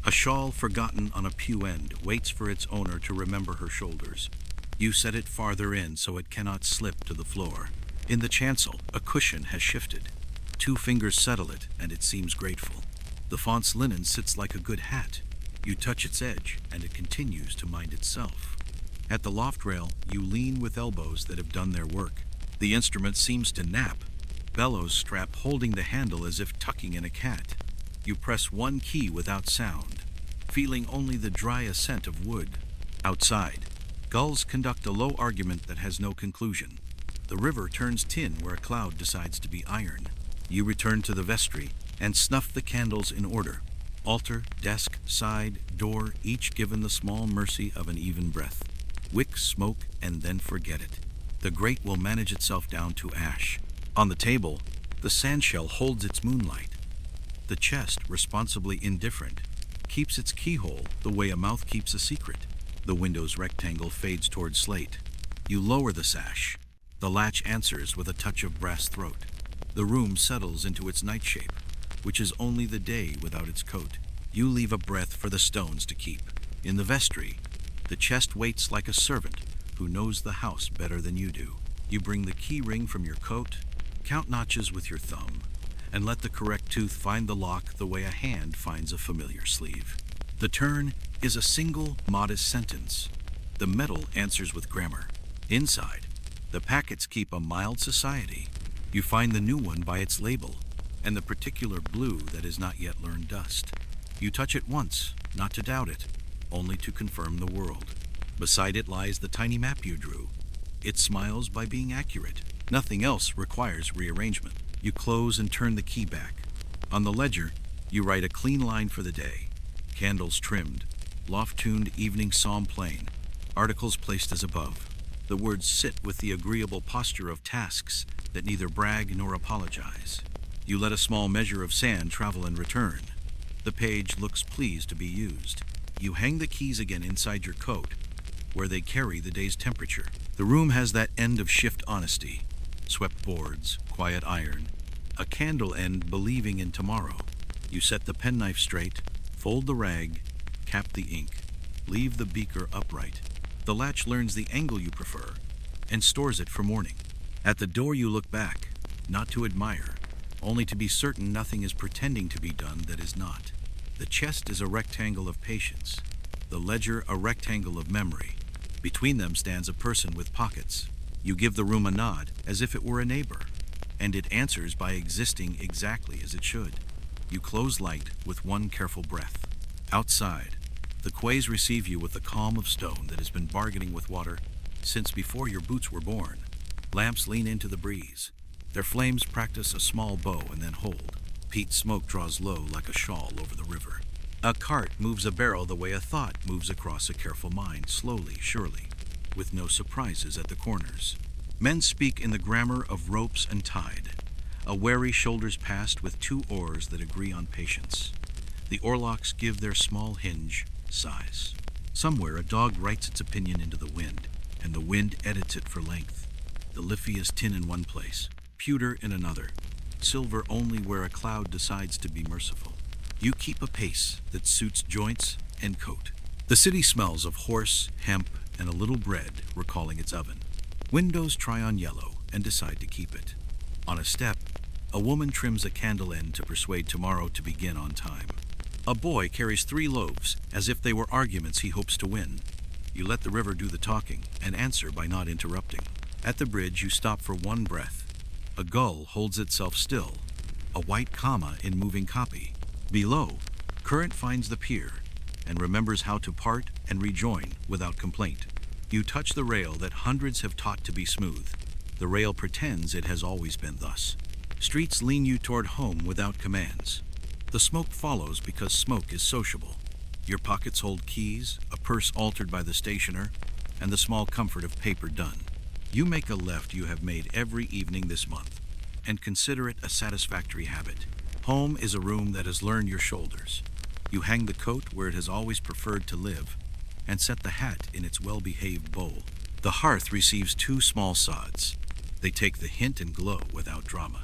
A shawl forgotten on a pew end waits for its owner to remember her shoulders. You set it farther in so it cannot slip to the floor. In the chancel, a cushion has shifted. 2 fingers settle it, and it seems grateful. The font's linen sits like a good hat. You touch its edge, and it continues to mind itself. At the loft rail, you lean with elbows that have done their work. The instrument seems to nap. Bellows strap holding the handle as if tucking in a cat. You press 1 key without sound, feeling only the dry ascent of wood. Outside, gulls conduct a low argument that has no conclusion. The river turns tin where a cloud decides to be iron. You return to the vestry and snuff the candles in order. Altar, desk, side, door, each given the small mercy of an even breath. Wick, smoke, and then forget it. The grate will manage itself down to ash. On the table, the sandshell holds its moonlight. The chest, responsibly indifferent, keeps its keyhole the way a mouth keeps a secret. The window's rectangle fades toward slate. You lower the sash. The latch answers with a touch of brass throat. The room settles into its night shape, which is only the day without its coat. You leave a breath for the stones to keep. In the vestry, the chest waits like a servant who knows the house better than you do. You bring the key ring from your coat, count notches with your thumb, and let the correct tooth find the lock the way a hand finds a familiar sleeve. The turn is a single, modest sentence. The metal answers with grammar. Inside, the packets keep a mild society. You find the new one by its label, and the particular blue that has not yet learned dust. You touch it once, not to doubt it, only to confirm the world. Beside it lies the tiny map you drew. It smiles by being accurate. Nothing else requires rearrangement. You close and turn the key back. On the ledger, you write a clean line for the day. Candles trimmed, loft-tuned evening psalm plain, articles placed as above. The words sit with the agreeable posture of tasks that neither brag nor apologize. You let a small measure of sand travel and return. The page looks pleased to be used. You hang the keys again inside your coat, where they carry the day's temperature. The room has that end-of-shift honesty. Swept boards, quiet iron, a candle end believing in tomorrow. You set the penknife straight, fold the rag, cap the ink, leave the beaker upright. The latch learns the angle you prefer and stores it for morning. At the door you look back, not to admire, only to be certain nothing is pretending to be done that is not. The chest is a rectangle of patience, the ledger a rectangle of memory. Between them stands a person with pockets. You give the room a nod as if it were a neighbor, and it answers by existing exactly as it should. You close light with one careful breath. Outside, the quays receive you with the calm of stone that has been bargaining with water since before your boots were born. Lamps lean into the breeze. Their flames practice a small bow and then hold. Peat smoke draws low like a shawl over the river. A cart moves a barrel the way a thought moves across a careful mind, slowly, surely, with no surprises at the corners. Men speak in the grammar of ropes and tide. A wary shoulders passed with two oars that agree on patience. The oarlocks give their small hinge size. Somewhere a dog writes its opinion into the wind, and the wind edits it for length. The Liffey is tin in one place, pewter in another, silver only where a cloud decides to be merciful. You keep a pace that suits joints and coat. The city smells of horse, hemp, and a little bread recalling its oven. Windows try on yellow and decide to keep it. On a step, a woman trims a candle end to persuade tomorrow to begin on time. A boy carries 3 loaves as if they were arguments he hopes to win. You let the river do the talking and answer by not interrupting. At the bridge, you stop for one breath. A gull holds itself still, a white comma in moving copy. Below, current finds the pier and remembers how to part and rejoin without complaint. You touch the rail that hundreds have taught to be smooth. The rail pretends it has always been thus. Streets lean you toward home without commands. The smoke follows because smoke is sociable. Your pockets hold keys, a purse altered by the stationer, and the small comfort of paper done. You make a left you have made every evening this month, and consider it a satisfactory habit. Home is a room that has learned your shoulders. You hang the coat where it has always preferred to live, and set the hat in its well-behaved bowl. The hearth receives 2 small sods. They take the hint and glow without drama.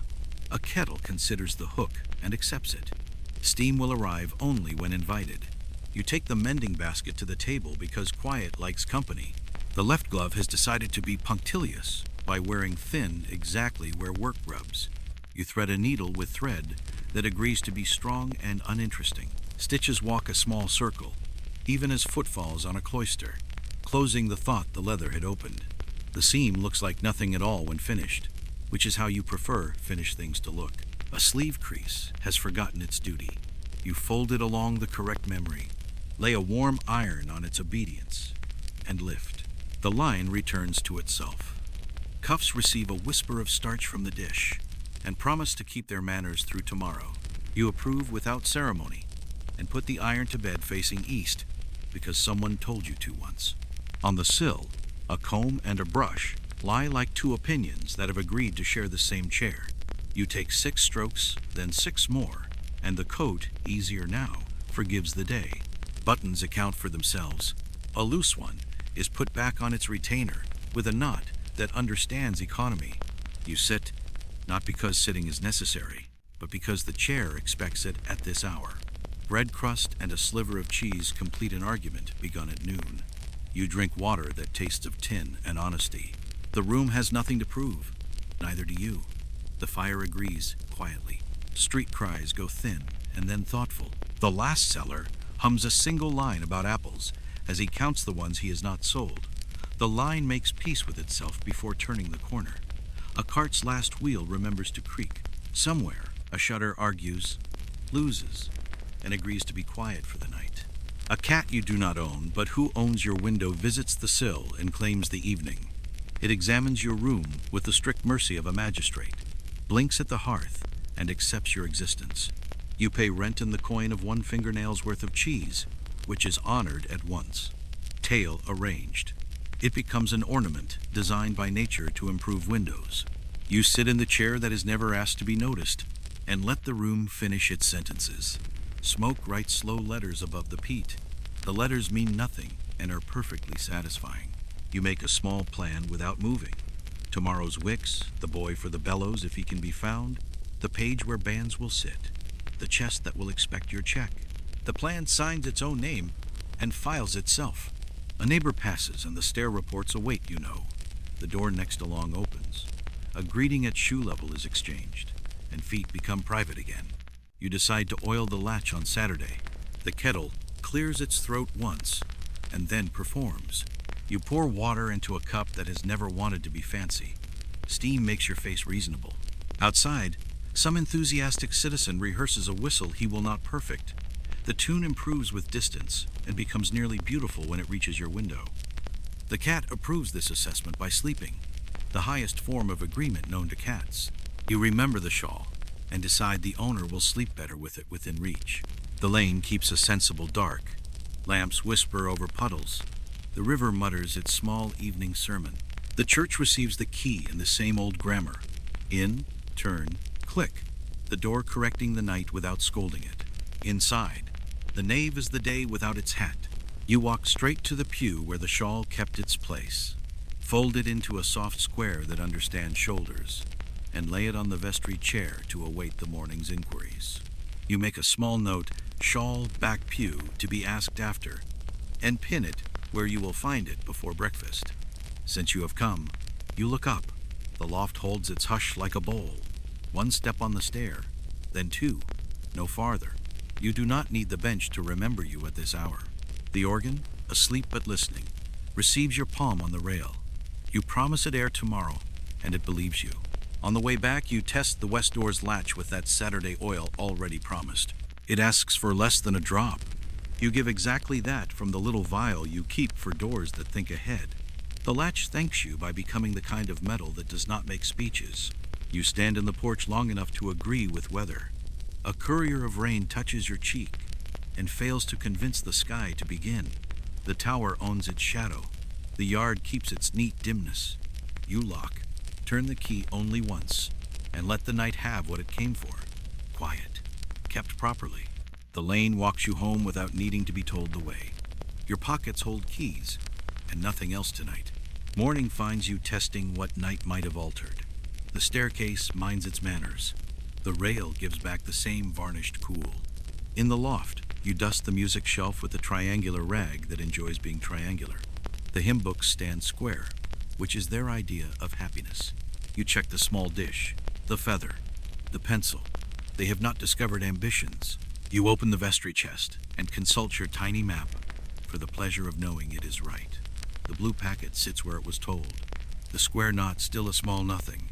A kettle considers the hook and accepts it. Steam will arrive only when invited. You take the mending basket to the table because quiet likes company. The left glove has decided to be punctilious by wearing thin exactly where work rubs. You thread a needle with thread that agrees to be strong and uninteresting. Stitches walk a small circle, even as footfalls on a cloister, closing the thought the leather had opened. The seam looks like nothing at all when finished, which is how you prefer finished things to look. A sleeve crease has forgotten its duty. You fold it along the correct memory, lay a warm iron on its obedience, and lift. The line returns to itself. Cuffs receive a whisper of starch from the dish, and promise to keep their manners through tomorrow. You approve without ceremony, and put the iron to bed facing east, because someone told you to once. On the sill, a comb and a brush lie like 2 opinions that have agreed to share the same chair. You take 6 strokes, then 6 more, and the coat, easier now, forgives the day. Buttons account for themselves. A loose one is put back on its retainer with a knot that understands economy. You sit, not because sitting is necessary, but because the chair expects it at this hour. Bread crust and a sliver of cheese complete an argument begun at noon. You drink water that tastes of tin and honesty. The room has nothing to prove, neither do you. The fire agrees quietly. Street cries go thin and then thoughtful. The last seller hums a single line about apples as he counts the ones he has not sold. The line makes peace with itself before turning the corner. A cart's last wheel remembers to creak. Somewhere, a shutter argues, loses, and agrees to be quiet for the night. A cat you do not own, but who owns your window, visits the sill and claims the evening. It examines your room with the strict mercy of a magistrate, blinks at the hearth, and accepts your existence. You pay rent in the coin of 1 fingernail's worth of cheese, which is honored at once. Tail arranged. It becomes an ornament designed by nature to improve windows. You sit in the chair that is never asked to be noticed, and let the room finish its sentences. Smoke writes slow letters above the peat. The letters mean nothing and are perfectly satisfying. You make a small plan without moving. Tomorrow's wicks, the boy for the bellows if he can be found, the page where bands will sit, the chest that will expect your check. The plan signs its own name and files itself. A neighbor passes and the stair reports a wait, you know. The door next along opens. A greeting at shoe level is exchanged, and feet become private again. You decide to oil the latch on Saturday. The kettle clears its throat once, and then performs. You pour water into a cup that has never wanted to be fancy. Steam makes your face reasonable. Outside, some enthusiastic citizen rehearses a whistle he will not perfect. The tune improves with distance and becomes nearly beautiful when it reaches your window. The cat approves this assessment by sleeping, the highest form of agreement known to cats. You remember the shawl and decide the owner will sleep better with it within reach. The lane keeps a sensible dark. Lamps whisper over puddles. The river mutters its small evening sermon. The church receives the key in the same old grammar. In, turn, click. The door correcting the night without scolding it. Inside, the nave is the day without its hat. You walk straight to the pew where the shawl kept its place. Fold it into a soft square that understands shoulders, and lay it on the vestry chair to await the morning's inquiries. You make a small note, shawl back pew, to be asked after, and pin it where you will find it before breakfast. Since you have come, you look up. The loft holds its hush like a bowl. One step on the stair, then two, no farther. You do not need the bench to remember you at this hour. The organ, asleep but listening, receives your palm on the rail. You promise it air tomorrow, and it believes you. On the way back, you test the west door's latch with that Saturday oil already promised. It asks for less than a drop. You give exactly that from the little vial you keep for doors that think ahead. The latch thanks you by becoming the kind of metal that does not make speeches. You stand in the porch long enough to agree with weather. A courier of rain touches your cheek and fails to convince the sky to begin. The tower owns its shadow. The yard keeps its neat dimness. You lock, turn the key only once, and let the night have what it came for. Quiet, kept properly. The lane walks you home without needing to be told the way. Your pockets hold keys, and nothing else tonight. Morning finds you testing what night might have altered. The staircase minds its manners. The rail gives back the same varnished cool. In the loft, you dust the music shelf with a triangular rag that enjoys being triangular. The hymnbooks stand square, which is their idea of happiness. You check the small dish, the feather, the pencil. They have not discovered ambitions. You open the vestry chest and consult your tiny map for the pleasure of knowing it is right. The blue packet sits where it was told. The square knot still a small nothing.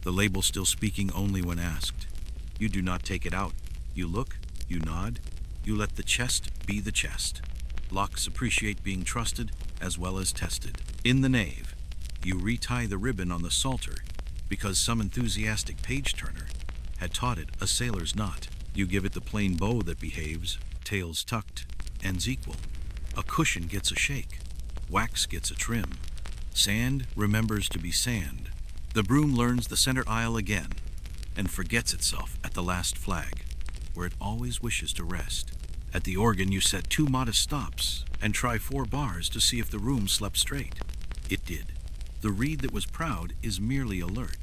The label still speaking only when asked. You do not take it out. You look, you nod, you let the chest be the chest. Locks appreciate being trusted as well as tested. In the nave, you retie the ribbon on the psalter because some enthusiastic page-turner had taught it a sailor's knot. You give it the plain bow that behaves, tails tucked, ends equal. A cushion gets a shake. Wax gets a trim. Sand remembers to be sand. The broom learns the center aisle again and forgets itself at the last flag, where it always wishes to rest. At the organ, you set 2 modest stops and try 4 bars to see if the room slept straight. It did. The reed that was proud is merely alert.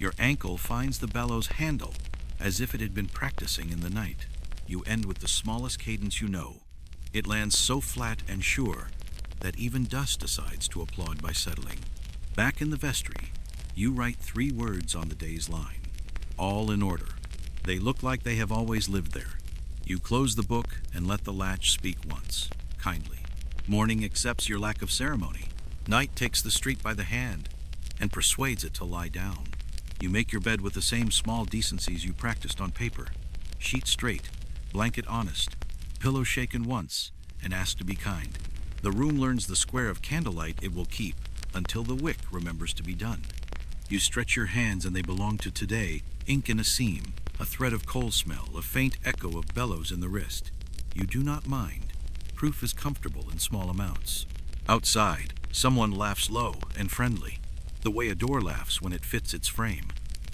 Your ankle finds the bellows handle as if it had been practicing in the night. You end with the smallest cadence you know. It lands so flat and sure that even dust decides to applaud by settling. Back in the vestry, you write 3 words on the day's line, all in order. They look like they have always lived there. You close the book and let the latch speak once, kindly. Morning accepts your lack of ceremony. Night takes the street by the hand and persuades it to lie down. You make your bed with the same small decencies you practiced on paper. Sheet straight, blanket honest, pillow shaken once, and asked to be kind. The room learns the square of candlelight it will keep until the wick remembers to be done. You stretch your hands and they belong to today, ink in a seam, a thread of coal smell, a faint echo of bellows in the wrist. You do not mind. Proof is comfortable in small amounts. Outside, someone laughs low and friendly, the way a door laughs when it fits its frame.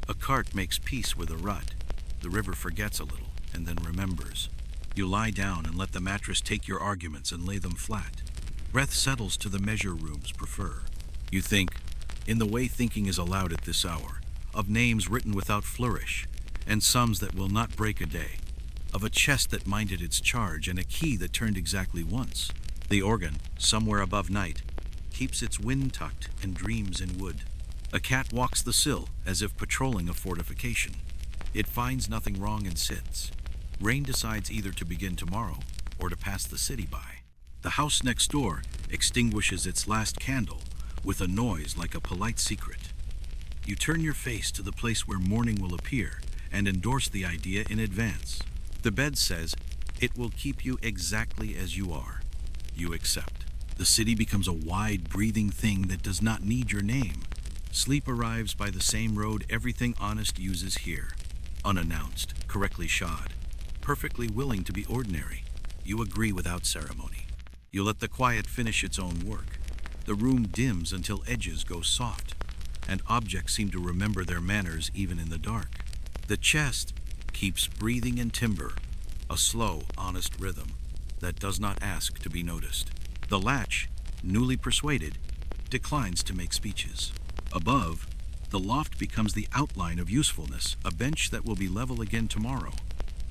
A cart makes peace with a rut. The river forgets a little and then remembers. You lie down and let the mattress take your arguments and lay them flat. Breath settles to the measure rooms prefer. You think, in the way thinking is allowed at this hour, of names written without flourish, and sums that will not break a day, of a chest that minded its charge and a key that turned exactly once. The organ, somewhere above night, keeps its wind tucked and dreams in wood. A cat walks the sill as if patrolling a fortification. It finds nothing wrong and sits. Rain decides either to begin tomorrow or to pass the city by. The house next door extinguishes its last candle with a noise like a polite secret. You turn your face to the place where morning will appear and endorse the idea in advance. The bed says, "It will keep you exactly as you are." You accept. The city becomes a wide, breathing thing that does not need your name. Sleep arrives by the same road everything honest uses here. Unannounced, correctly shod, perfectly willing to be ordinary. You agree without ceremony. You let the quiet finish its own work. The room dims until edges go soft, and objects seem to remember their manners even in the dark. The chest keeps breathing in timber, a slow, honest rhythm that does not ask to be noticed. The latch, newly persuaded, declines to make speeches. Above, the loft becomes the outline of usefulness, a bench that will be level again tomorrow,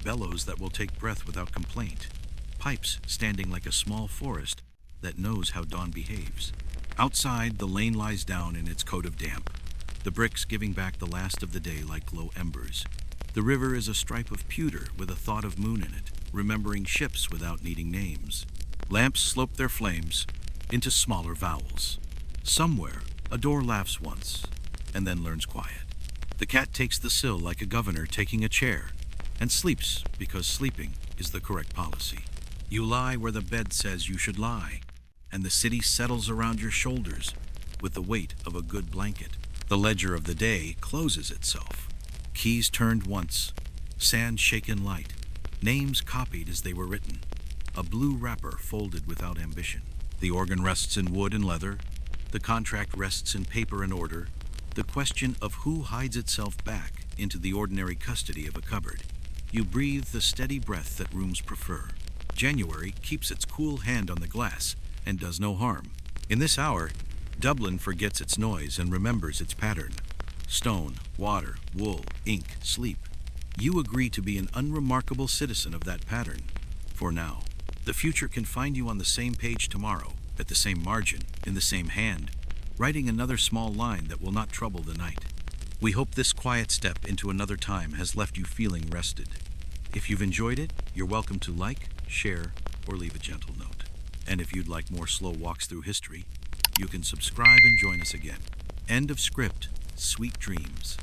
bellows that will take breath without complaint, pipes standing like a small forest that knows how dawn behaves. Outside, the lane lies down in its coat of damp, the bricks giving back the last of the day like glow embers. The river is a stripe of pewter with a thought of moon in it, remembering ships without needing names. Lamps slope their flames into smaller vowels. Somewhere, a door laughs once, and then learns quiet. The cat takes the sill like a governor taking a chair, and sleeps because sleeping is the correct policy. You lie where the bed says you should lie, and the city settles around your shoulders with the weight of a good blanket. The ledger of the day closes itself. Keys turned once, sand shaken light, names copied as they were written, a blue wrapper folded without ambition. The organ rests in wood and leather, the contract rests in paper and order, the question of who hides itself back into the ordinary custody of a cupboard. You breathe the steady breath that rooms prefer. January keeps its cool hand on the glass and does no harm. In this hour, Dublin forgets its noise and remembers its pattern. Stone, water, wool, ink, sleep. You agree to be an unremarkable citizen of that pattern. For now, the future can find you on the same page tomorrow, at the same margin, in the same hand, writing another small line that will not trouble the night. We hope this quiet step into another time has left you feeling rested. If you've enjoyed it, you're welcome to like, share, or leave a gentle note. And if you'd like more slow walks through history, you can subscribe and join us again. End of script. Sweet dreams.